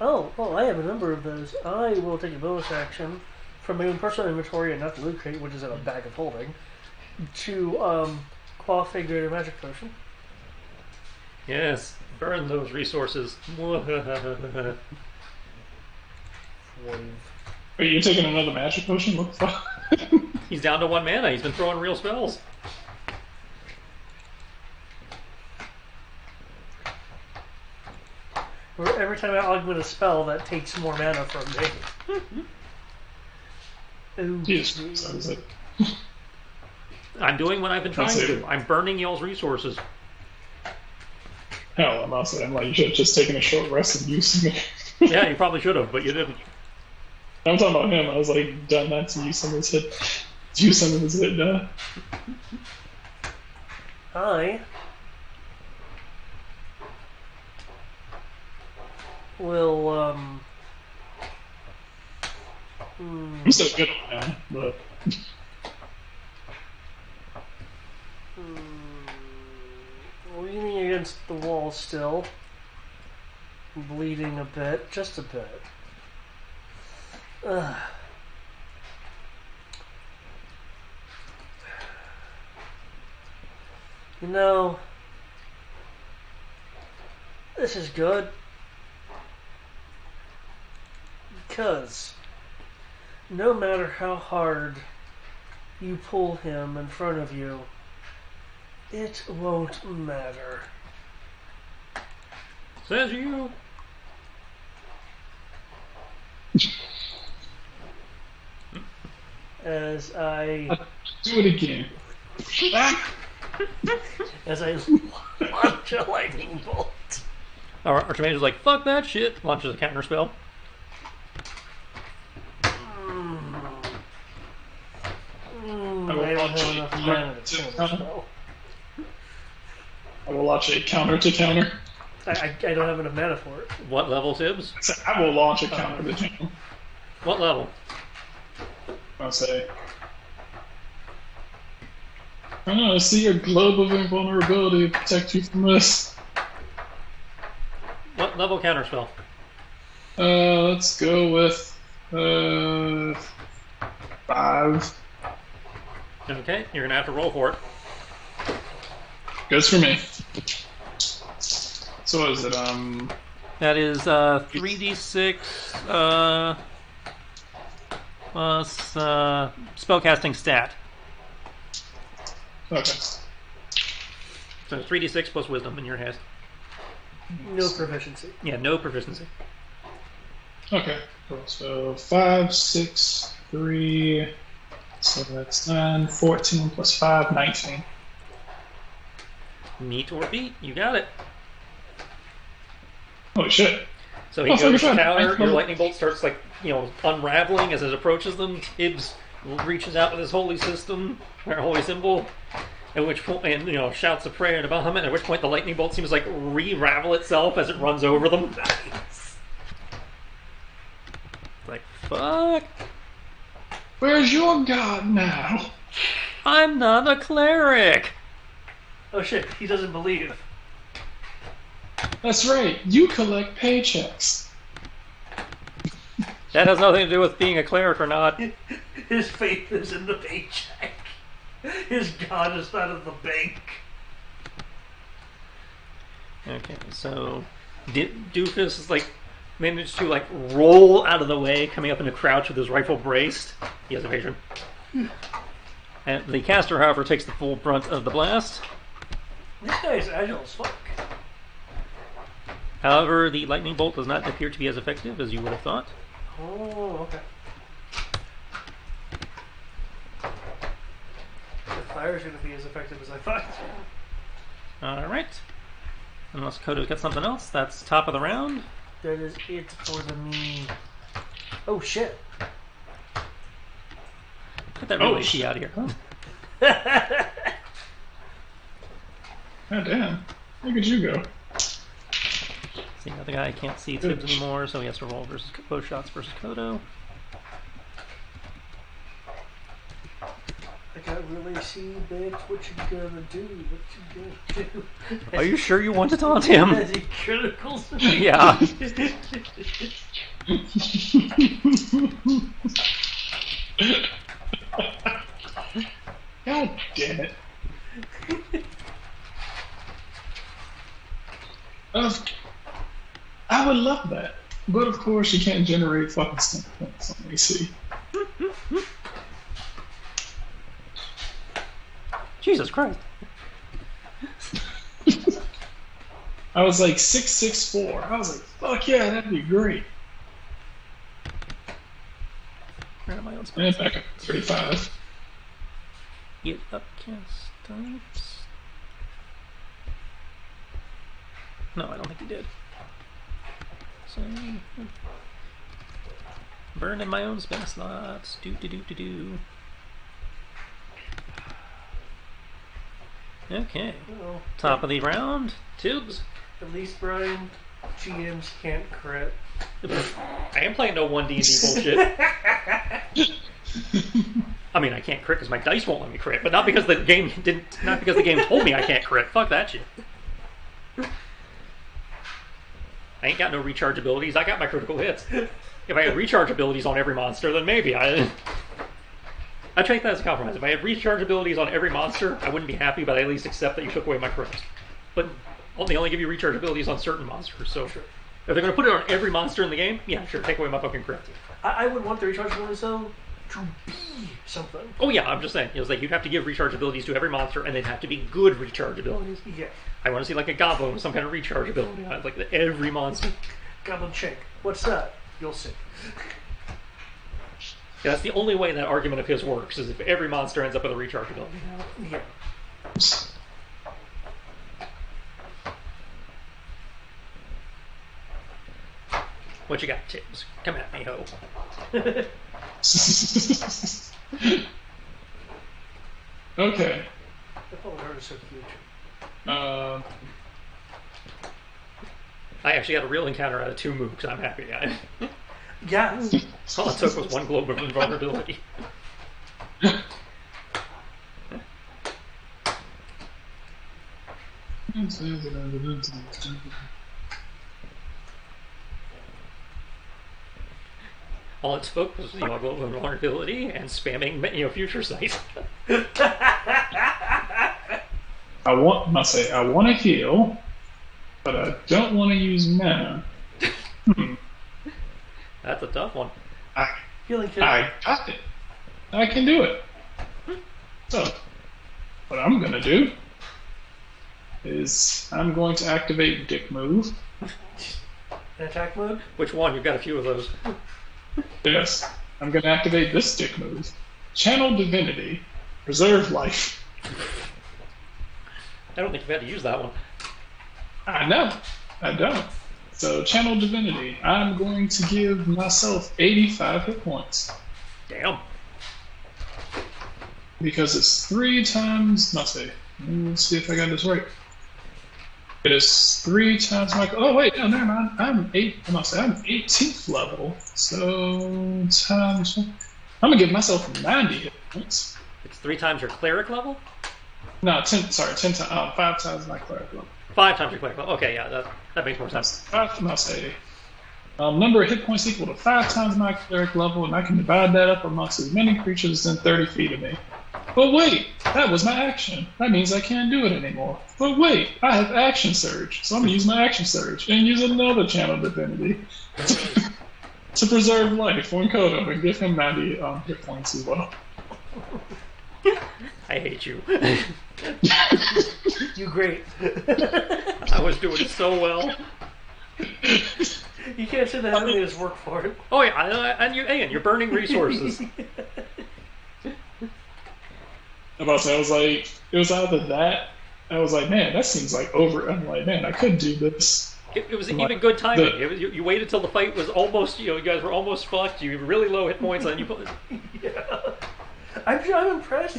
Oh, I have a number of those. I will take a bonus action from my own personal inventory and not the loot crate, which is in a bag of holding, to quaff a greater magic potion. Yes, burn those resources. Wait, you're taking another magic potion? What the fuck? He's down to 1 mana. He's been throwing real spells. Where every time I augment a spell, that takes more mana from me. Jesus, that was it. I'm doing what I've been trying to do. I'm burning y'all's resources. Hell, I'm also, I'm like, you should have just taken a short rest and used some. Yeah, you probably should have, but you didn't. I'm talking about him. I was like, done that to use some of his hit. Use some of his hit die. I will, I'm still good at that, but. leaning against the wall still. Bleeding a bit, just a bit. You know, this is good. Because no matter how hard you pull him in front of you, it won't matter. Says you. As I Do it again. as I launch a lightning bolt. Archmage's like, fuck that shit. Launches a counter spell. I don't have enough mana to finish the spell. I will launch a counter to counter. I don't have enough mana for it. What level, Tibbs? I will launch a counter to counter. What level? I'll say. I don't know, see your globe of invulnerability to protect you from this. What level counter spell? Let's go with 5. Okay, you're gonna have to roll for it. Goes for me. So what is it? That is 3d6 plus spellcasting stat. Okay. So 3d6 plus wisdom in your head. No proficiency. Yeah, no proficiency. Okay. Cool. So 5, 6, 3. So that's 9, 14 plus 5, 19. Meet or beat. You got it. Holy shit. So he goes to counter. Your lightning bolt starts unraveling as it approaches them. Tibbs reaches out with his holy system, or holy symbol, at which point, and shouts a prayer to Bahamut. At which point, the lightning bolt seems to re-ravel itself as it runs over them. Like fuck. Where's your god now? I'm not a cleric. Oh shit, he doesn't believe. That's right, you collect paychecks. That has nothing to do with being a cleric or not. His faith is in the paycheck. His god is not in the bank. Okay, so Doofus is managed to roll out of the way, coming up in a crouch with his rifle braced. He has evasion. And the caster, however, takes the full brunt of the blast. This guy's agile as fuck. However, the lightning bolt does not appear to be as effective as you would have thought. Oh, okay. The fire's gonna be as effective as I thought. Alright. Unless Kodo's got something else, that's top of the round. That is it for the me. Oh shit. Get that really shit out of here. God damn. Look at you go. See, the other guy can't see Tibbs anymore, so he has to roll versus both shots versus Kodo. I can't really see, bitch. What you gonna do? What you gonna do? Are you sure you want to taunt him? As he criticals me. Yeah. God damn it. I would love that. But of course you can't generate fucking stun points on AC. Jesus Christ. I was like 664. I was like, fuck yeah, that'd be great. Where am I on And back up to 35. Get upcast types. No, I don't think he did. So, burn in my own spell slots. Do. Okay. Uh-oh. Top of the round. Tibbs. At least, Brian, GMs can't crit. I am playing no 1D&D bullshit. I mean, I can't crit because my dice won't let me crit, but not because the game told me I can't crit. Fuck that shit. I ain't got no recharge abilities. I got my critical hits. If I had recharge abilities on every monster, then maybe I take that as a compromise. If I had recharge abilities on every monster, I wouldn't be happy, but I at least accept that you took away my crits. But they only give you recharge abilities on certain monsters, so sure. If they're going to put it on every monster in the game, yeah, sure, take away my fucking crit. I would want the recharge abilities, though, to be something. Oh yeah, I'm just saying. It was like you'd have to give recharge abilities to every monster, and they'd have to be good recharge abilities. Yeah. I want to see like a goblin with some kind of recharge ability. Like every monster. Goblin check. What's that? You'll see. Yeah, that's the only way that argument of his works, is if every monster ends up with a recharge ability. Yeah. What you got, Tibbs? Come at me, ho. Okay. The phone hurt is so huge. I actually got a real encounter out of 2 moves. I'm happy. Yeah. All it took was 1 globe of invulnerability. All it took was, a globe of invulnerability and spamming, future sight. I want to heal, but I don't want to use mana. That's a tough one. I Healing kit. got it. I can do it. So, what I'm going to do is I'm going to activate Dick Move. In attack mode? Which one? You've got a few of those. Yes, I'm going to activate this Dick Move. Channel Divinity. Preserve Life. I don't think you've had to use that one. I know. I don't. So, Channel Divinity. I'm going to give myself 85 hit points. Damn. Because it's 3 times... Let's see if I got this right. It is 3 times my... Oh, wait. No, never mind. I'm 18th level. So, times... I'm going to give myself 90 hit points. It's 3 times your cleric level? No, 10 times... 5 times my cleric level. 5 times your cleric level. Okay, yeah, that makes more sense. Number of hit points equal to 5 times my cleric level, and I can divide that up amongst as many creatures within 30 feet of me. But wait, that was my action. That means I can't do it anymore. But wait, I have Action Surge, so I'm going to use my Action Surge and use another Channel Divinity to preserve life on Kodo and give him 90 hit points as well. I hate you. You great. I was doing so well. You can't say that I made us work for it. Oh yeah, and you're burning resources. About to say, I was like, it was either that. I was like, man, that seems like over. I'm like, man, I could do this. It was I'm even like, good timing. You waited till the fight was almost, you guys were almost fucked. You were really low hit points, and you put. Yeah. I'm impressed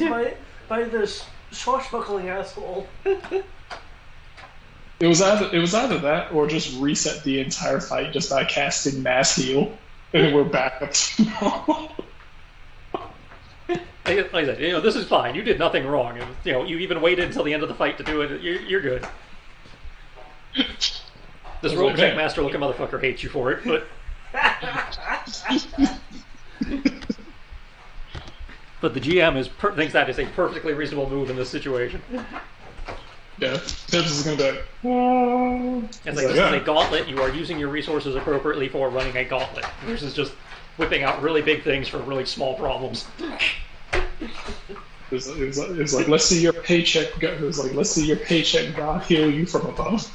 by this swashbuckling asshole. It was either that or just reset the entire fight just by casting mass heal, and we're back up to normal. Like I said, this is fine. You did nothing wrong. You even waited until the end of the fight to do it. You're good. This rogue like, checkmaster looking motherfucker hates you for it, but but the GM thinks that is a perfectly reasonable move in this situation. Yeah, Tibbs is gonna be like, oh. It's like, He's this yeah. is a gauntlet. You are using your resources appropriately for running a gauntlet. Versus just whipping out really big things for really small problems. It was like, let's see your paycheck. It was like, let's see your paycheck God heal you from above.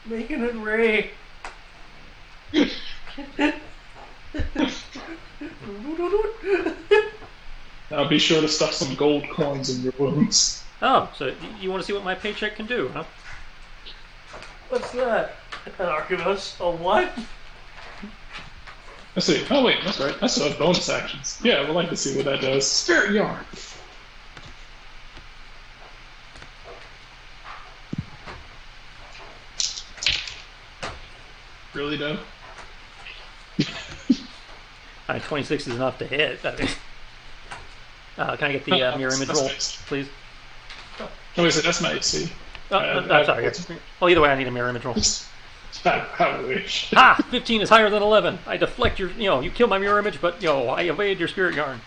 Making it Ray. Now be sure to stuff some gold coins in your wounds. Oh, so you want to see what my paycheck can do, huh? What's that? An archivist? A what? Let's see. Oh wait, that's right. I still have bonus actions. Yeah, we'd like to see what that does. Spirit yarn. Really, though? 26 is enough to hit. I mean, can I get the mirror image roll, please? No, wait, so that's my AC. I'm sorry. Well, either way, I need a mirror image roll. I wish. Ha! 15 is higher than 11. I deflect your, you kill my mirror image, but, I evade your spirit yarn.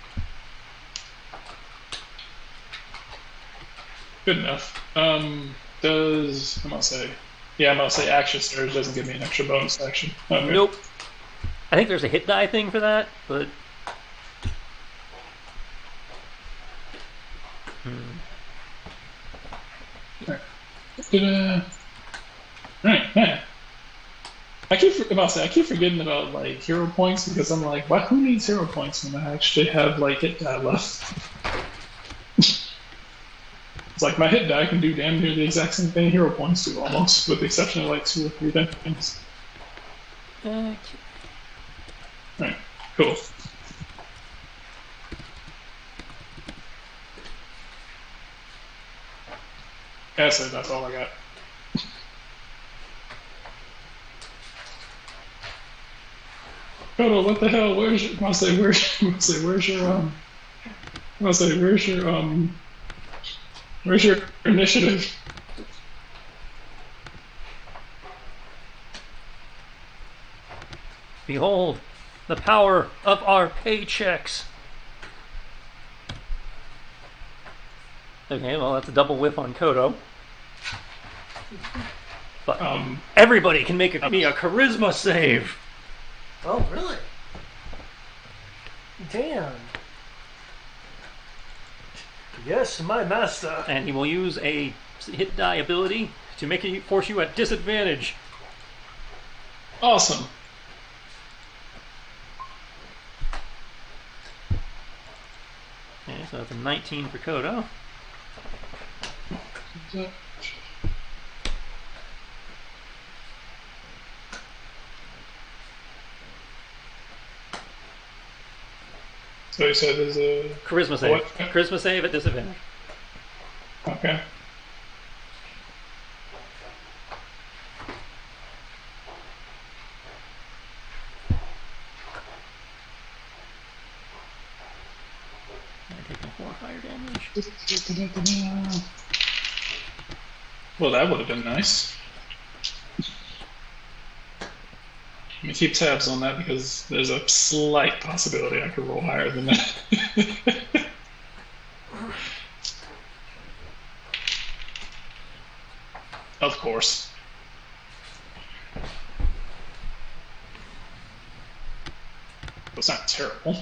Good enough. I'm gonna say action surge doesn't give me an extra bonus action. Okay. Nope. I think there's a hit die thing for that, but... Right, man. I keep forgetting about like hero points because I'm like, who needs hero points when I actually have like hit die left? It's like my hit die can do damn near the exact same thing hero points do almost, with the exception of like 2 or 3 things. Okay. Right, cool. That's all I got. Kodo, what the hell? Where's your initiative? Behold, the power of our paychecks. Okay, well, that's a double whiff on Kodo. But everybody can make me a charisma save. Oh, really? Damn. Yes, my master. And he will use a hit die ability to force you at disadvantage. Awesome. Okay, so that's a 19 for Kodo. So you said there's a Charisma save. What? Charisma save at disadvantage. Okay. I'm taking 4 fire damage. Well, that would have been nice. Let me keep tabs on that because there's a slight possibility I could roll higher than that. Of course. It's not terrible.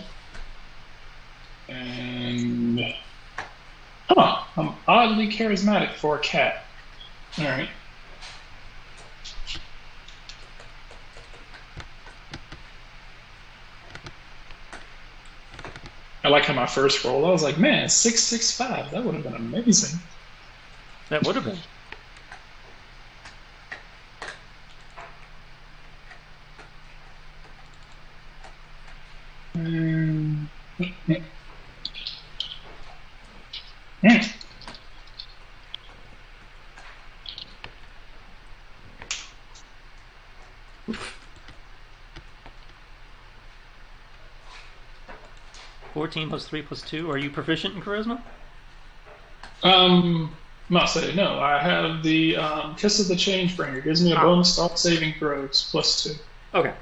And I'm oddly charismatic for a cat. All right. I like how my first roll, I was like, man, 665. That would have been amazing. That would have been. Mm. 14 plus 3 plus 2. Are you proficient in charisma? Not say no. I have the Kiss of the Changebringer. Gives me a bonus to all saving throws +2. Okay.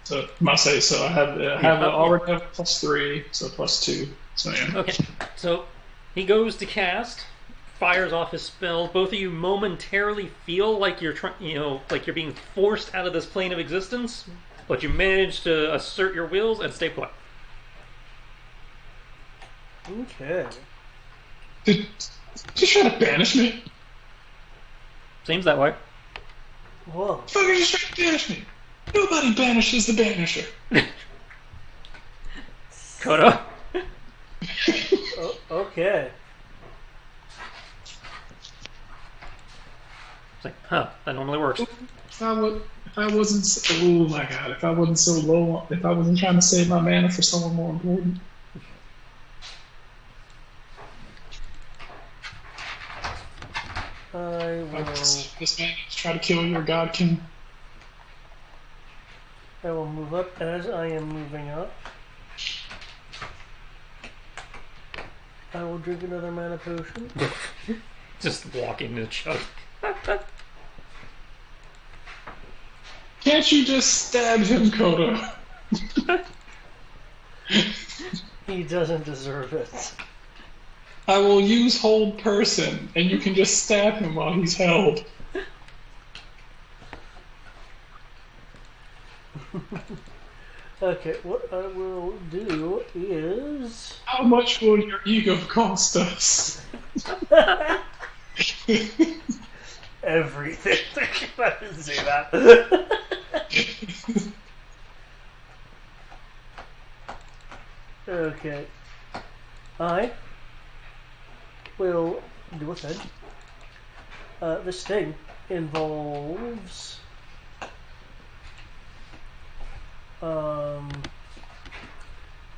So must say so. I already have +3, so +2. So yeah. Okay. So he goes to cast, fires off his spell. Both of you momentarily feel like you're like you're being forced out of this plane of existence, but you manage to assert your wills and stay put. Okay. Did you try to banish me? Seems that way. Whoa. Fucking just try to banish me. Nobody banishes the banisher. Kodo. Okay. It's like, huh, that normally works. If I wasn't, oh my god, if I wasn't so low, if I wasn't trying to save my mana for someone more important. I will. This man try to kill your godkin. I will move up as I am moving up. I will drink another mana potion. Just walking to chug. Can't you just stab him, Kodo? He doesn't deserve it. I will use hold person, and you can just stab him while he's held. Okay, what I will do is... How much will your ego cost us? Everything. I didn't say that. Okay. I will do a thing. This thing involves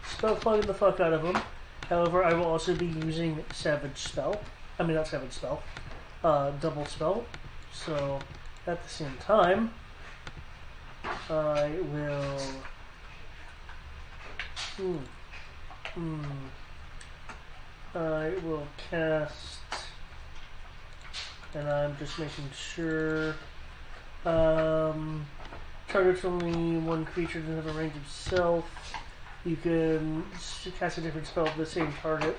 spell plugging the fuck out of them. However, I will also be using Savage Spell. I mean, not Savage Spell. Double Spell. So, at the same time, I will... I will cast... And I'm just making sure... targets only one creature doesn't have a range of self. You can cast a different spell of the same target.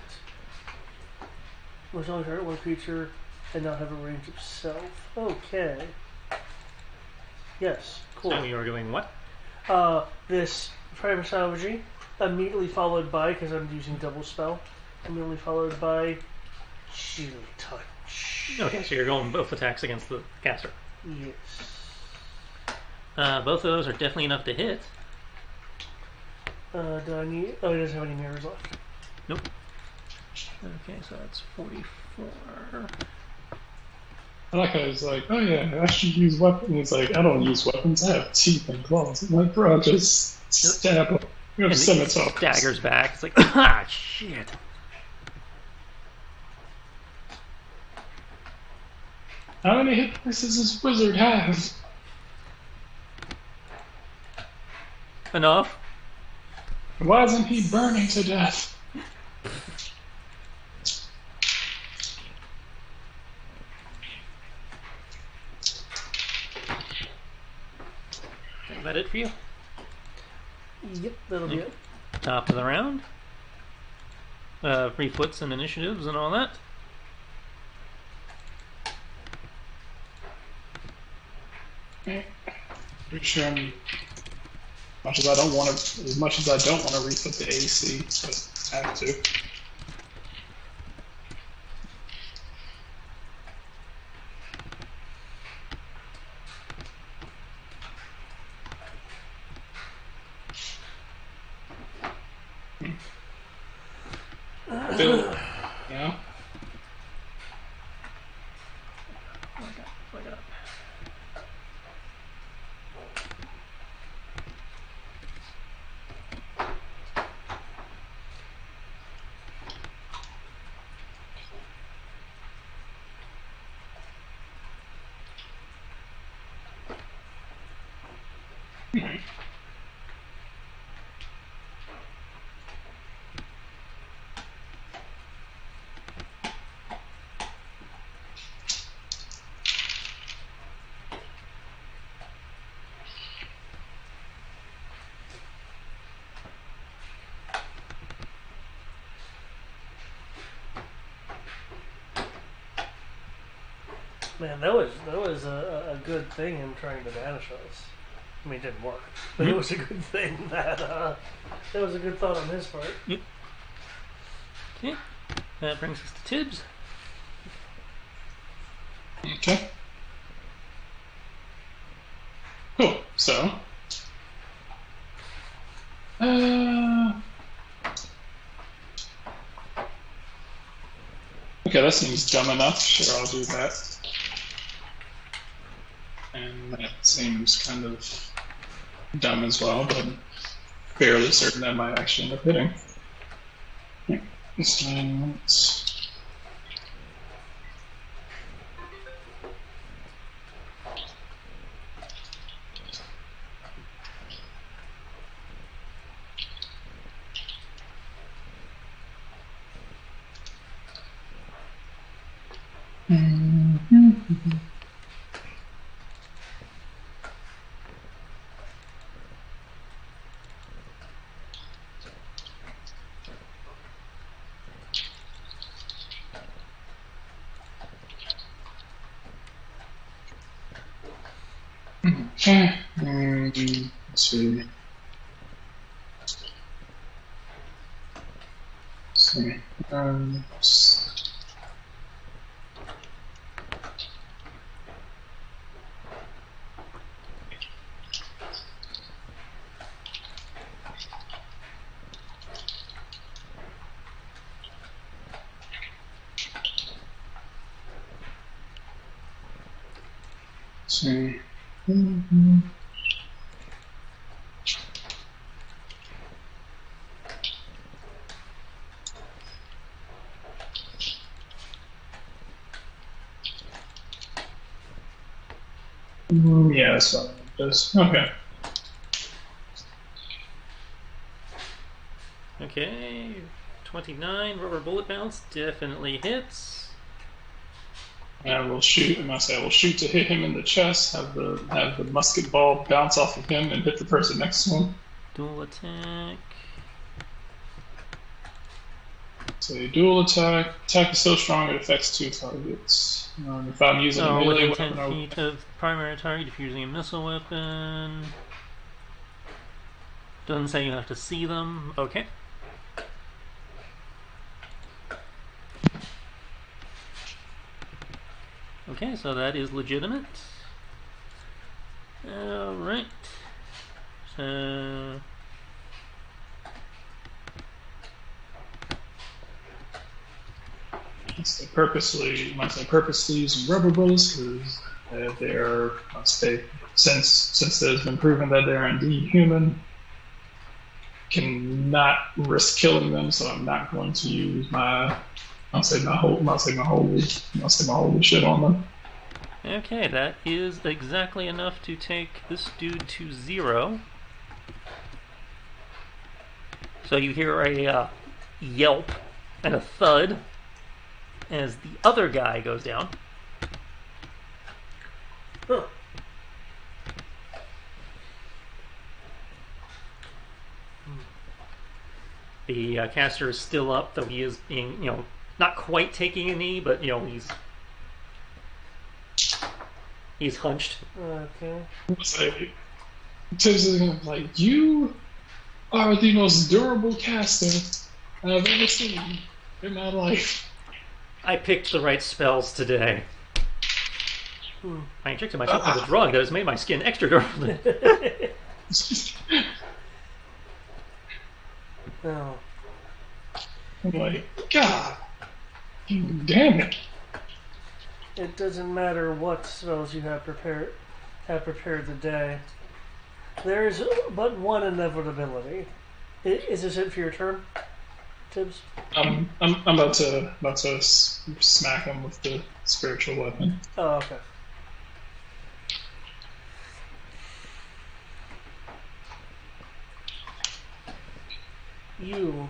Which only target one creature and not have a range of self. Okay. Yes, cool. So you're doing what? This Prime Salvaging, immediately followed by, because I'm using double spell, immediately followed by Shield Touch. Okay, so you're going both attacks against the caster. Yes. Both of those are definitely enough to hit. Do I need... Oh, he doesn't have any mirrors left. Nope. Okay, so that's 44. I like how he's like, oh yeah, I should use weapons. He's like, I don't use weapons, I have teeth and claws. I'm like, bro, just stab him. You have scimitar. Daggers back. It's like, ah, shit. How many hit points does this wizard have? Enough. Why isn't he burning to death? Is that it for you? Yep, that'll be it. Top of the round. Free foots and initiatives and all that. Pretty sure I'm... as much as I don't want to refit the AC, but I have to. build. You know? Look it up. Man, that was a good thing, him trying to banish us. I mean, it didn't work, but it was a good thing that was a good thought on his part. Yep. Okay, that brings us to Tibbs. Okay. Cool. So, okay, that seems dumb enough. Sure, I'll do that. And that seems kind of dumb as well, but I'm fairly certain that might actually end up hitting. Yeah, this time, let's... Okay, let's see. See. Yeah, that's what it does. Okay. Okay, 29 rubber bullet bounce definitely hits. And I will shoot, and I say I will shoot to hit him in the chest, have the musket ball bounce off of him and hit the person next to him. Dual attack. So a dual attack. Attack is so strong it affects 2 targets. If I'm using a melee within 10 weapon, feet of primary target if you're using a missile weapon. Doesn't say you have to see them. Okay. Okay, so that is legitimate. Alright. So... I purposely using rubber bullets because they are, since there's been proven that they're indeed human, cannot risk killing them, so I'm not going to use my holy shit on them. Okay, that is exactly enough to take this dude to 0. So you hear a yelp and a thud as the other guy goes down. Huh. The caster is still up, though he is being, not quite taking a knee, but he's hunched. Okay. It's like, Tibbs is gonna be like, you are the most durable caster I've ever seen in my life. I picked the right spells today. I injected myself with a drug that has made my skin extra durable. Oh. I'm like, God damn it. It doesn't matter what spells you have prepared the day. There is but one inevitability. Is this it for your turn, Tibbs? I'm about to smack him with the spiritual weapon. Oh, okay. You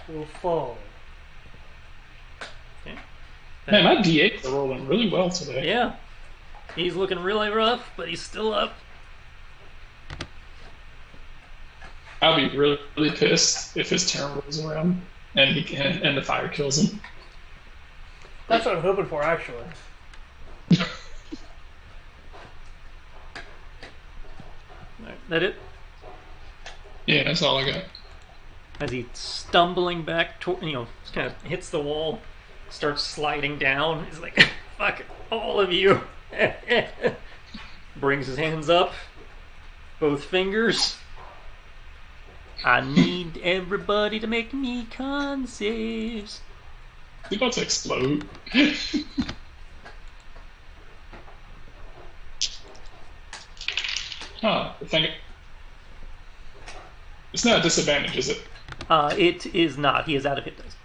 will fall. Okay. Man, my D8s are rolling really well today. Yeah. He's looking really rough, but he's still up. I'll be really, really pissed if his turn rolls around and and the fire kills him. That's what I'm hoping for, actually. Alright, that it? Yeah, that's all I got. As he stumbling back toward, kind of hits the wall, starts sliding down. He's like, fuck all of you. Brings his hands up, both fingers. I need everybody to make me con saves. He's about to explode. Oh, the thing. It's not a disadvantage, is it? It is not. He is out of hit dice.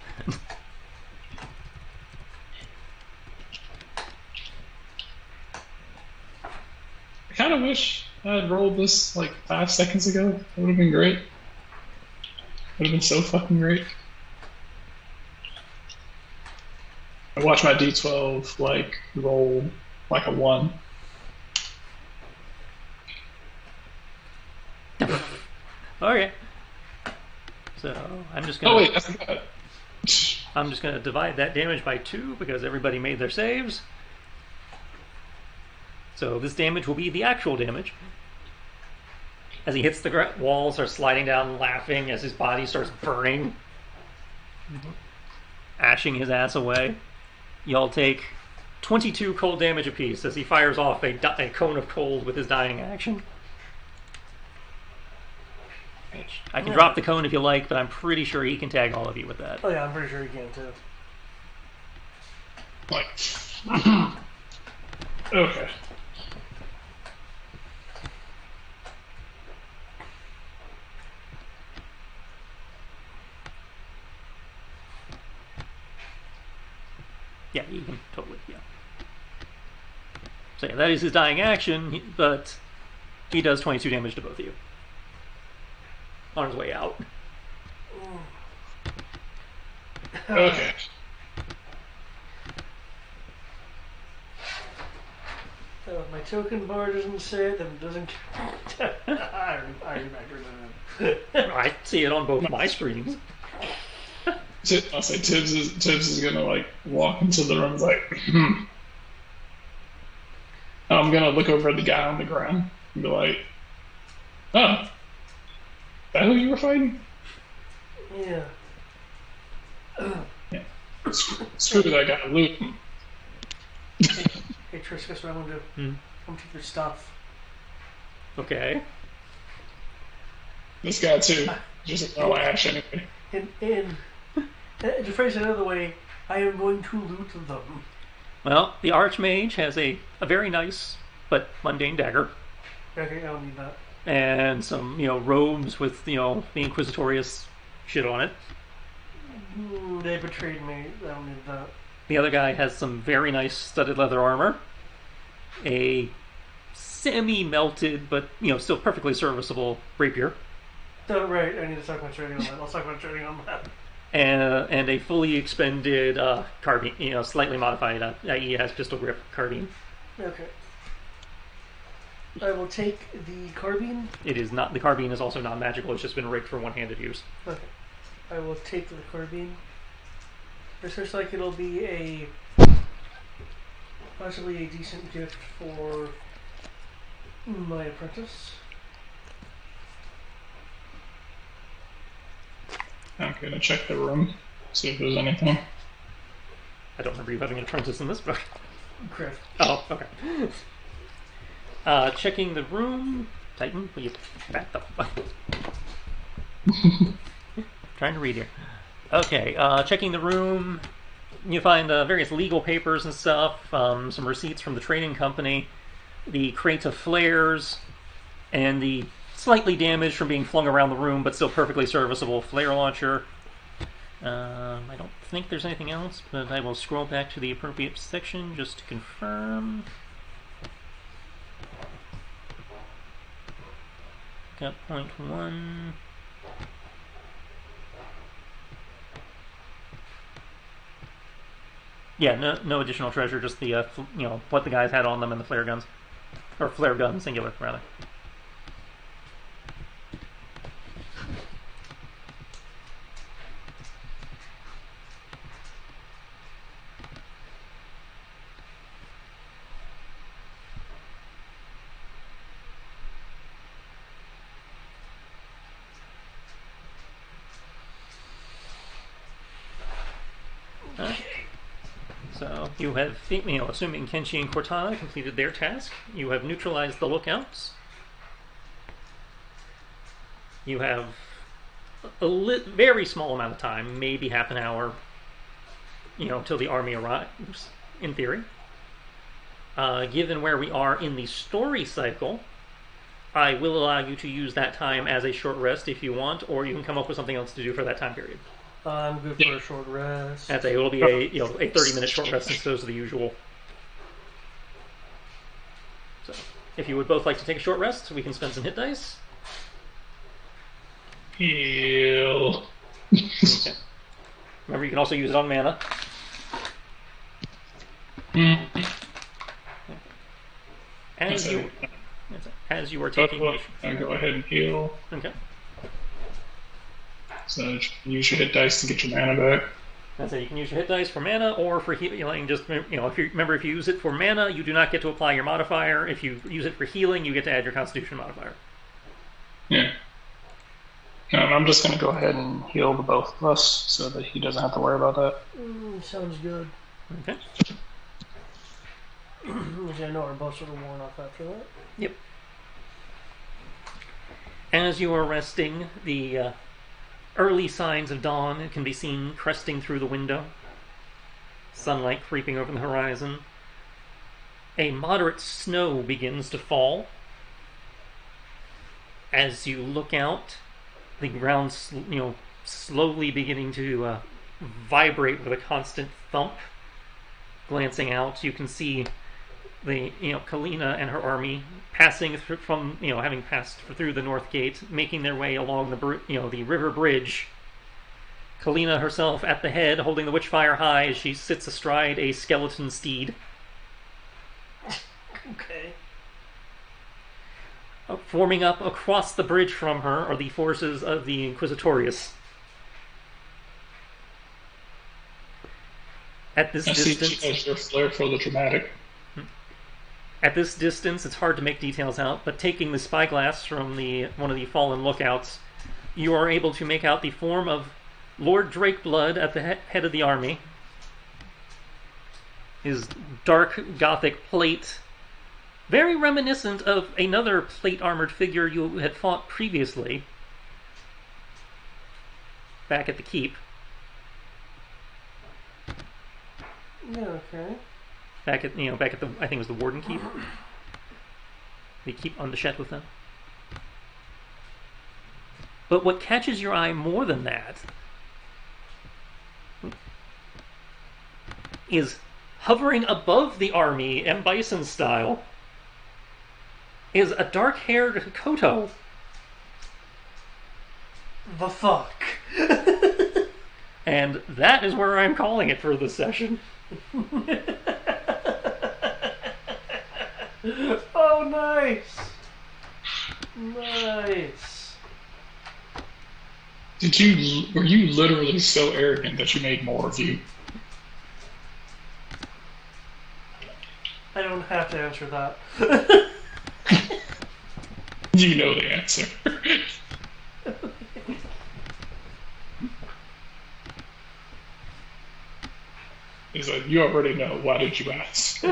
I kind of wish I had rolled this like 5 seconds ago. That would have been great. Would have been so fucking great. I watched my D12 like roll like a 1. Okay. So I'm just gonna. Oh wait, that's not. I'm just gonna divide that damage by 2 because everybody made their saves. So this damage will be the actual damage. As he hits the wall, starts sliding down, laughing as his body starts burning, ashing his ass away. Y'all take 22 cold damage apiece as he fires off a cone of cold with his dying action. I can drop the cone if you like, but I'm pretty sure he can tag all of you with that. Oh yeah, I'm pretty sure you can too. Like. Okay. Yeah, you can totally, yeah. So yeah, that is his dying action, but he does 22 damage to both of you. On his way out. Okay. My token bar doesn't say it, then it doesn't. I remember that. I see it on both my screens. I'll say Tibbs is gonna like walk into the room and like, I'm gonna look over at the guy on the ground and be like, oh, that who you were fighting? Yeah. Yeah. Screw that guy, loot him. Hey Trish, guess what I'm gonna do? I'm gonna take your stuff. Okay. This guy too. Just no ash anyway. And to phrase it another way, I am going to loot them. Well, the Archmage has a very nice but mundane dagger. Okay, I don't need that. And some, robes with, the Inquisitorious shit on it. They betrayed me. I don't need that. The other guy has some very nice studded leather armor. A semi-melted, but, still perfectly serviceable rapier. Oh, right, I need to start concentrating on that. I'll start concentrating on that. And a fully expended carbine, slightly modified, i.e. it has pistol grip carbine. Okay. I will take the carbine. It is not. The carbine is also non-magical. It's just been rigged for one-handed use. Okay. I will take the carbine. This looks like it'll be possibly a decent gift for my apprentice. I'm gonna check the room, see if there's anything. I don't remember you having an apprentice in this book. Correct. Oh, okay. Checking the room. Titan, will you back the fuck? Trying to read here. Okay, checking the room. You find various legal papers and stuff, some receipts from the trading company, the crate of flares, and the slightly damaged from being flung around the room but still perfectly serviceable flare launcher. I don't think there's anything else, but I will scroll back to the appropriate section just to confirm. Got .1. Yeah, no additional treasure, just the what the guys had on them and the flare guns, or flare gun singular rather. So you have, assuming Kenshi and Cortana completed their task, you have neutralized the lookouts. You have a very small amount of time, maybe half an hour, till the army arrives, in theory. Given where we are in the story cycle, I will allow you to use that time as a short rest if you want, or you can come up with something else to do for that time period. I'm good for a short rest. I'd say it'll be a 30-minute short rest instead of the usual. So, if you would both like to take a short rest, we can spend some hit dice. Heal. Okay. Remember, you can also use it on mana. As you are taking, I go ahead and heal. Okay. So use your hit dice to get your mana back. That's it. You can use your hit dice for mana or for healing. Just if you use it for mana, you do not get to apply your modifier. If you use it for healing, you get to add your Constitution modifier. Yeah. I'm just going to go ahead and heal the both of us so that he doesn't have to worry about that. Sounds good. Okay. I know our both sort of worn off after that. Yep. As you are resting, the early signs of dawn can be seen cresting through the window. Sunlight creeping over the horizon. A moderate snow begins to fall. As you look out, the ground, slowly beginning to vibrate with a constant thump. Glancing out, you can see the Kalina and her army passing from having passed through the north gate, making their way along the river bridge. Kalina herself at the head, holding the witchfire high as she sits astride a skeleton steed. Okay. Forming up across the bridge from her are the forces of the Inquisitorius. At this distance, she has her flair for the dramatic. At this distance, it's hard to make details out, but taking the spyglass from one of the fallen lookouts, you are able to make out the form of Lord Drakeblood at the head of the army. His dark Gothic plate, very reminiscent of another plate-armored figure you had fought previously, back at the keep. Yeah, okay. Back at the, I think it was the Warden Keep. They keep on the Shet with them. But what catches your eye more than that is hovering above the army, M. Bison style, is a dark-haired Koto. The fuck? And that is where I'm calling it for this session. Oh, nice. Nice. Were you literally so arrogant that you made more of you? I don't have to answer that. You know the answer. He's like, you already know. Why did you ask?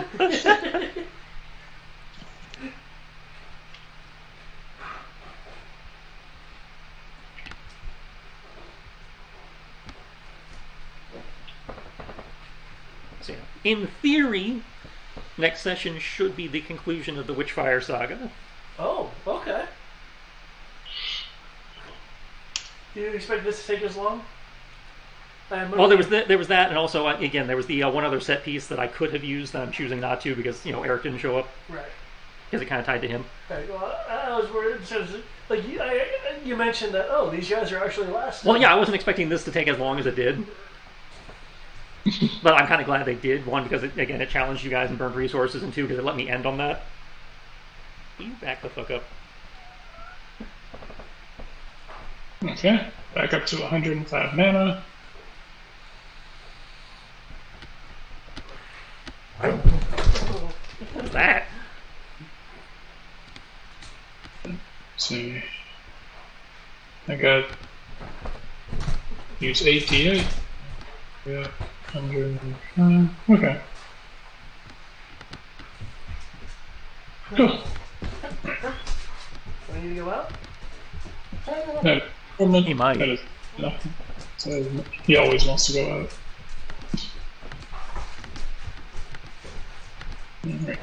in theory, next session should be the conclusion of the Witchfire saga. Oh, okay. Do you expect this to take as long? Well, there was that, and also again there was the one other set piece that I could have used that I'm choosing not to because Eric didn't show up. Right. Because it kind of tied to him. Right. Well, I was worried. Like you mentioned that. Oh, these guys are actually lasting. Well, yeah, I wasn't expecting this to take as long as it did. But I'm kind of glad they did. One, because it challenged you guys and burned resources, and two, because it let me end on that. You back the fuck up. Okay, back up to 105 mana. What's that? Let's see. I got use 88. Yeah, 105. Okay. Cool. I need to go out. No, He might. That is nothing. So he always wants to go out. Alright.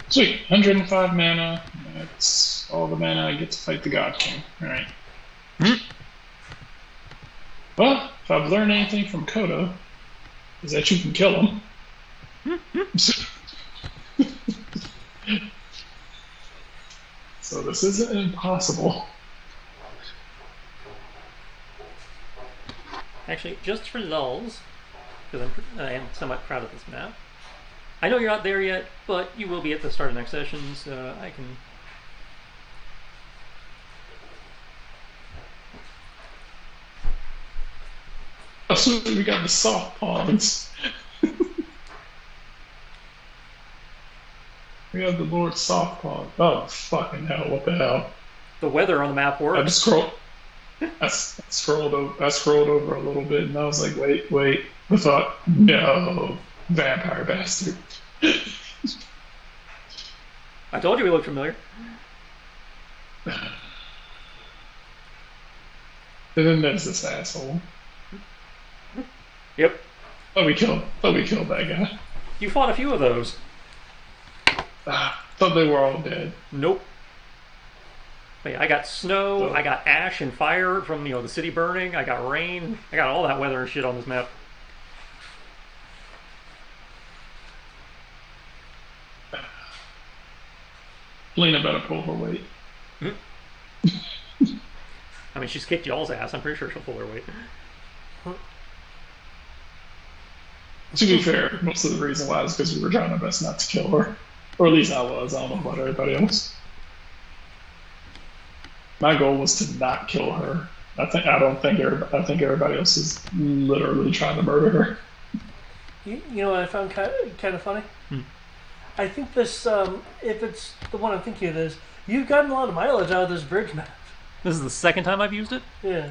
Sweet. 105 mana. That's all the mana I get to fight the God King. Alright. Well, if I've learned anything from Kodo, is that you can kill him. So this isn't impossible. Actually, just for lulz, because I am somewhat proud of this map. I know you're not there yet, but you will be at the start of next session, so I can... Oh, sweet, we got the soft pawns. We have the Lord Soft Paw. Oh, fucking hell, what the hell? The weather on the map works. I scrolled over a little bit, and I was like, wait. I thought, no, vampire bastard. I told you we looked familiar. And then there's this asshole. Yep. Thought we killed that guy. You fought a few of those. Thought they were all dead. Nope. Wait, I got snow, I got ash and fire from the city burning, I got rain, I got all that weather and shit on this map. Lena better pull her weight. I mean, she's kicked y'all's ass. I'm pretty sure she'll pull her weight. To be fair, most of the reason why is because we were trying our best not to kill her. Or at least I was. I don't know about everybody else. My goal was to not kill her. I think everybody else is literally trying to murder her. You know what I found kind of funny? I think this, if it's the one I'm thinking it is, you've gotten a lot of mileage out of this bridge map. This is the second time I've used it? Yeah.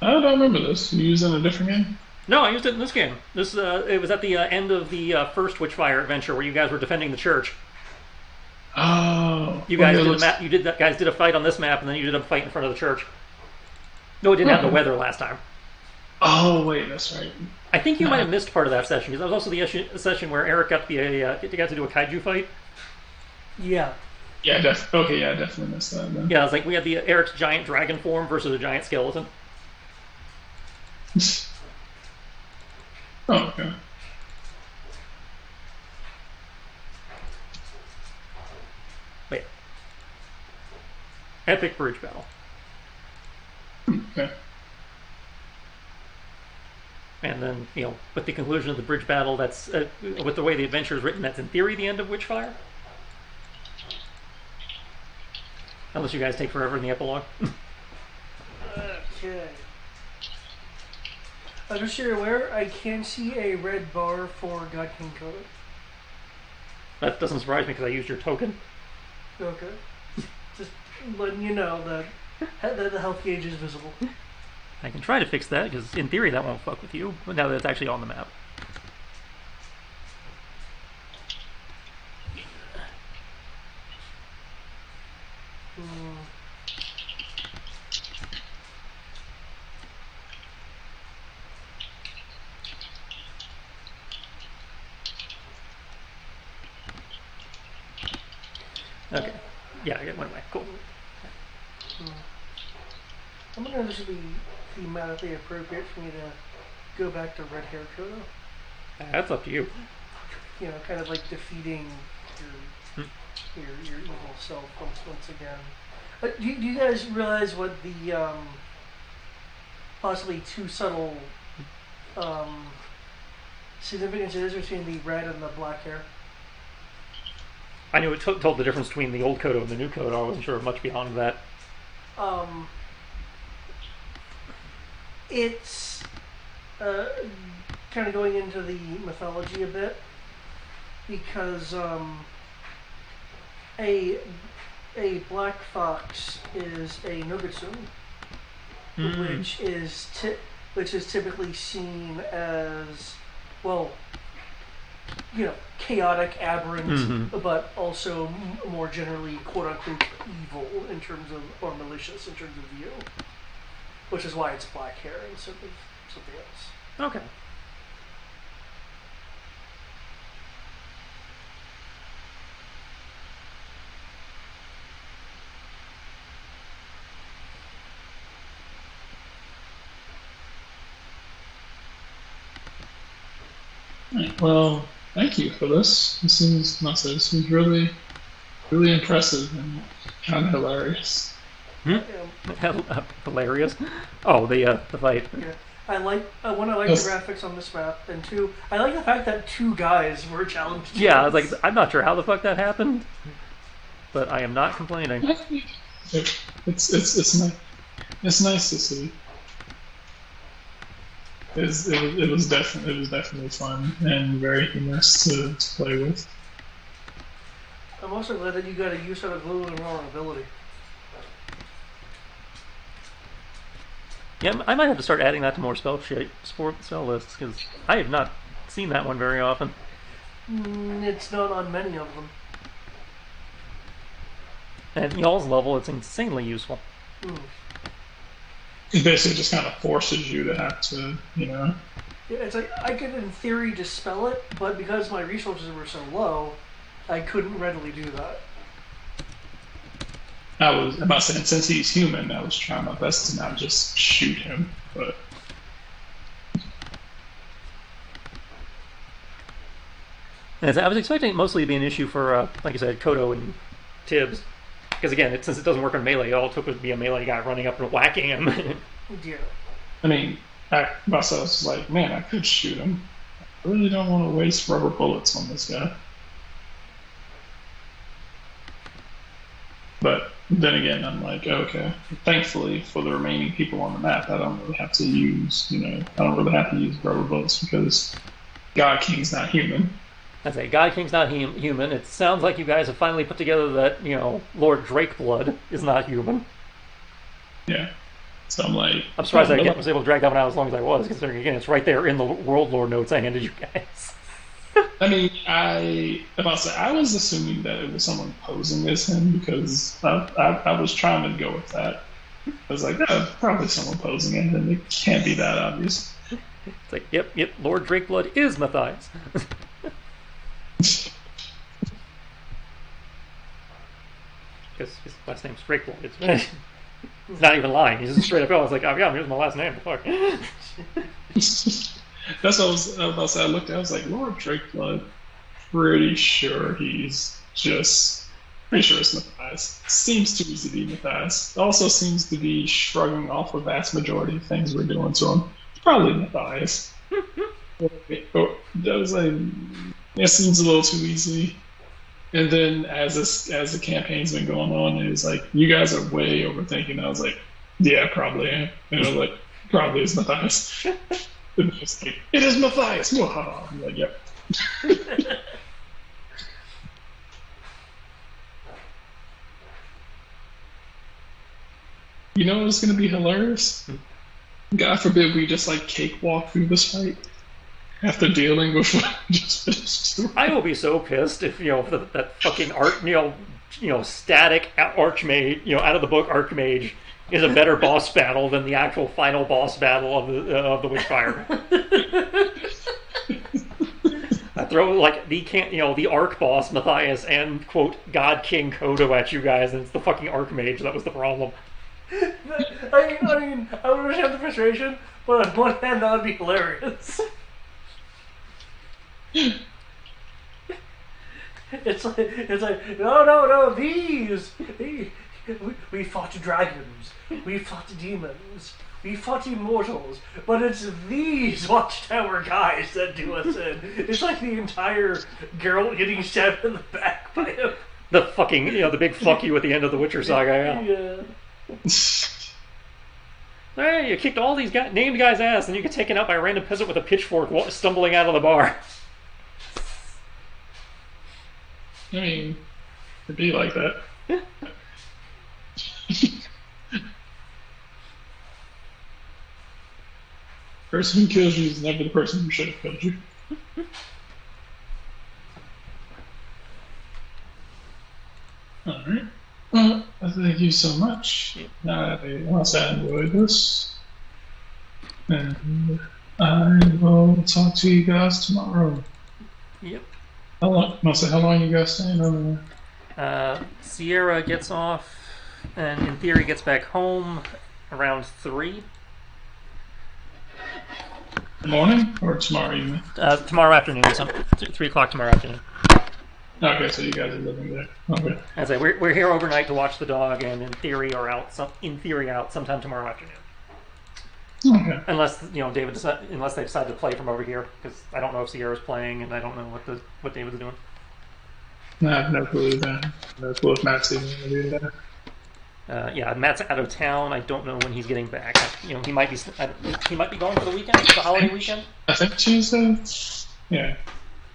I don't remember this. You used it in a different game? No, I used it in this game. This it was at the end of the first Witchfire adventure where you guys were defending the church. Oh. You guys did a map. Guys did a fight on this map, and then you did a fight in front of the church. No, it didn't have the weather last time. Oh wait, that's right. I think you might have missed part of that session because that was also the session where Eric got to do a kaiju fight. Yeah. Yeah, I definitely missed that. Then. Yeah, it was like we had Eric's giant dragon form versus a giant skeleton. Oh, okay. Wait. Epic bridge battle. Okay. And then, with the conclusion of the bridge battle, that's with the way the adventure is written, that's in theory the end of Witchfire. Unless you guys take forever in the epilogue. Okay. Just so you're aware, I can see a red bar for God King Kodo. That doesn't surprise me because I used your token. Okay. Just letting you know that the health gauge is visible. I can try to fix that because in theory that won't fuck with you, but now that it's actually on the map. Okay. Yeah, it went away. Cool. I'm wondering if this would be thematically appropriate for me to go back to red hair Kodo. That's up to you. You know, kind of like defeating your evil self once again. Do you guys realize what the possibly too subtle significance is between the red and the black hair? I knew it told the difference between the old Kodo and the new Kodo. I wasn't sure much beyond that. It's kind of going into the mythology a bit because a black fox is a Nogitsune, which is typically seen as, well, you know, chaotic, aberrant, but also more generally quote unquote evil in terms of, or malicious in terms of view, which is why it's black hair instead of something else. Okay. Right, well, thank you for this. This is really, really impressive and kind of hilarious. Hilarious. Oh, the fight. Yeah. I like the graphics on this map, and two, I like the fact that two guys were challenged. Yeah, I was like, I'm not sure how the fuck that happened, but I am not complaining. It's nice. It's nice to see. It was definitely fun and very humorous to play with. I'm also glad that you got a use out of glue and raw ability. Yeah, I might have to start adding that to more spell lists, because I have not seen that one very often. It's not on many of them. At y'all's level, it's insanely useful. It basically just kind of forces you to have to, you know. Yeah, it's like I could, in theory, dispel it, but because my resources were so low, I couldn't readily do that. I was about saying, since he's human, I was trying my best to not just shoot him, but. And I was expecting it mostly to be an issue for, like I said, Kodo and Tibbs. Because again, since it doesn't work on melee, all it took would be a melee guy running up and whacking him. Yeah. I mean, I myself was like, man, I could shoot him. I really don't want to waste rubber bullets on this guy. But then again, I'm like, okay. Thankfully, for the remaining people on the map, I don't really have to use, I don't really have to use rubber bullets because God King's not human. I say, God King's not human. It sounds like you guys have finally put together that, Lord Drakeblood is not human. Yeah. So I'm like... I'm surprised I was able to drag that one out as long as I was, considering, again, it's right there in the World Lore notes I handed you guys. I mean, I was assuming that it was someone posing as him because I was trying to go with that. I was like, probably someone posing as him. It can't be that obvious. It's like, yep, Lord Drakeblood is Matthias. Because his last name's Drakeblood. It's not even lying. He's just straight up. I was like, oh yeah, here's my last name. Fuck. That's what I was about to say. I looked at it, I was like, Lord Drakeblood, pretty sure it's Matthias. Seems too easy to be Matthias. Also seems to be shrugging off a vast majority of things we're doing to him. Probably Matthias. That was like, it seems a little too easy. And then as the campaign's been going on, it was like, you guys are way overthinking. I was like, yeah, probably am. And I was like, probably is Matthias. And it's like, it is Matthias. I'm like, yep. You know what's going to be hilarious? God forbid we just like cakewalk through this fight after dealing with what we just finished. I will be so pissed if that fucking static archmage, out of the book archmage is a better boss battle than the actual final boss battle of the Witchfire. throw like the Ark boss Matthias and quote God King Kodo at you guys, and it's the fucking Archmage that was the problem. I would understand the frustration, but on one hand, that would be hilarious. It's like no, these we fought dragons, we fought demons, we fought immortals, but it's these Watchtower guys that do us in. It's like the entire girl getting stabbed in the back by him. The fucking the big fuck you at the end of the Witcher saga. Yeah. Hey, you kicked all these named guys' ass, and you get taken out by a random peasant with a pitchfork stumbling out of the bar. I mean, it'd be like that. Person who kills you is never the person who should have killed you. Alright. Well, thank you so much. I enjoyed this. And I will talk to you guys tomorrow. Yep. How long you guys staying over there? Sierra gets off, and in theory gets back home around 3. Morning or tomorrow evening? Tomorrow afternoon, 3 o'clock tomorrow afternoon. Okay, so you guys are living there. Okay. I say we're here overnight to watch the dog, and in theory out sometime tomorrow afternoon. Okay. Unless unless they decide to play from over here, because I don't know if Sierra's playing, and I don't know what David's doing. No, I have no clue then. No clue if Matt's even going to be there. Yeah, Matt's out of town. I don't know when he's getting back. He might be gone for the weekend, the holiday weekend. I think Tuesday. Yeah,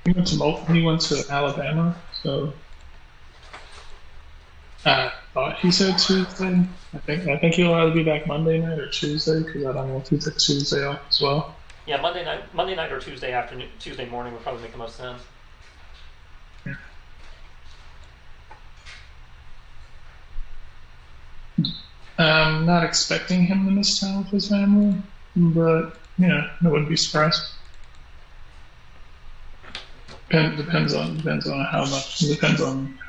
he went to Alabama, so I thought he said Tuesday. I think he'll either be back Monday night or Tuesday, because I don't know if he took Tuesday off as well. Yeah, Monday night or Tuesday afternoon, Tuesday morning would probably make the most sense. I'm not expecting him to miss time with his family, but I wouldn't be surprised. Depends on how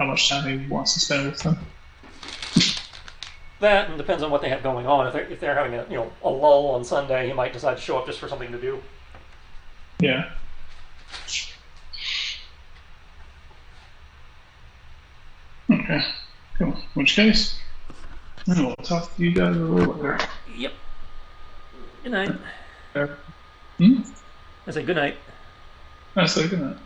much time he wants to spend with them. That and depends on what they have going on. If they're having a lull on Sunday, he might decide to show up just for something to do. Yeah. Okay. Cool. In which case, we'll talk to you guys a little later. Yep. Good night. Hmm? I say good night. I say good night.